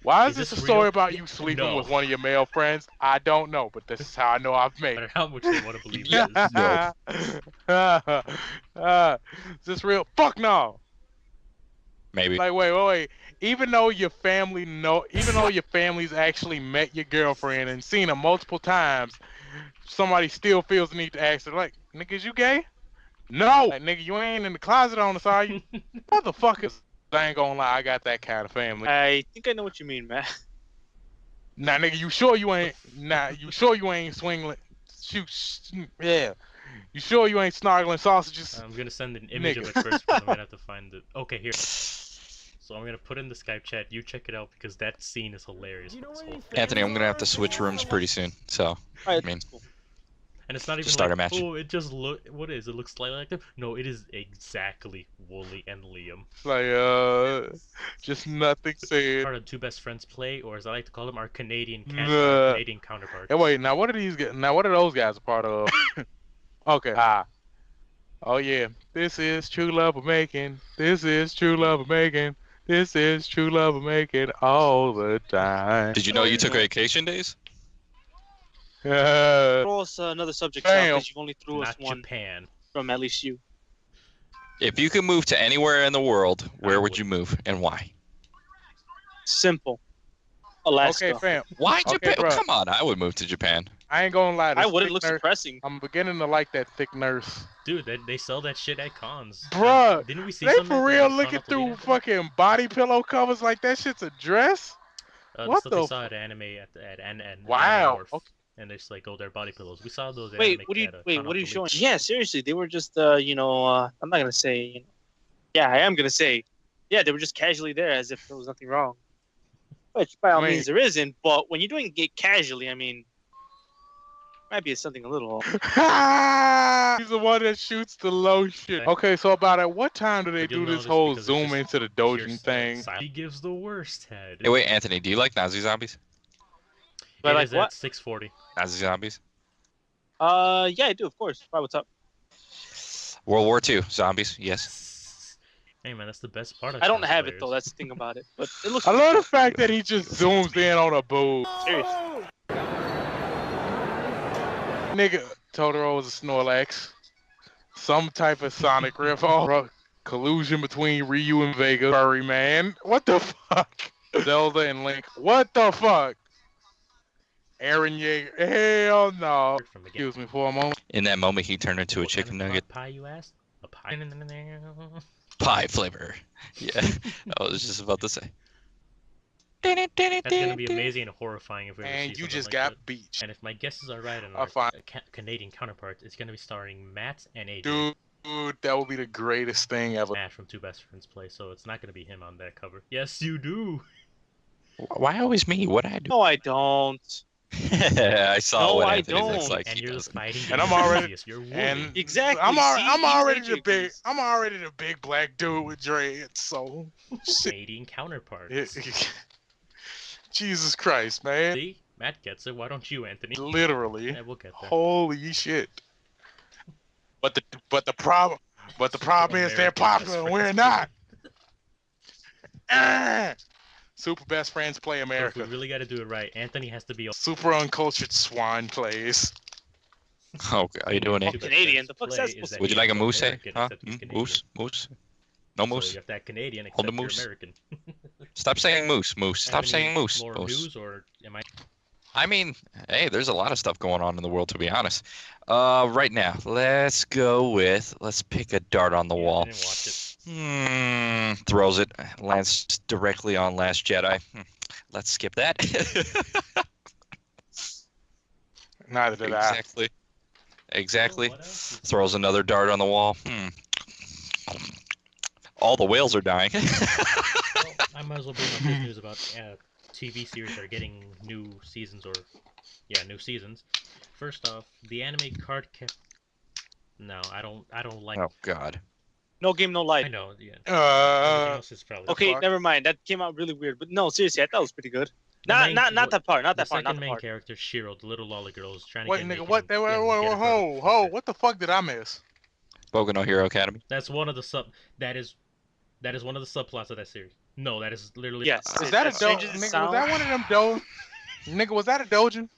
Why is Is this a this story real? about you sleeping No. with one of your male friends? I don't know, but this is how I know I've No made matter it. how much they want to believe Yeah. it is. Is this real? Fuck no! Maybe. Like, wait. Even though your family's actually met your girlfriend and seen her multiple times, somebody still feels the need to ask her, like, nigga, is you gay? No! Like, nigga, you ain't in the closet on us, are you? Motherfuckers, I ain't gonna lie, I got that kind of family. I think I know what you mean, man. Nah, nigga, you sure you ain't, swingling, yeah. You sure you ain't snargling sausages? I'm gonna send an image of Nigga. it first, but I'm gonna have to find it. Okay, here. So I'm gonna put in the Skype chat. You check it out because that scene is hilarious. With this whole thing. Anthony, I'm gonna have to switch rooms pretty soon. So, All right, I mean, that's cool. And it's not even Just start like, a match. oh, it just what is it? Looks slightly like them? No, it is exactly Wooly and Liam. Like, just nothing said. Part of two best friends play, or as I like to call them, our Canadian Nah. Canadian counterparts. Hey, wait, now what are those guys a part of? Okay. Oh yeah. This is true love of making. This is true love of making. This is true love of making all the time. did you know you took vacation days? Throw us another subject, Sal, Bam. because you've only threw us Not one Japan. from at least you. If you could move to anywhere in the world, where I would would. you move and why? Simple. Alaska. Okay, fam. Why Okay, Japan? bruh. Come on, I would move to Japan. I ain't gonna lie. I this wouldn't thick look nurse- depressing. I'm beginning to like that thick nurse. Dude, they sell that shit at cons. Bruh, Didn't we see They some for at real Con looking of through Toledo? fucking body pillow covers like that shit's a dress? What what the the they saw at anime at Wow. Anime Wharf, and it's like, oh, they're body pillows. We saw those. Wait, anime what are you? at, Wait, Con what are you of showing? Toledo. Yeah, seriously, they were just, I'm not gonna say. Yeah, I am gonna say. Yeah, they were just casually there, as if there was nothing wrong. Which, by all I mean- means, there isn't. But when you're doing it casually, I mean, might be something a little. He's the one that shoots the lotion. Okay, so about at what time do they But you'll do know this this whole because it's zoom just into the pure dojin thing? He gives the worst head. Hey, wait, Anthony, do you like Nazi zombies? But It like is what? at 6:40. Nazi zombies? Yeah, I do, of course. Why? What's up? World War II zombies? Yes. Hey man, that's the best part of I don't cons have it players. though. That's the thing about it. But it looks. I love the fact that he just zooms in on a boob. serious. Nigga, Totoro was a Snorlax. Some type of Sonic riff-off. Collusion between Ryu and Vega. Furry man. What the fuck? Zelda and Link. What the fuck? Aaron Yeager. Hell no. From the game. Excuse me for a moment. In that moment, he turned into a What kind chicken of nugget. pie you asked? A pie? Pie flavor. Yeah, I was just about to say. That's gonna be amazing and horrifying if we ever see And you something just like got that. beached. And if my guesses are right and I'll our find- Canadian counterpart, it's gonna be starring Matt and AJ. Dude, that would be the greatest thing ever. Matt from Two Best Friends Play, so it's not gonna be him on that cover. Yes, you do. Why always me? What I do? No, I don't. I saw No, what I Anthony looks don't. like. And He you're the doesn't. fighting. And I'm game already- enthusiast. You're Wooly. and- Exactly. I'm see? already Even the big. AJ I'm already the big black dude with dreads. So, shit. Canadian counterpart. Jesus Christ, man! See, Matt gets it. Why don't you, Anthony? Literally. Yeah, we'll get there. Holy shit! But the problem is they're American popular Best and we're Friends not. Play. Super best friends play But if we America. really got to do it right, Anthony has to be Super uncultured swine plays. Oh, how you doing, Oh, Anthony? Canadian, the fuck's that Play supposed is to that Would you he's like a moose? American Huh? except he's Canadian. Moose? Moose? No So moose? you have that Canadian Hold except the you're moose. American. Stop saying moose. Moose. Stop Have saying any moose. More Moose. news, or am I? I mean, hey, there's a lot of stuff going on in the world, to be honest. Right now, let's pick a dart on the Yeah, I wall. didn't watch it. Throws it, lands directly on Last Jedi. Let's skip that. Neither did I. Exactly. What else? Throws another dart on the wall. All the whales are dying. Well, I might as well bring up this news about TV series that are getting new seasons, new seasons. First off, the anime card No, I don't like. Oh God. No game, no life. I know. Yeah. Everything else is probably. Okay, fuck? never mind. That came out really weird. But no, seriously, I thought it was pretty good. The Not main- not not what- that part. Not The that part. Not second the main part. character, Shiro, the little lolly girl, is trying to Wait, get nigga, Nikki what? to- Wait, get her to ho, fuck ho! her. What the fuck did I miss? Boku no Hero Academy. That's one of the That is one of the subplots of that series. No, that is literally. Yes. Is that a As do? strange as it Nigga, was sounds- that one of them do? Nigga, was that a dojin?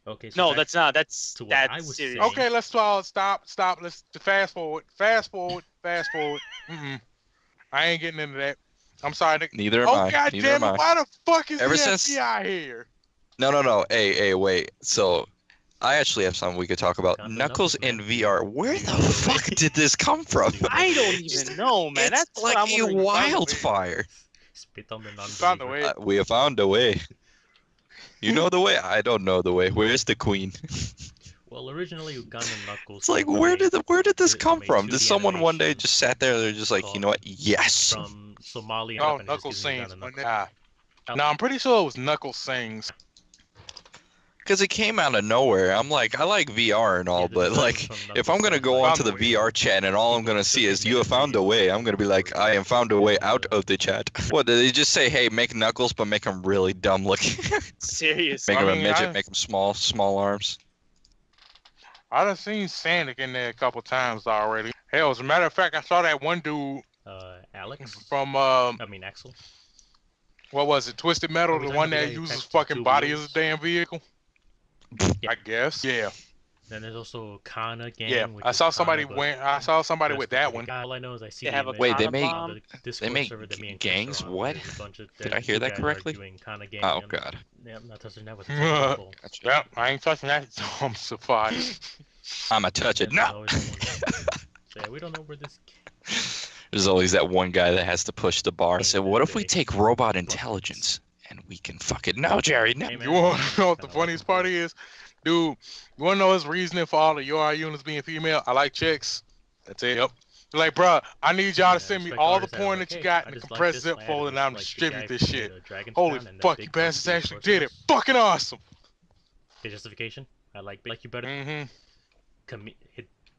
Okay. So No, back- that's not. That's to what I that was serious. saying. Okay, let's stop. Let's fast forward. Mm-mm. I ain't getting into that. I'm sorry. Neither am Oh I. god Neither damn am it! I. Why the fuck is Ever the since- FBI here? No. Hey, wait. So, I actually have something we could talk about. Gundam Knuckles in man. VR. Where the You know the fuck way. did this come from? Dude. I don't even know, man. It's That's what like I'm a wondering. wildfire. Spit on the Found the non-believer. way. We have found a way. You know the way? I don't know the way. Where's the queen? Well, originally Gundam Knuckles. It's like from where a- did this from come a from? Did 2D someone one day animation just sat there? They're just like, you know what? Yes. from Somalia? Oh, and it just Knuckles gives me sings. Gundam But Knuckles. no, I'm pretty sure it was Knuckles sings. Because it came out of nowhere. I'm like, I like VR and all, Yeah, but this like, is from if Knuckles I'm gonna sings, go like, onto the Found the way. VR chat and all I'm gonna see is you have found a way, I'm gonna be like, I have found a way out of the chat. What did they just say? Hey, make Knuckles, but make him really dumb looking. Serious. Make I him a mean, midget. Make him small arms. I done seen Sonic in there a couple times already. Hell, as a matter of fact, I saw that one dude Alex. from I mean Axel. what was it, Twisted Metal, Are we the talking one about the that guy who uses attached fucking two body wheels? as a damn vehicle. Yeah. I guess. Yeah. Then there's also Kana gang. Yeah. which I is saw Kana, somebody but with dressed that like a one. guy. All I know is I see They the have a image Wait, they on make- the Discord make server that me and Chris gangs? are on. What? There's a bunch of- Did I there's hear two that guys correctly? arguing Kana gang, Oh and- god. Yeah, I'm not touching that with a 10-foot pole. Yep, I ain't touching that. I'm surprised. I'ma touch it. Yeah, there's No. always that one. So, yeah, we don't know where this. There's always that one guy that has to push the bar. I said, what if we Day. take robot intelligence and we can fuck it? No, Jerry. No. Hey, man, You want to know what the kinda like funniest them part too. is? Dude, you want to know his reasoning for all the UR units being female? I like chicks. That's it. Yep. Like, bruh, I need y'all Yeah, to send me respect all the artists, and I'm porn like, that you hey, got I in the just like compressed this, zip I had folder, to and I'm just, like, the distribute guy this who shit. made a Dragon's Holy Crown and the fuck, big you bastards fucking actually did it. sorceress. Fucking awesome. Okay, justification. I like you better. Mm-hmm.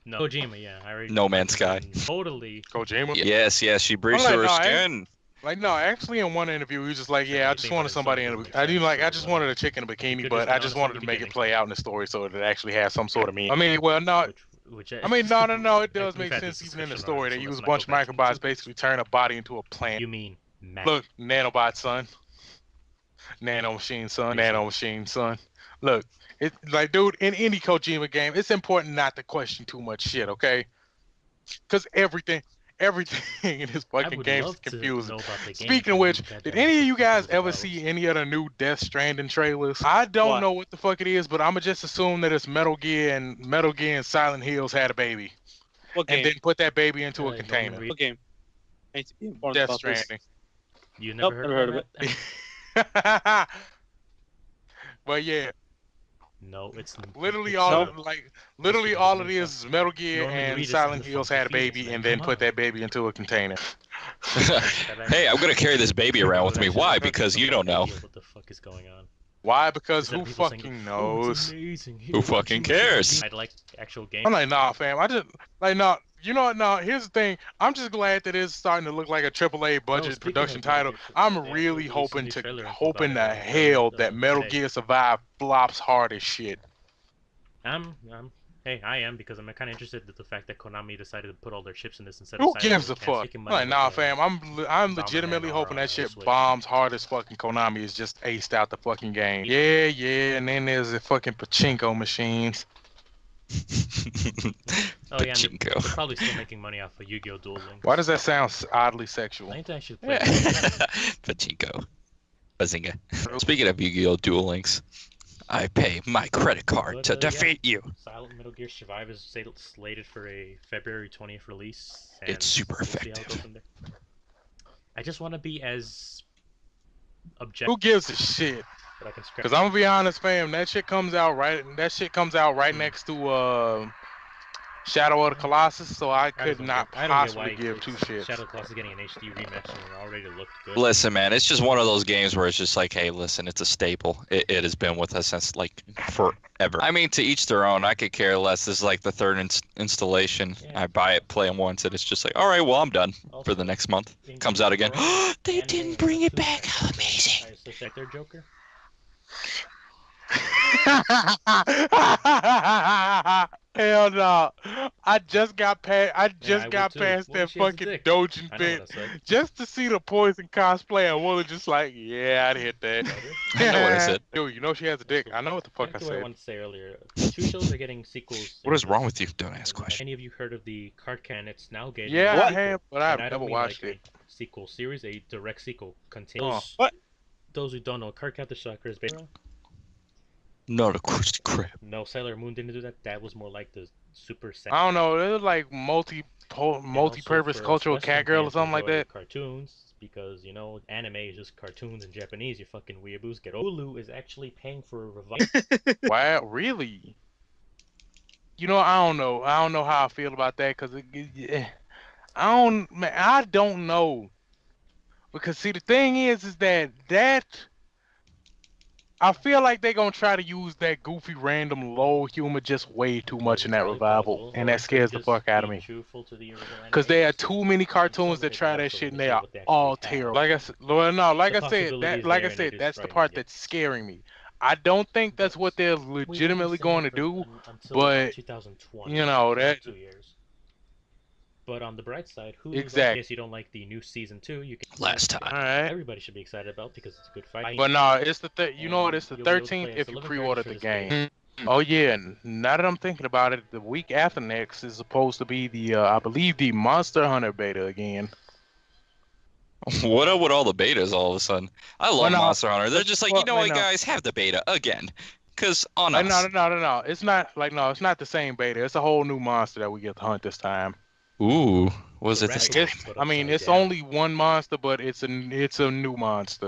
No, Kojima, yeah. I already No Man's Sky. Totally. Kojima. Yes, she breached I'm her like, no, skin. Like, no, actually, in one interview, he was just like, yeah, I just wanted somebody in a, I just wanted a chick in a bikini, could've but just I been just honest wanted from to the make it beginning. play out in the story so that it actually has some sort of meaning. I mean, well, no, Which I mean, no, it does we've make had sense this even in the discussion on story. it, They so use let's a not bunch of go back into microbots it. basically turn a body into a plant. You mean Mac? Look, nanobot son. Nano machine son. Nano machine son. Look, it's like, dude, in any Kojima game, it's important not to question too much shit, okay? Because everything in this I fucking would game is love to confusing. know about the game, Speaking of but which, we've had did that any of you guys discussion ever about- see any of the new Death Stranding trailers? I don't What? know what the fuck it is, but I'ma just assume that it's Metal Gear and Silent Hills had a baby, What and game? then put that baby into a Norman container. Reed- What game? I need to be informed Death about this. Stranding. You Nope, never never heard of it? But yeah, No, it's literally it's all not. literally all it is Metal Gear Norman and Reedus Silent is the Hills funky had a fetus, baby man, and then come put on. that baby into a container. Hey, I'm gonna carry this baby around with me. Why? Because you don't know. What the fuck is going on? Why? Because Instead who of people saying, fucking "Oh, it's knows? amazing. Who fucking cares? I'd like actual game. I'm like, nah, fam. I just like, nah. You know what? Nah. Here's the thing. I'm just glad that it's starting to look like a AAA budget speaking production of title. budget, I'm they actually really released a hoping new to trailer about hoping it, to hell that Metal today. Gear Survive flops hard as shit. Hey, I am because I'm kind of interested in the fact that Konami decided to put all their chips in this instead Who of Silent gives Hill a and fuck? taking I'm money like, with nah, the- fam. I'm legitimately Bomberman hoping or, that shit Switch. bombs hard as fucking Konami is just aced out the fucking game. Yeah. And then there's the fucking pachinko machines. Oh yeah, and they're Pachinko. probably still making money off of Yu-Gi-Oh! Duel Links. Why does that sound oddly sexual? I think I should play. Pachinko. Bazinga. Speaking of Yu-Gi-Oh! Duel Links, I pay my credit card to But, yeah. defeat you. Silent Metal Gear Survive is slated for a February 20th release. And It's super we'll see how it effective. goes from there. I just want to be as Who objective gives a shit? that I can scratch. Cause I'm gonna be honest, fam. That shit comes out right next to Shadow of the Colossus, so I could not possibly give two shits. Shadow Claws is getting an HD rematch and it already looked good. Listen, man, it's just one of those games where it's just like, hey, listen, it's a staple. It has been with us since like forever. I mean, to each their own. I could care less. This is like the third installation. Yeah. I buy it, play them once, and it's just like, all right, well, I'm done for the next month. Comes out again. They didn't bring it back. How amazing! Alright, so check their Joker. Hell no! I just got past. I I just would got too. past Well, that she has a fucking dick. Dojin I know bit what I said. just to see the Poison cosplay. I'm really just like, yeah, I'd hit that. I know what I said. Dude, you know she has a dick. I know what the fuck I Back to what I said. wanted to say earlier. Two shows are getting sequels. What is wrong with you? Don't ask questions. Any of you heard of the card can? It's now getting. Yeah, What? I have, but I've And I never don't mean watched like it. a sequel series, a direct sequel continues. What? Those who don't know, Cardcaptor Sakura is based. Not a Krusty Krab. No, Sailor Moon didn't do that. That was more like the Super. I don't know. It was like multi-purpose cultural cat girl or something like that. Cartoons, because you know anime is just cartoons in Japanese. You fucking weeaboos get. Hulu is actually paying for a revival. Wow, really? You know, I don't know. I don't know how I feel about that because I don't know. Because see, the thing is that I feel like they're gonna try to use that goofy, random, low humor just way too much in that revival, and that scares the fuck out of me. Because there are too many cartoons that try that shit, and they are all terrible. Like I said, well, no, like I said, that's the part that's scaring me. I don't think that's what they're legitimately going to do, but 2020, you know that. 2 years. But on the bright side, who Exactly. in case you don't like the new season 2, you can Last time. All right. everybody should be excited about because it's a good fight. But no, it's the you know what? It's the You'll be able to 13th play as if you 11 pre-order characters the for this game. Oh yeah, now that I'm thinking about it, the week after next is supposed to be the I believe the Monster Hunter beta again. What up with all the betas all of a sudden? I love Well, no, Monster Hunter. They're just like, you know well, what, no. guys, have the beta again. Cause on No, us. no. It's not like it's not the same beta. It's a whole new monster that we get to hunt this time. Ooh, was it Like this it's- time? but I mean, upside it's down. only one monster, but it's a new monster.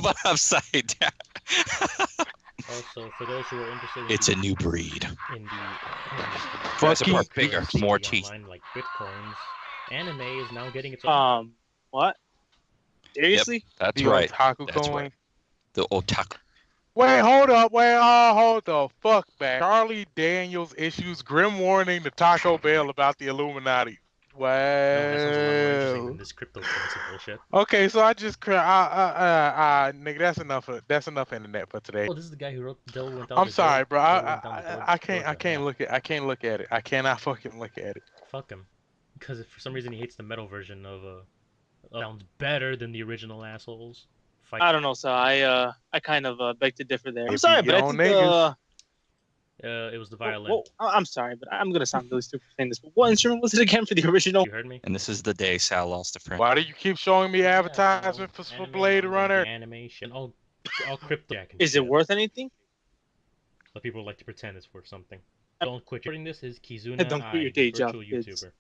But upside down. Also, for those who are interested, It's a new breed. in the Jurassic Fucking Park bigger, currency more the teeth. online, like bitcoins. Anime is now getting its own. What? Seriously? That's the right. Otaku That's coin. right. The otaku. Wait, hold up. Hold the fuck back. Charlie Daniels issues grim warning to Taco Bell about the Illuminati. No, that sounds a lot more interesting Wow. than this cryptocurrency bullshit. Okay, so I just nigga, that's enough internet for today. Oh, this is the guy who wrote Devil Went Down I'm the sorry, Door. bro. Devil Went Down the Door. I can't Yeah. look at it. I cannot fucking look at it. Fuck him. Because for some reason he hates the metal version of sounds better than the original assholes. Fight. I don't know, so I kind of beg to differ there. I'm If sorry, you but I don't think niggas. It was the violin. Whoa, I'm sorry, but I'm gonna sound really stupid saying this. But what instrument was it again for the original? You heard me? And this is the day Sal lost a friend. Why do you keep showing me advertisement for Anime, Blade manga, Runner? animation, all crypto. Is it worth anything? But people like to pretend it's worth something. Don't quit. Recording this is Kizuna Don't quit your I, day virtual job, kids. YouTuber.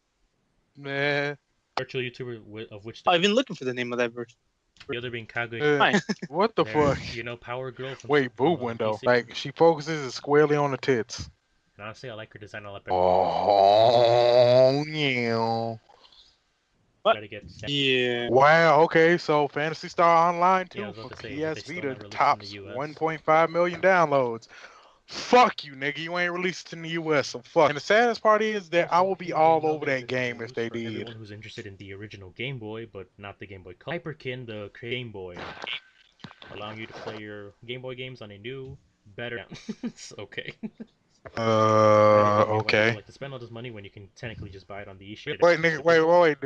Man, Virtual YouTuber of which I've been looking for the name of that version. the other being Kaguya. Fine. what the There, fuck? You know, Power Girl. From Wait, from, boob window. DC. Like she focuses squarely on the tits. And honestly, I like her design a lot better. Oh yeah. What? Gotta get Yeah. Wow. Okay, so Fantasy Star Online Yeah, I 2 was about for to say, but PS they still Vita not released in the tops US. 1.5 million downloads. Fuck you, nigga. You ain't released in the US, so fuck. And the saddest part is that I Also, will be here all another over that bit of game if news they for everyone did. who's interested in the original Game Boy, but not the Game Boy Color. Hyperkin, the Game Boy, allowing you to play your Game Boy games on a new, better. It's okay. If you Okay. like to spend all this money when you can technically just buy it on the eShop. Wait, nigga, wait.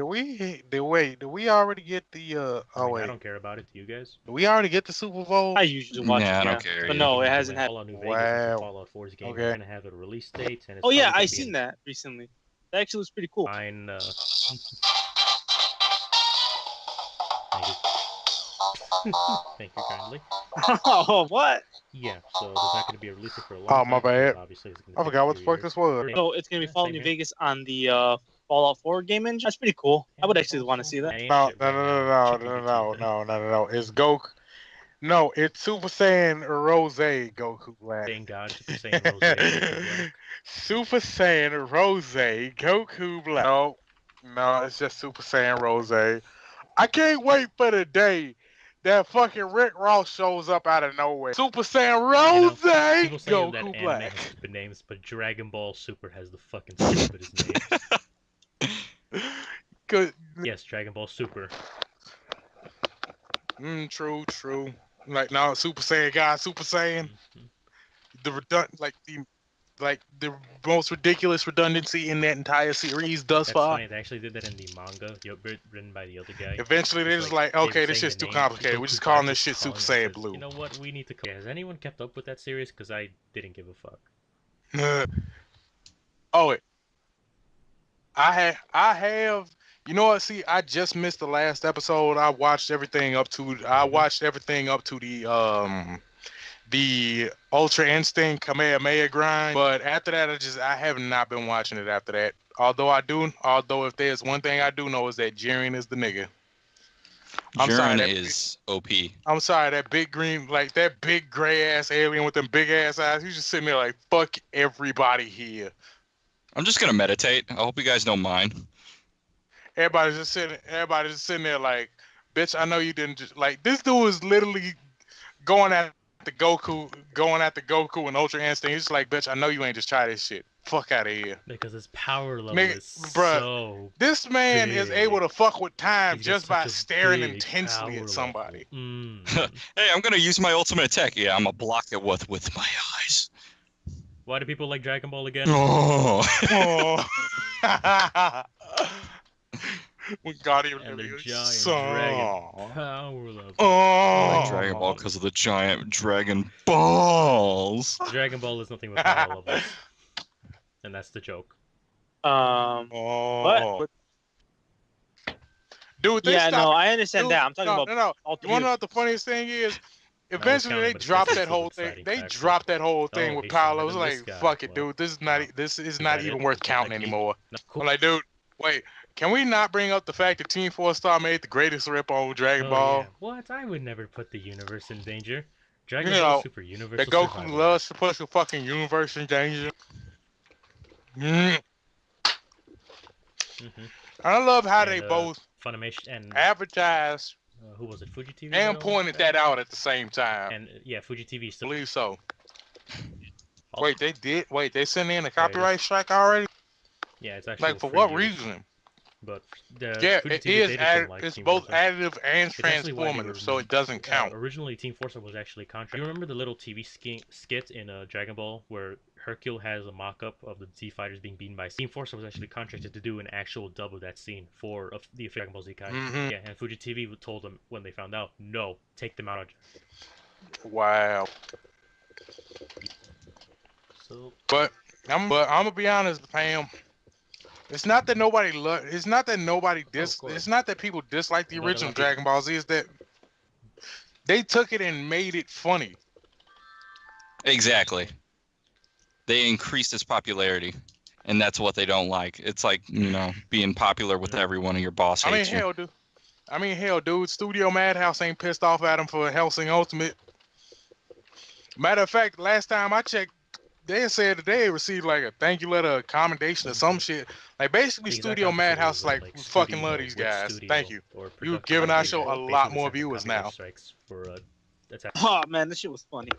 Did we already get the I don't care about it. Do you guys? Did we already get the Super Bowl? I usually watch Nah, I it, don't care but either. no, it hasn't happened. Fallout New Vegas is Wow. a Fallout 4's game. Okay. They're gonna have a release date, and it's Oh yeah, probably I gonna seen be that recently. That actually was pretty cool. fine. Thank you kindly. Oh, what? Yeah, so there's not going to be a release for a long Oh, time. my bad. because Obviously, it's gonna I take forgot a what the few fuck years. this was. So it's gonna be Yeah, Fallout same New here. Vegas on the Fallout 4 game engine. That's pretty cool. I would actually want to see that. Ain't No, shit no, right no, now. no, Chicken no, be no, teething. no, no, no, no. It's Goku. No, it's Super Saiyan Rose Goku Black. Thank God, Super Saiyan Rose. Goku Black. Super Saiyan Rose Goku Black. No, it's just Super Saiyan Rose. I can't wait for the day that fucking Rick Ross shows up out of nowhere. Super Saiyan Rose People say that Goku anime Black. has stupid names, but Dragon Ball Super has the fucking stupidest name. Good. Yes, Dragon Ball Super. True. Like now, Super Saiyan God, Super Saiyan. Mhm. The most ridiculous redundancy in that entire series thus That's far. funny. They actually did that in the manga, written by the other guy. Eventually, they're It's just like, they were okay, this saying shit's the too name complicated. We're Goku just Black, calling this shit Super calling it Saiyan this. Blue. You know what? We need to. Has anyone kept up with that series? Because I didn't give a fuck. Oh, I have You know what? See, I just missed the last episode. I watched everything up to. I watched everything up to the Ultra Instinct Kamehameha grind. But after that, I have not been watching it after that. Although if there's one thing I do know is that Jiren is the nigga. I'm sorry, Jiren that is OP. I'm sorry, that big green, like that big gray ass alien with them big ass eyes. He's just sitting there like, fuck everybody here. I'm just gonna meditate. I hope you guys don't mind. Everybody's just sitting there like, bitch, I know you didn't just like this dude is literally going at Goku and Ultra Instinct. He's just like, bitch, I know you ain't just try this shit. Fuck out of here. Because his power level Nigga, is bruh, so this man is big. able to fuck with time He's got just by such a staring big intensely power at somebody. level. Hey, I'm gonna use my ultimate attack. Yeah, I'm gonna block it with my eyes. Why do people like Dragon Ball again? Oh. Oh. We got him. And the giant dragon power level. Oh. I like Dragon Ball because of the giant dragon balls. Dragon Ball is nothing but power levels. And that's the joke. Oh. Dude, they Yeah, no, stopped. I understand Dude, that. I'm talking about no. all You three want to know of what the funniest thing is? was Eventually, counting, they but it's dropped still that whole an thing. exciting They factor. dropped that whole thing Oh, with he's Paolo. It stronger was than like, this guy. fuck it, Well, dude. This is is not that even it? worth Is that counting key? anymore. No, cool. I'm like, dude, wait. Can we not bring up the fact that Team 4-Star made the greatest rip on Dragon Oh, Ball? yeah. What? I would never put the universe in danger. Dragon You Ball know, is super universal That Goku survival. loves to put the fucking universe in danger. Mm. Mhm. I love how And, they both Funimation and advertised who was it? Fuji TV. and pointed that out at the same time. And yeah, Fuji TV I still. believe so. Also, Wait, they did? Wait, they sent in a copyright strike already? yeah, it's actually Like, for what reason? But the Yeah, Fuji it TV is. they just don't like It's Team both Fortress. additive and It's actually why they transformative, so it doesn't count. Originally, Team Fortress was actually contract. You remember the little TV skit in Dragon Ball where Hercule has a mock-up of the Z fighters being beaten by Team Fortress was actually contracted to do an actual dub of that scene for the Dragon Ball Z Kai. Mhm. Yeah, and Fuji TV told them when they found out, no, take them out. Wow. So But I'm gonna be honest, Pam. It's not that nobody It's not that It's not that people dislike the But a original lot of people- Dragon Ball Z. It's that they took it and made it funny. Exactly. They increased its popularity, and that's what they don't like. It's like, being popular with everyone and your boss hates you. Hell, dude. Studio Madhouse ain't pissed off at him for Hellsing Ultimate. Matter of fact, last time I checked, they said that they received like a thank you letter, a commendation, or some shit. Like basically, the exact Studio opposite Madhouse was, like we fucking love these guys. Thank you. You've given our show a lot more viewers now. Oh man, this shit was funny.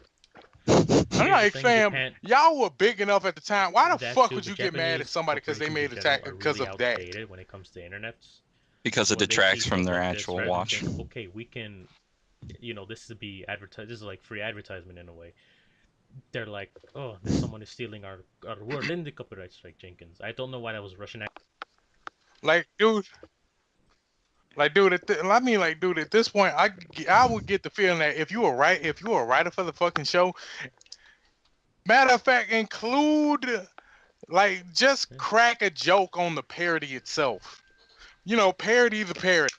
I'm like, fam, y'all were big enough at the time. Why the fuck would you get mad at somebody because they made attack because of that? When it comes to internet, Because it detracts from their actual watch. Okay, we can, this would be advertised. This is like free advertisement in a way. They're like, oh, there's someone is stealing our word in the copyright strike, Jenkins. I don't know why that was Russian. Like, dude. At this point, I would get the feeling that if you were a writer for the fucking show, matter of fact, just crack a joke on the parody itself. Parody the parody.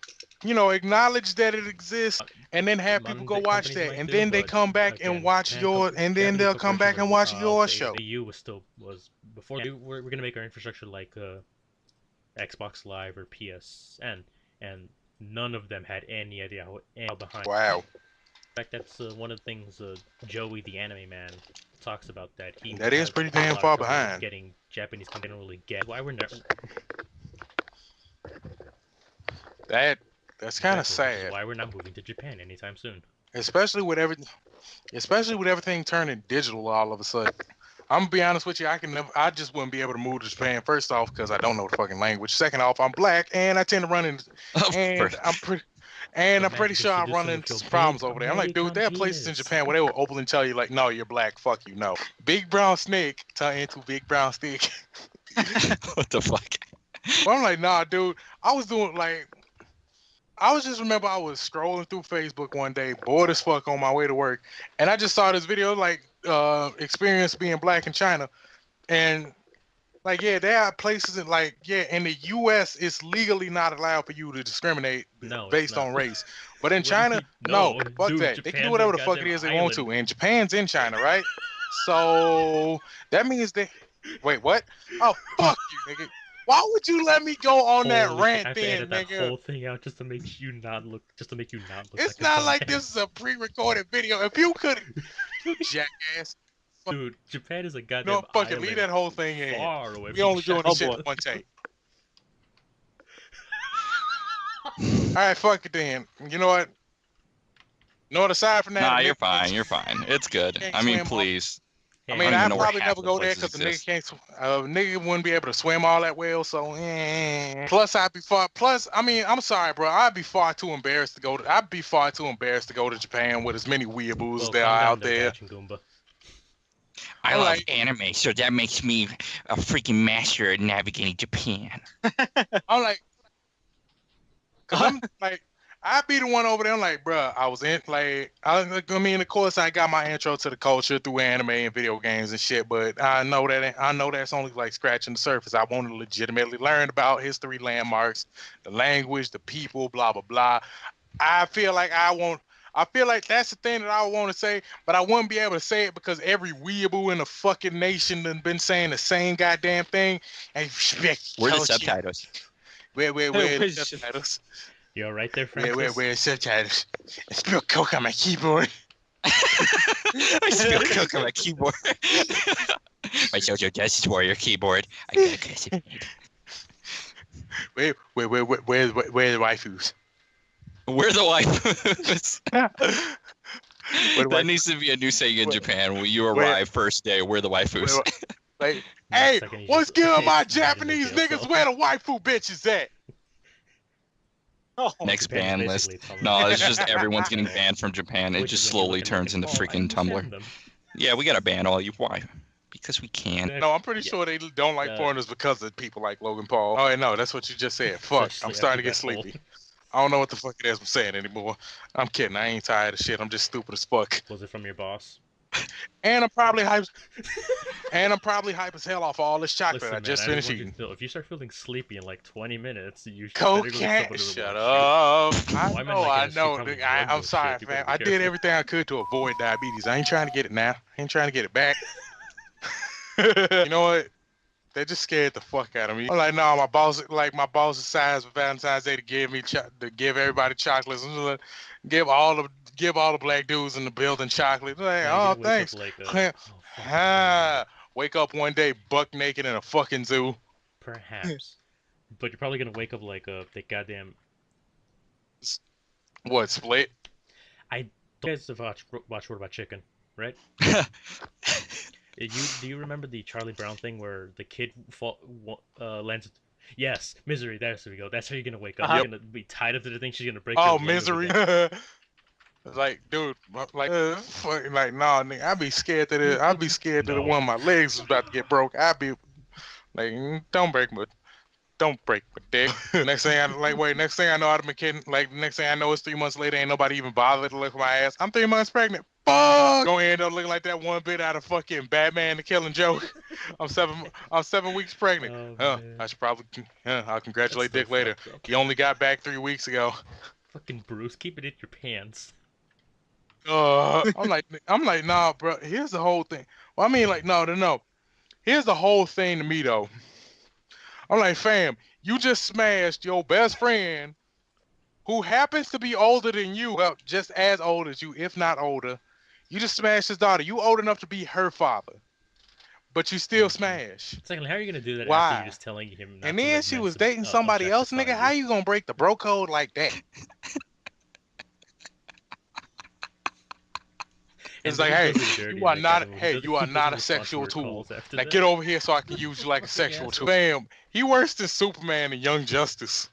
Acknowledge that it exists, and then have people go watch that, and then they come back and watch your, and then they'll come back and watch your show. The EU was before we're gonna make our infrastructure like Xbox Live or PSN, and none of them had any idea how behind. Wow. In fact, that's one of the things Joey, the anime man, talks about. That is pretty damn far behind. Getting Japanese content really get why we're never. That's kind of sad. Why we're not moving to Japan anytime soon. Especially with everything turning digital all of a sudden. I'm gonna be honest with you. I just wouldn't be able to move to Japan. First off, because I don't know the fucking language. Second off, I'm black and I tend to run into, I'm pretty sure I run into some problems over there. I'm like, dude, there are places in Japan where they will openly tell you like, no, you're black. Fuck you, no. Big brown snake turn into big brown stick. What the fuck? Well, I'm like, nah, dude. I was just remember I was scrolling through Facebook one day, bored as fuck on my way to work, and I just saw this video like experience being black in China, and Like, yeah, there are places in in the U.S. it's legally not allowed for you to discriminate No, it's based not. on race. But in What do you China, mean? no, No, fuck dude, that. They can do Japan's a whatever the fuck it goddamn is they want to. island. And Japan's in China, right? So that means they. Wait, what? Oh, fuck you, nigga. Why would you let me go on that Holy shit! I rant have to then, edit that nigga? whole thing out just to make you not look It's like a not like dumbass. this is a pre-recorded video. If you could, you jackass. Dude, Japan is a No, goddamn fuck it. island Leave that whole thing in. far away We from only doing China. this shit boy. in one take. All right, fuck it then. You know what? Aside from that, Nah, a you're nigga fine. You're fine. It's good. can't I mean, swim all- please. I Hey, mean, I don't even I'd know where probably half never the go there places because the nigga exist. can't. Nigga wouldn't be able to swim all that well. So, plus I'd be far. Plus, I mean, I'm sorry, bro. I'd be far too embarrassed to go to. I'd be far too embarrassed to go to Japan with as many weeaboos well, there calm are down out there. Catching Goomba. I I'm love like- anime, so that makes me a freaking master at navigating Japan. I'm like, cause I'm like, I'd be the one over there. I'm like, bruh, I was in I mean, of course, I got my intro to the culture through anime and video games and shit. But I know that's only like scratching the surface. I want to legitimately learn about history, landmarks, the language, the people, blah blah blah. I feel like that's the thing that I want to say, but I wouldn't be able to say it because every weeaboo in the fucking nation done been saying the same goddamn thing. And Where are the subtitles? Where the Where's- subtitles? You all right there, Francis? Where the subtitles? I spilled coke on my keyboard. I spilled coke on my keyboard. My JoJo Justice Warrior keyboard. I got a custom. Where the waifus? We're the waifus. Where the That needs to be a new saying in Where- Japan. When you where- arrive first day, we're the waifus. Like, Next hey, second you what's just- good, my he's not in the Japanese jail niggas? cell. Where the waifu bitches at? Oh, Next Japan is ban list. basically Tumblr. No, it's just everyone's getting banned from Japan. It Which just is when you're slowly looking turns like, into "Oh, I freaking Tumblr. understand them." Yeah, we gotta ban all you. Why? Because we can. That- No, I'm pretty yeah. sure they don't like Uh, foreigners because of people like Logan Paul. Oh, no, that's what you just said. Fuck, Especially I'm starting to after get that sleepy. I don't know what the fuck it is I'm saying anymore. I'm kidding. I ain't tired of shit. I'm just stupid as fuck. Was it from your boss? And I'm probably hype. And I'm probably hype as hell off all this chocolate Listen, I man, just I finished just want you eating. to feel, if you start feeling sleepy in like 20 minutes, you should better go get Cocaine. somebody to Shut watch up. Well, I I meant know. like I in a know. probably Nigga. I'm drug sorry, shape, you fam. better be I did careful. everything I could to avoid diabetes. I ain't trying to get it now. I ain't trying to get it back. You know what? They just scared the fuck out of me. I'm like, no, my boss decides for Valentine's Day to give me to give everybody chocolates and give all the black dudes in the building chocolate. Like, Yeah, you're oh, gonna wake up thanks. like a- Clam- oh, fuck. Ah, wake up one day buck naked in a fucking zoo. Perhaps. But you're probably gonna wake up like the goddamn. What, Split? You guys have watched What About Chicken, right? Do you remember the Charlie Brown thing where the kid lands? Yes, Misery. There we go. That's how you're gonna wake up. Uh-huh. You're gonna be tied up to the thing. She's gonna break. Oh, your leg Misery. again. Like, dude, fucking, like, nah, nigga, I'd be scared that I'd be scared that No. one of my legs was about to get broke. I'd be like, don't break my dick. Next thing I know, I'd been kidding. Like, next thing I know, it's 3 months later, ain't nobody even bothered to look at my ass. I'm 3 months pregnant. Fuck! Gonna end up looking like that one bit out of fucking Batman: The Killing Joke. I'm 7 weeks pregnant. Oh, man. I should probably, I'll congratulate That's Dick so later. fucked up. He only got back 3 weeks ago. Fucking Bruce, keep it in your pants. I'm like, nah, bro. Here's the whole thing. Well, I mean, like, no. Here's the whole thing to me, though. I'm like, fam, you just smashed your best friend, who happens to be older than you. Well, just as old as you, if not older. You just smashed his daughter. You old enough to be her father, but you still smash. Secondly, how are you gonna do that Why? after you're just telling him? Not And to then let she men was dating sub- somebody else, objectify nigga. How you gonna break the bro code like that? It's And like, then he hey, does it dirty you are like not, that, and hey, he you are doesn't not a respond to sexual her tool. calls after Now that. get over here so I can use you like a sexual tool. Bam, he worse than Superman and Young Justice.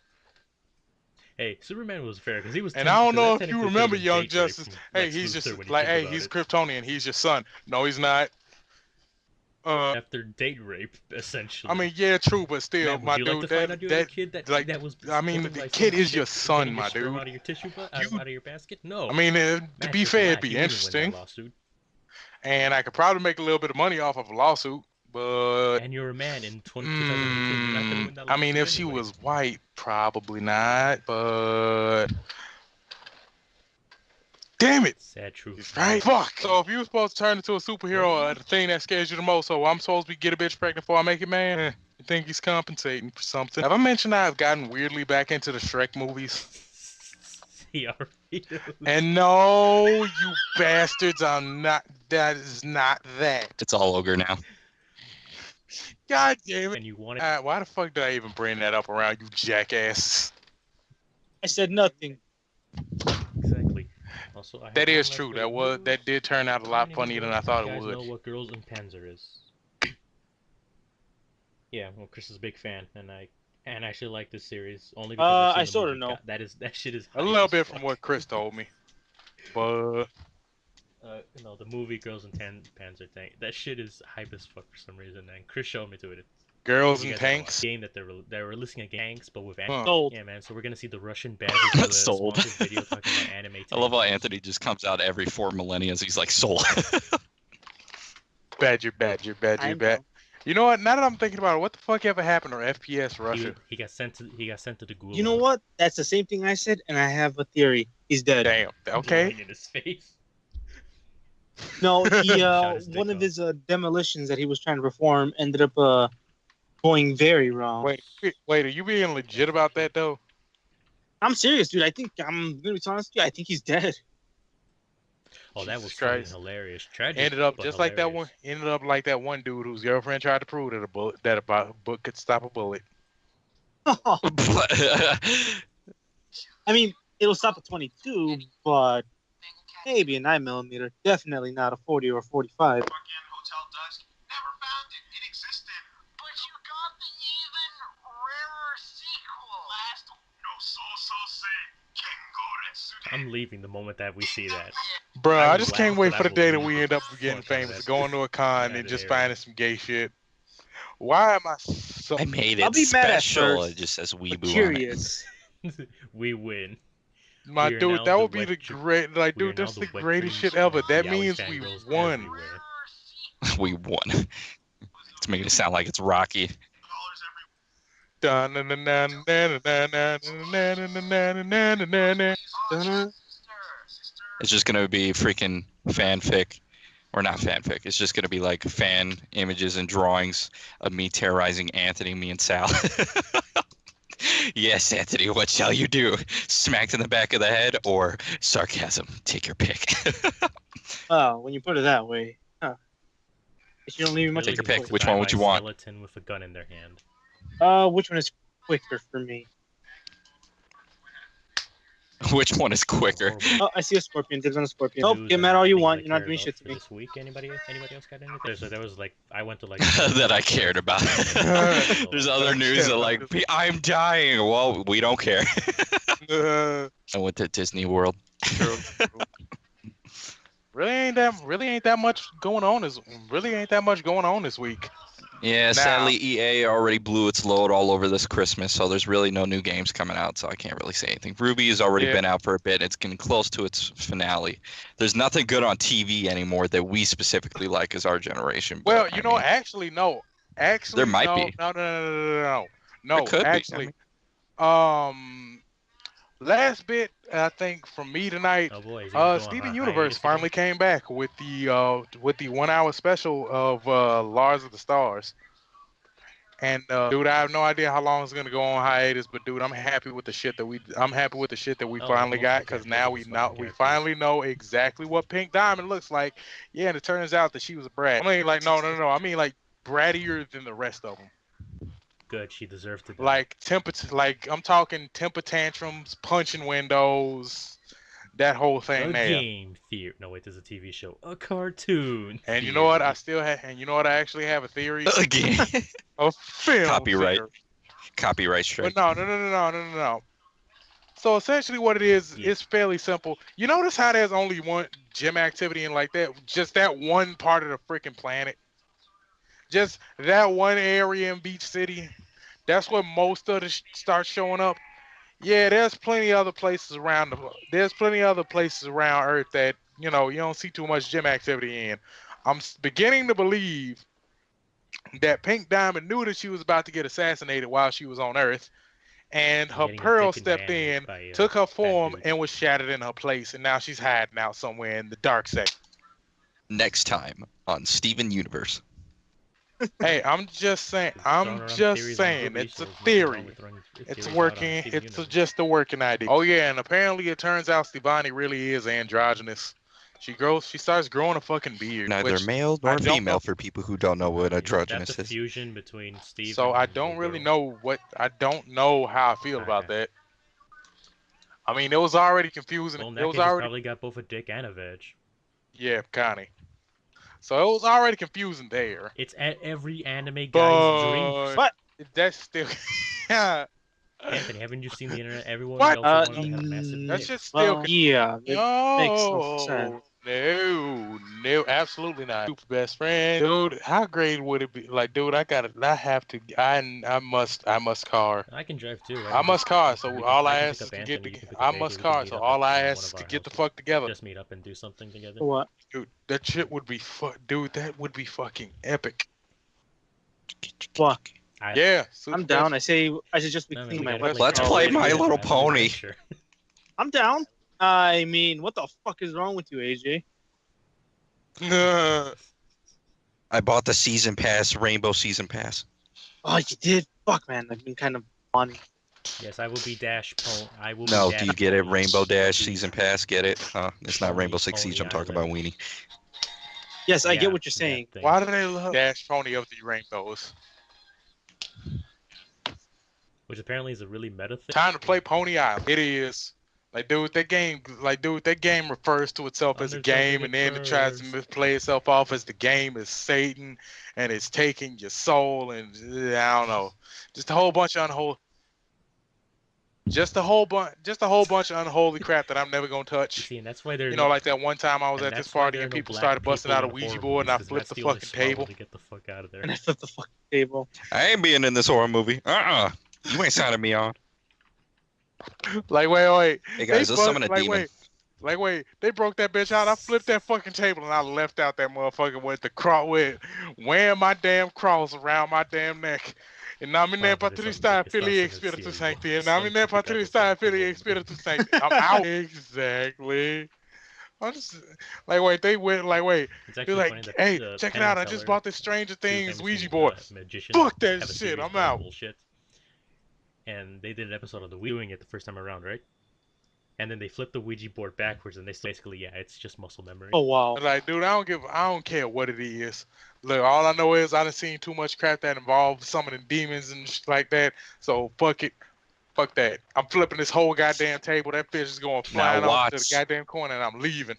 Hey, Superman was fair because he was. And I don't know if technically you could've remember been Young date rape Justice. from Hey, Lex he's Luthor just when you like, think hey, about he's it. Kryptonian. He's your son. No, he's not. After date rape, essentially. I mean, yeah, true, but still, Man, would my you dude, like to find out you have a kid that was? I mean, spoiled the by kid some is your shit son, getting my your sperm dude. out of your tissue, You- out of your basket? No. I mean, to Matt be is fair, black. it'd be He wouldn't win that interesting, lawsuit. and I could probably make a little bit of money off of a lawsuit. But And you're a man in 2018. You're not gonna win that I mean, lawsuit if she anyway. was white, probably not. But damn it, Sad truth. right? Fuck. So if you were supposed to turn into a superhero, the thing that scares you the most, so I'm supposed to get a bitch pregnant before I make it, man. You think he's compensating for something? Have I mentioned I've gotten weirdly back into the Shrek movies? And no, you bastards, I'm not. That is not that. It's all ogre now. God damn it. And you want Why the fuck did I even bring that up around you jackass? I said nothing. Exactly. Also, That is true. That did turn out a lot funnier than I thought it would. You guys would. know what Girls in Panzer is? Yeah, well, Chris is a big fan, and I actually like this series only because I sort of know. That shit is A little bit from what Chris told me, but the movie Girls in Panzer thing, that shit is hype as fuck for some reason, and Chris showed me to it. Girls and Tanks game that they're releasing a gangs, but with anime. Sold. Yeah, man. So we're gonna see the Russian badges. Sold. Video talking about anime. I love how Anthony just comes out every 4 millennia. He's like, sold. Badger. You know what? Now that I'm thinking about it, what the fuck ever happened to FPS Russia? He got sent to the Gulag. You know what? That's the same thing I said, and I have a theory. He's dead. Damn. Okay. Blowing in his face. No, he Shot his dick one of off. his demolitions that he was trying to perform ended up going very wrong. Wait, are you being legit about that though? I'm serious, dude. I think I'm gonna be honest with you. I think he's dead. Oh, that was Jesus fucking Christ. hilarious. Tragic. Ended up but just hilarious. like that one. Ended up like that one dude whose girlfriend tried to prove that a book could stop a bullet. I mean, it'll stop at 22, but maybe a 9mm. Definitely not a 40 or 45. I'm leaving the moment that we see that. Bruh, I I will just laugh, can't wait but for I the will day that leave we the end up fuck getting out of famous, that. going to a con Get and outta just here. finding some gay shit. Why am I so? I made I'll it be mad at special. first, It just says But weeboo on it. curious. We win. My We are dude, now that the would be the wet dr- great. Like, we are dude, now that's the the wet greatest dreams shit ever. of That yaoi means fan we girls won. everywhere. We won. It's making it sound like it's Rocky. It's just gonna be freaking fanfic, or not fanfic. It's just gonna be like fan images and drawings of me terrorizing Anthony, me and Sal. Yes, Anthony, what shall you do? Smacked in the back of the head or sarcasm? Take your pick. Oh, when you put it that way. Huh. You don't leave me much. Take your of a pick. choice. Which one would you want? Skeleton with a gun in their hand. Which one is quicker for me? Which one is quicker? Horrible. Oh, I see a scorpion. Dibs on a scorpion. News Oh, get and mad all you anything want. like You're not cared doing about shit to for me. This week, anybody else got anything? So there was like I went to like That I cared about. There's other news that like I'm dying. Well, we don't care. I went to Disney World. True. Really ain't that much going on this week. Yeah, sadly EA already blew its load all over this Christmas, so there's really no new games coming out, so I can't really say anything. Ruby has already been out for a bit. It's getting close to its finale. There's nothing good on TV anymore that we specifically like as our generation. But, Well, no. Actually, there might be. No. There could be. Actually, last bit I think from me tonight. Oh boy, is he going Steven on Universe hiatus again? finally came back with the 1 hour special of Lars of the Stars. And dude, I have no idea how long it's gonna go on hiatus, but dude, I'm happy with the shit that we finally got, because now we finally know exactly what Pink Diamond looks like. Yeah, and it turns out that she was a brat. I mean, like no. I mean, like brattier than the rest of them. Good, she deserved to die. Like I'm talking temper tantrums, punching windows, that whole thing a there. game theory. No, wait, there's a TV show, a cartoon. And you know what? I actually have a theory. Again. A film Copyright. theory. Copyright strike. But no. So essentially what it is, it's fairly simple. You notice how there's only one gym activity in like that, just that one part of the freaking planet? Just that one area in Beach City. That's where most of it starts showing up. Yeah, there's plenty of other places around Earth that, you don't see too much gym activity in. I'm beginning to believe that Pink Diamond knew that she was about to get assassinated while she was on Earth, and her Getting her Pearl dick stepped advantage in, by, took her fat form, dudes. and was shattered in her place, and now she's hiding out somewhere in the dark sector. Next time on Steven Universe. Hey, I'm just saying. Just throwing around theories on It's movies, a so there's nothing wrong theory. with throwing It's theories out on working. Steven It's Universe. just a working idea. Oh yeah, and apparently it turns out Stevani really is androgynous. She starts growing a fucking beard. Neither which male I nor don't female know. for people who don't know what Is that androgynous the is. fusion between Steve So and I the don't really girl? know I don't know how I feel about Okay. that. I mean, it was already confusing. Well, in It that was case, he's already probably got both a dick and a veg. yeah, Connie. So it was already confusing there. It's at every anime guy's dream. But that's still Anthony, haven't you seen the internet? Everyone What? also wants to have massive That dicks. shit still Well, yeah, it makes no sense. No, absolutely not. Super best friend, dude. How great would it be? Like, dude, I must car. I can drive too. I must car. So all I I can ask pick is up to get Anthony. the. You can pick I up AJ. must We can car. meet So up all I at one ask of is to our get the houses. fuck together. Just meet up and do something together. What? Dude, that shit would be dude, that would be fucking epic. What? Yeah, I'm down. I say I should just be No, man, cleaning we my gotta website. Let's Let's play play My together. Little Have an Pony. adventure. I'm down. I mean, what the fuck is wrong with you, AJ? I bought the season pass, Rainbow Season Pass. Oh, you did? Fuck, man. I've been kind of funny. Yes, I will be Dash Pony. I will No, be do Dash you get it? Pony. Rainbow Dash Dude, Season Pass, get it? It's not Pony, Rainbow Six Pony Siege, I'm talking about Island. Weenie. Yes, I Yeah, get what you're that saying. thing. Why do they love Dash Pony of the Rainbows? Which apparently is a really meta thing. Time to play Pony Island. It is. Like, dude, that game refers to itself as a game, and then it tries to play itself off as the game is Satan, and it's taking your soul, and I don't know, just a whole bunch of unholy, just a whole bunch of unholy crap that I'm never gonna touch. See, and that's why they're You know, like that one time I was at this party and people started busting out a Ouija board, and I flipped the fucking table. To get the fuck out of there. And I flipped the fucking table. I ain't being in this horror movie. You ain't signing me on. Like, wait. Hey guys, let's summon a demon. Wait, they broke that bitch out. I flipped that fucking table and I left out that motherfucker with the cross, wearing my damn cross around my damn neck. E namine Patrista Filii Spiritus Sancti. E namine Patrista Filii Spiritus Sancti. I'm out. Exactly. I'm just like, wait, they went like, wait. They're like, hey, check it out. I just bought this Stranger Things Ouija board. Fuck that shit. I'm out. Bullshit. And they did an episode of the Ouija doing it the first time around, right? And then they flipped the Ouija board backwards, and they basically, yeah, it's just muscle memory. Oh wow! Like, dude, I don't care what it is. Look, all I know is I done seen too much crap that involves summoning demons and shit like that. So fuck it, fuck that. I'm flipping this whole goddamn table. That bitch is going flying off to the goddamn corner, and I'm leaving.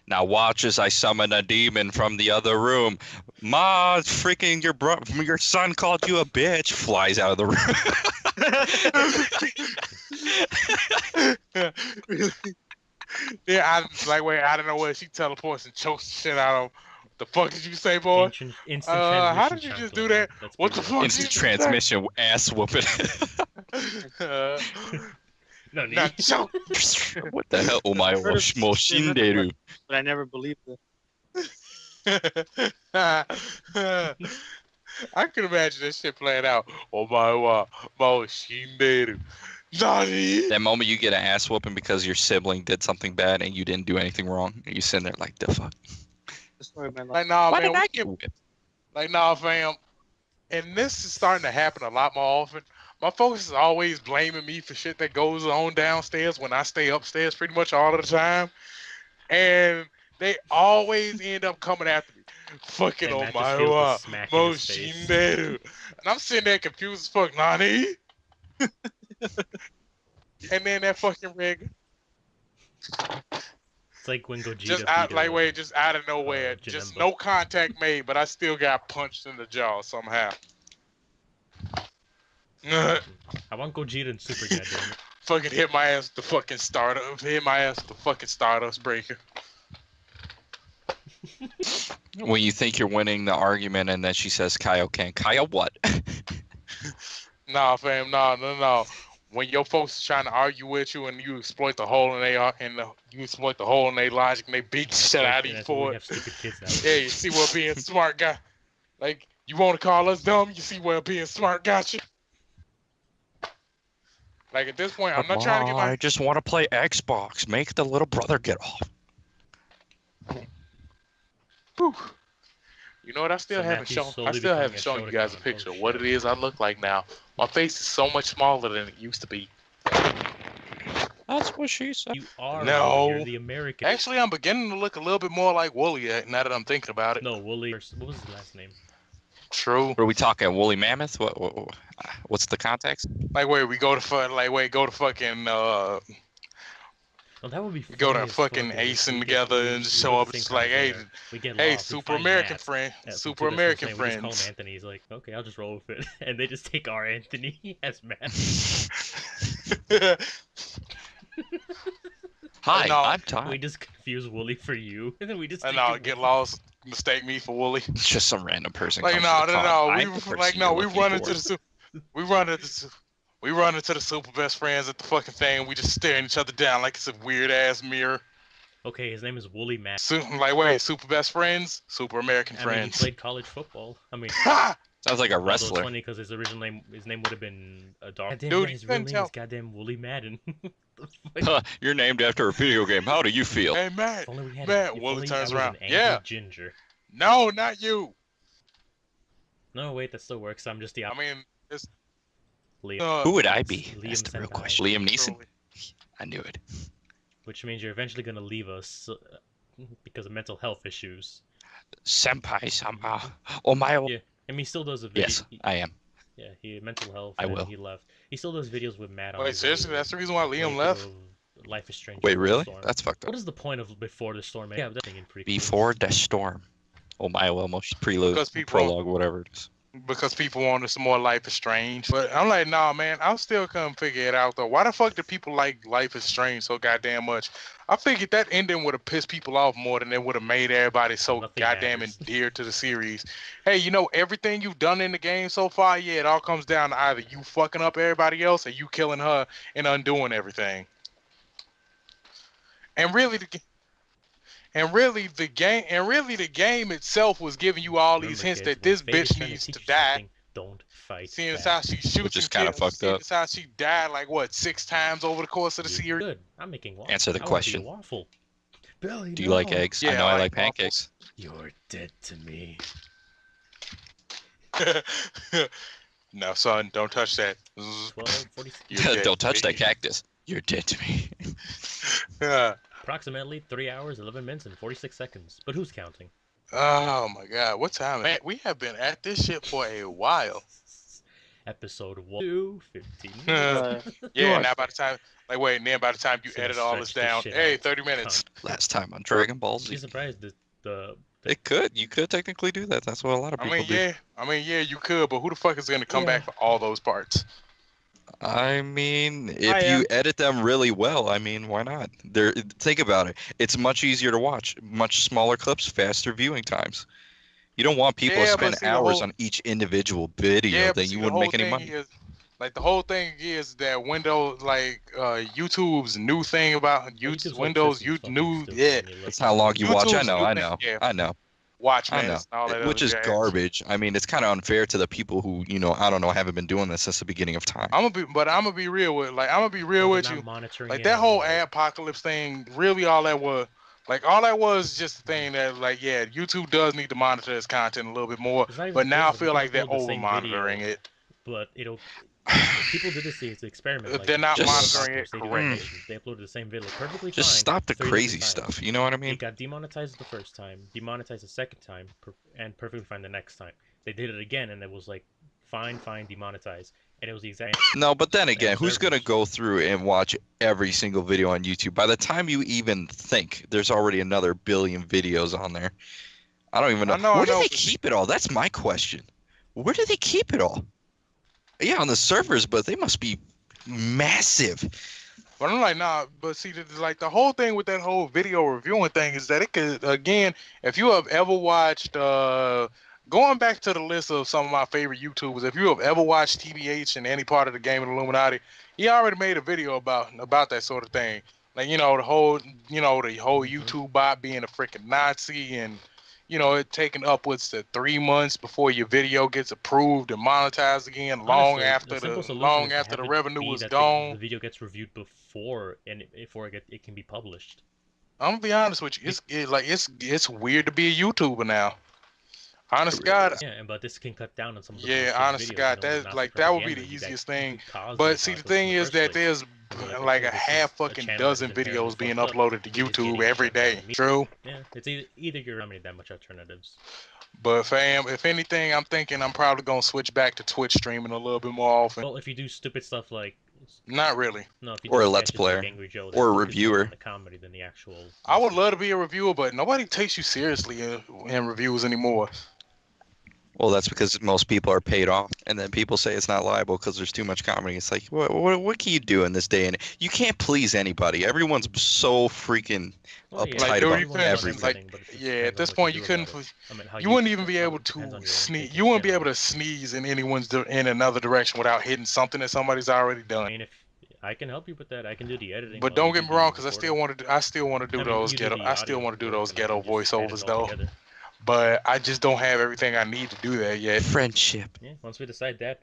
Now watch as I summon a demon from the other room. Ma, freaking your son called you a bitch. Flies out of the room. Yeah, I don't know where she teleports and chokes the shit out of him. The fuck did you say, boy? Instant how did you just do that? What the fuck? Instant transmission, ass whooping. No, what the hell? Oh my Moshinderu. But I never believed it. I can imagine this shit playing out. Oh my Moshinderu. Nani? That moment you get an ass whooping because your sibling did something bad and you didn't do anything wrong. You sitting there like, the fuck? Like, nah, Why man. did I get whipped? Like, nah, fam. And this is starting to happen a lot more often. My folks is always blaming me for shit that goes on downstairs when I stay upstairs pretty much all of the time. And they always end up coming after me. Fucking on my Moshinderu. And I'm sitting there confused as fuck. Nani? And then that fucking rig. It's like when Gogeta just out of nowhere, just no contact made, but I still got punched in the jaw somehow. I want Gogeta and Super Goddamn. Fucking hit my ass with the fucking Stardust. Hit my ass with the fucking Stardust breaker. When you think you're winning the argument and then she says Kaioken. Kaio what? Nah, fam, no. When your folks is trying to argue with you and you exploit the hole in their logic and they beat the shit out of you for it. Yeah, you see what being smart guy. Like, You want to call us dumb? You see where being smart got you? Like at this point, I'm not trying to get I my. just want to play Xbox. Make the little brother get off. Whew. You know what? I still So haven't Matthew's shown. I slowly still becoming haven't a shown you guys a Shotokan. picture Oh of what it shit. is I look like now. My face is so much smaller than it used to be. That's what she said. You are No. Wooly, you're the American. Actually, I'm beginning to look a little bit more like Wooly now that I'm thinking about it. No, Wooly. What was his last name? True. What are we talking? Woolly mammoth? What's the context? Like, wait, we go to go to fucking Oh, that would be we go funny to as fucking fuck, if Acing we together we and just go show to up. the same It's like, hey, content, we get hey, lost, we Super find American Matt. friend, Yeah, Super dude, that's what I'm American saying. We just call him friends. Anthony. He's like, okay, I'll just roll with it, and they just take our Anthony as Matt. Hi, No. I'm We Todd. just confuse Wooly for you, and then we just And take I'll it get with- lost, mistake me for Wooly. It's just some random person. Like, comes no, to the con. no, I'm the person you're we looking run for. into the we run into the super best friends at the fucking thing. And we just staring each other down like it's a weird ass mirror. Okay, his name is Wooly Matt. Like, wait, super best friends, super American I mean, he friends. played college football. I mean, Ha! Sounds like a although it's wrestler. funny because his original name, his name would have been a dog. Goddamn, Dude, yeah, you his real couldn't name tell. is goddamn Wooly Madden. The fuck? Huh, you're named after a video game. How do you feel? Hey, Matt. If only we had Matt, if Wooly only turns I was around. an angry Yeah. ginger. No, not you. No, wait, that still works. I'm just the I mean, it's Liam. Who would I be? Liam That's the real Senpai. question. Liam Neeson? truly. I knew it. Which means you're eventually gonna leave us because of mental health issues. Senpai somehow. Oh my. Yeah, I mean, he still does a video. Yes, I am. Yeah, he mental health. I and will. He left. He still does videos with Matt on. Wait, his, seriously? That's the reason why Liam playthrough left? of Life is Strange. Wait, Before the really? Storm. That's fucked up. What is the point of Before the Storm? Yeah, that's thinking pretty. Before the storm. Oh my, almost prelude, Because people- prologue, whatever it is. Because people wanted some more Life is Strange. But I'm like, nah, man, I still couldn't figure it out, though. Why the fuck do people like Life is Strange so goddamn much? I figured that ending would have pissed people off more than it would have made everybody so Nothing goddamn matters. endeared to the series. Hey, you know, everything you've done in the game so far, yeah, it all comes down to either you fucking up everybody else or you killing her and undoing everything. And really, the game itself was giving you all these hints that this bitch needs to die. Don't fight. Seeing as back. how she shoots Which is and kinda kills, fucked seeing up. as how she died like what 6 times over the course of the You're series. good. I'm making waffle. Answer the I wanna be a question. Waffle. Billy, Do you like no. eggs? Yeah, I know I I like like pancakes. You're dead to me. No, son, don't touch that. 12:46. You're dead Don't to touch me. that cactus. You're dead to me. Approximately 3 hours, 11 minutes, and 46 seconds. But who's counting? Oh my god, what time? Man, we have been at this shit for a while. Episode 1, 2, 15. Yeah, Sure. now by the time, like, wait, and then by the time you So edit all this stretch this down, shit hey, out. 30 minutes. Last time on Dragon Ball Be Z. surprised that the It could. You could technically do that. That's what a lot of I people mean, do. yeah, you could, but who the fuck is gonna come back for all those parts? I mean, if I you am. edit them really well, I mean, why not? Think about it. It's much easier to watch. Much smaller clips, faster viewing times. You don't want people to Yeah, but spend see, the hours whole- on each individual video. Yeah, but Then see, you the wouldn't whole make any thing money. is, like, the whole thing is that Windows, like, YouTube's new thing about YouTube's like Windows, Christmas fucking new, stupid yeah, when you look That's at how it. long you watch. I YouTube's know. new I thing, know. yeah. I know. Watchmen I know. and all that Which other is jazz. garbage. I mean, it's kind of unfair to the people who, I don't know, haven't been doing this since the beginning of time. I'm gonna be real with, like, I'm gonna be real They're with not you. monitoring Like it that whole anymore. apocalypse thing, really all that was just the thing that, like, yeah, YouTube does need to monitor its content a little bit more. It's not even But now I physical. feel You like can they're upload the over same monitoring video, it. But it'll. People did this as an experiment. Like, They're not Just- monitoring it they do correctly. animations. They uploaded the same video perfectly Just fine. stop the 3 crazy different times. stuff. You know what I It mean? got demonetized the first time, demonetized the second time, and perfectly fine the next time. They did it again, and it was like, fine, demonetized. And it was the exact. No, but then again, And who's gonna servers. go through and watch every single video on YouTube? By the time you even think, there's already another billion videos on there. I don't even know. I know, Where I do know, they but- keep it all? That's my question. Where do they keep it all? Yeah, on the servers, but they must be massive. But I'm like, nah, but see, like, the whole thing with that whole video reviewing thing is that it could, again, if you have ever watched, going back to the list of some of my favorite YouTubers, if you have ever watched TBH and any part of the Game of the Illuminati, he already made a video about that sort of thing. Like, the whole Mm-hmm. YouTube bot being a freaking Nazi and, you know, it taking upwards to 3 months before your video gets approved and monetized again, Honestly, the simple solution long is to after have the it revenue be was that the gone. video gets reviewed before it can be published. I'm gonna be honest with you, it's weird to be a YouTuber now. Honest to God, Yeah, but this can cut down on some of the yeah, bullshit honest to videos, God, the that Nazi that would be the propaganda easiest you thing. could cause the But see, the apocalypse in thing the is first that place. there's And be like a this half is a fucking channel that is dozen inherently videos being fucked up. uploaded to It is YouTube getting every shut down day. True. Yeah, it's either you're I mean that much alternatives. But fam, if anything, I'm thinking I'm probably gonna switch back to Twitch streaming a little bit more often. Well, if you do stupid stuff like Not really. no, if you Or do a Let's sketches like Player. Angry Joe, that Or a focus more reviewer. on the comedy than the actual. I would message. love to be a reviewer, but nobody takes you seriously in reviews anymore. Well, that's because most people are paid off, and then people say it's not liable because there's too much comedy. It's like, what can you do in this day? And you can't please anybody. Everyone's so freaking Well, yeah, uptight Like, dude, about you couldn't everything. everything, but it just yeah, depends at on this what point you you do couldn't. about it. I mean, how You wouldn't even be well, able it depends on to your own sneeze. take You and wouldn't be shit on able to sneeze in in another direction without hitting something that somebody's already I done. mean, if I can help you with that, I can do the editing. But while you don't get do me wrong, the because recording. I still want to do I mean, those you do ghetto. the I still audio want to do work, those and I can ghetto just edit voiceovers all though. together. But I just don't have everything I need to do that yet. Friendship. Yeah, once we decide that,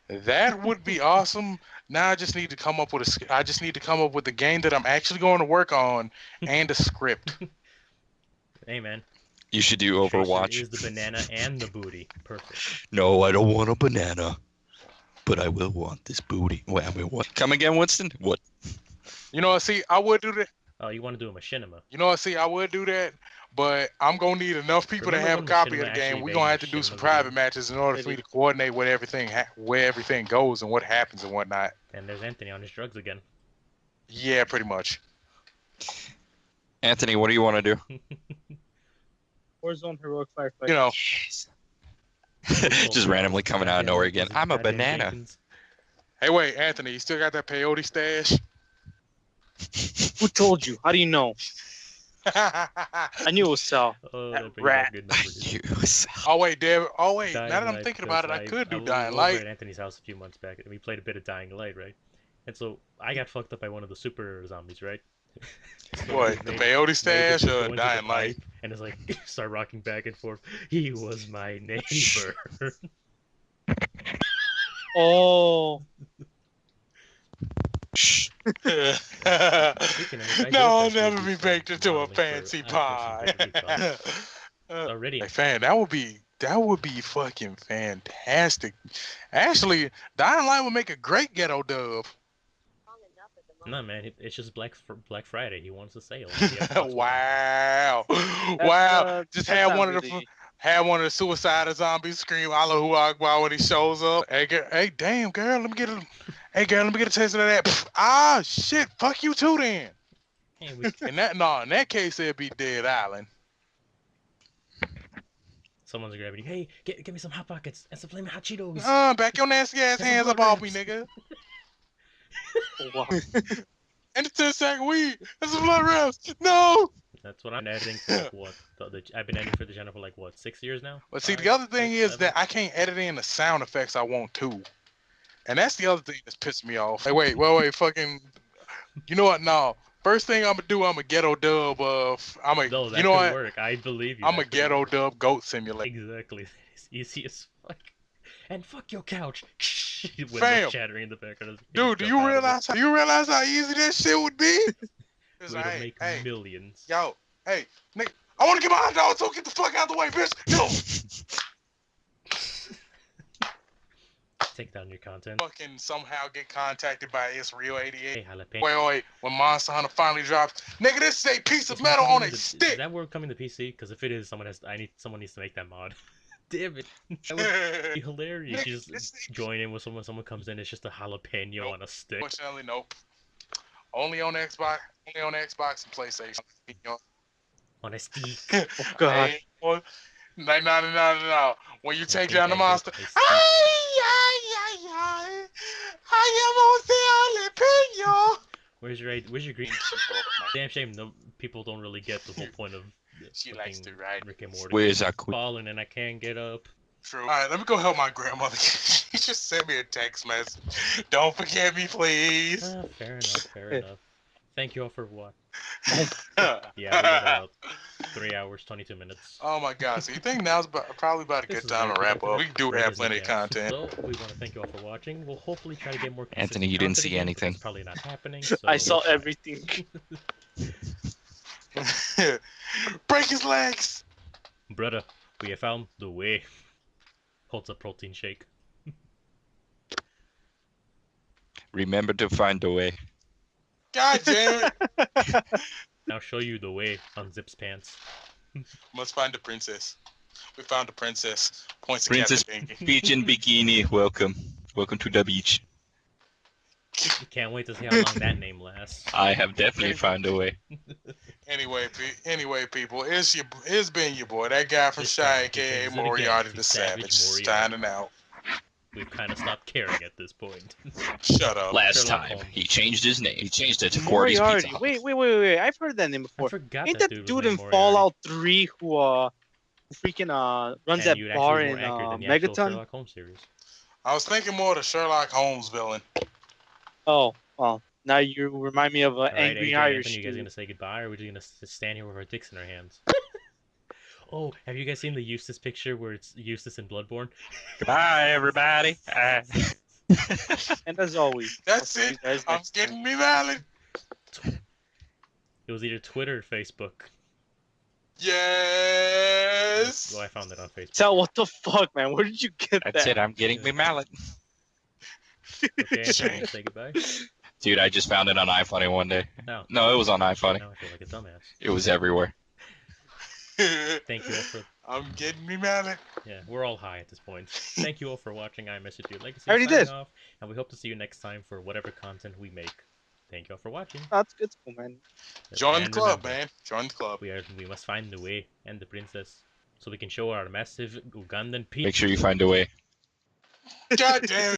That would be awesome. Now I just need to come up with I just need to come up with the game that I'm actually going to work on and a script. hey man, You should do Tracer Overwatch. is the banana and the booty. Perfect. No, I don't want a banana, but I will want this booty. Wait, I mean, what? Come again, Winston? What? You know, see, I would do that. Oh, you want to do a machinima? You know, see, I would do that, but I'm gonna need enough people to Remember have a when copy Machinima of the game. actually We're made gonna have to do some Machinima private videos? matches in order for me to coordinate where everything goes and what happens and whatnot. And there's Anthony on his drugs again. Yeah, pretty much. Anthony, what do you want to do? Warzone Heroic Firefight. You know, Just randomly coming out of nowhere again. I'm a Goddamn banana. bacons. hey, wait, Anthony, you still got that peyote stash? Who told you? How do you know? I knew it was Sal. Oh, That that brings rat. up good memories. You. Oh wait, David. Oh wait, Dying now that I'm Light, thinking about it, I because could do was Dying over Light. at Anthony's house a few months back, and we played a bit of Dying Light, right? And so I got fucked up by one of the super zombies, right? So What, the made- peyote made it stash to go or into the Dying Light? pipe, and it's like start rocking back and forth. He was my neighbor. Oh, Speaking of which, I No, I'll heard that never you be do baked some into a modeling for fancy iPhones pie. and Photoshop. Already, Hey, fan, that would be fucking fantastic. Actually, Dying Light would make a great ghetto dub. no man, it's just Black Friday. He wants a sale. The Xbox One. Wow, That's, wow! Just that's have not one of the really- have one of the suicide zombies scream "Allahu Akbar" when he shows up. Hey, damn girl, let me get a. Hey girl, let me get a taste of that. Pff, ah, shit, fuck you too then. Hey, we, In that case, it'd be Dead Island. someone's grabbing you. Hey, get me some hot pockets and some flaming hot Cheetos. Back your nasty ass That's hands blood up off me, wraps. nigga. Oh, wow. And it's 10-second weed. That's some blood wraps. No. That's what I'm editing for. Like, what? I've been editing for the channel for like what 6 years now. But see, 5, the other thing 6, is 7? that I can't edit in the sound effects I want to. And that's the other thing that's pissing me off. Hey, wait, fucking. You know what? No. First thing I'm gonna do, I'm a ghetto dub of. No, that you know could what? work. I believe you. I'm That a could ghetto work. dub goat simulator. Exactly. It's easy as fuck. And fuck your couch. Windows Fam. chattering in the background. as you Dude, do jump out you of it. realize how easy that shit would be? It's Way like, to make hey, millions. yo, hey, nigga, I want to get my hot dog, so get the fuck out the way, bitch. Yo. Take down your content. Fucking somehow get contacted by Israel 88. Hey, jalapeno. Wait, when Monster Hunter finally drops, nigga, this is a piece of metal on a Is stick. that word coming to PC? Because if it is, someone needs to make that mod. Damn it. That would be hilarious. Nigga, You this just thing- join in with someone comes in, it's just a jalapeno Nope. on a stick. Unfortunately, nope. Only on Xbox and PlayStation. On a stick. Oh, God. Hey, boy. No. When you take think down the I monster, did. I am on the Where's your green? Damn shame no people don't really get the whole point of She likes fucking to ride. Rick and Morty. Where's that queen? Falling and I can't get up. True. All right, let me go help my grandmother. She just sent me a text message. Don't forget me, please. Fair enough. Thank you all for what? Yeah, Yeah, we got it out. 3 hours, 22 minutes. Oh my God! So you think now's probably about a This good is time very to wrap up? predictable. We do Great have as it plenty of gets. content. So we want to thank you all for watching. We'll hopefully try to get more Anthony, consistent you didn't content see again, but anything. that's probably not happening. So I saw we'll try. everything. Break his legs. Brother, we have found the way. Holds a protein shake. Remember to find a way. God damn it! Now show you the way on Zip's pants. Must find the princess. We found the princess. Points to Princess Captain Binky. Beach in bikini. Welcome. Welcome to the beach. Can't wait to see how long that name lasts. I have definitely found a way. Anyway, people, it's been your boy, that guy from This Shy, time, he aka changes it again Moriarty to the Savage Savage, Moriarty. signing out. We've kind of stopped caring at this point. Shut up. Last Sherlock time, Holmes. he changed his name. He changed it to Cordy's Moriarty. Pizza Hut. Wait. I've heard that name I before. forgot Ain't that that dude dude was in named Moriarty. Fallout 3 who freaking runs And that you'd bar actually be in more accurate than the actual Megaton? Sherlock Holmes series. I was thinking more of the Sherlock Holmes villain. Oh, well, now you remind me of an Alright, angry AJ, Irish Anthony, you guys dude. gonna say goodbye, or are we just gonna stand here with our dicks in our hands? Oh, have you guys seen the Eustace picture where it's Eustace in Bloodborne? Goodbye, everybody. And as always, That's I'll see it. you guys I'm next time. getting me valid. It was either Twitter or Facebook. Yes. Well, I found it on Facebook. Tell what the fuck, man? Where did you get That's that? it. I'm getting me mallet. Okay, Anthony, you say goodbye. Dude, I just found it on iFunny one day. No. No, it was on iFunny. Now I feel like a dumbass. It was everywhere. Thank you all for. I'm getting me valid. Yeah, we're all high at this point. Thank you all for watching. I Message You Legacy. I already signing did. Off, and we hope to see you next time for whatever content we make. Thank you all for watching. That's good, cool, man. Join the And club, remember, man. Join the club. We must find the way and the princess, so we can show our massive Ugandan peak. Make sure you find a way. God damn it.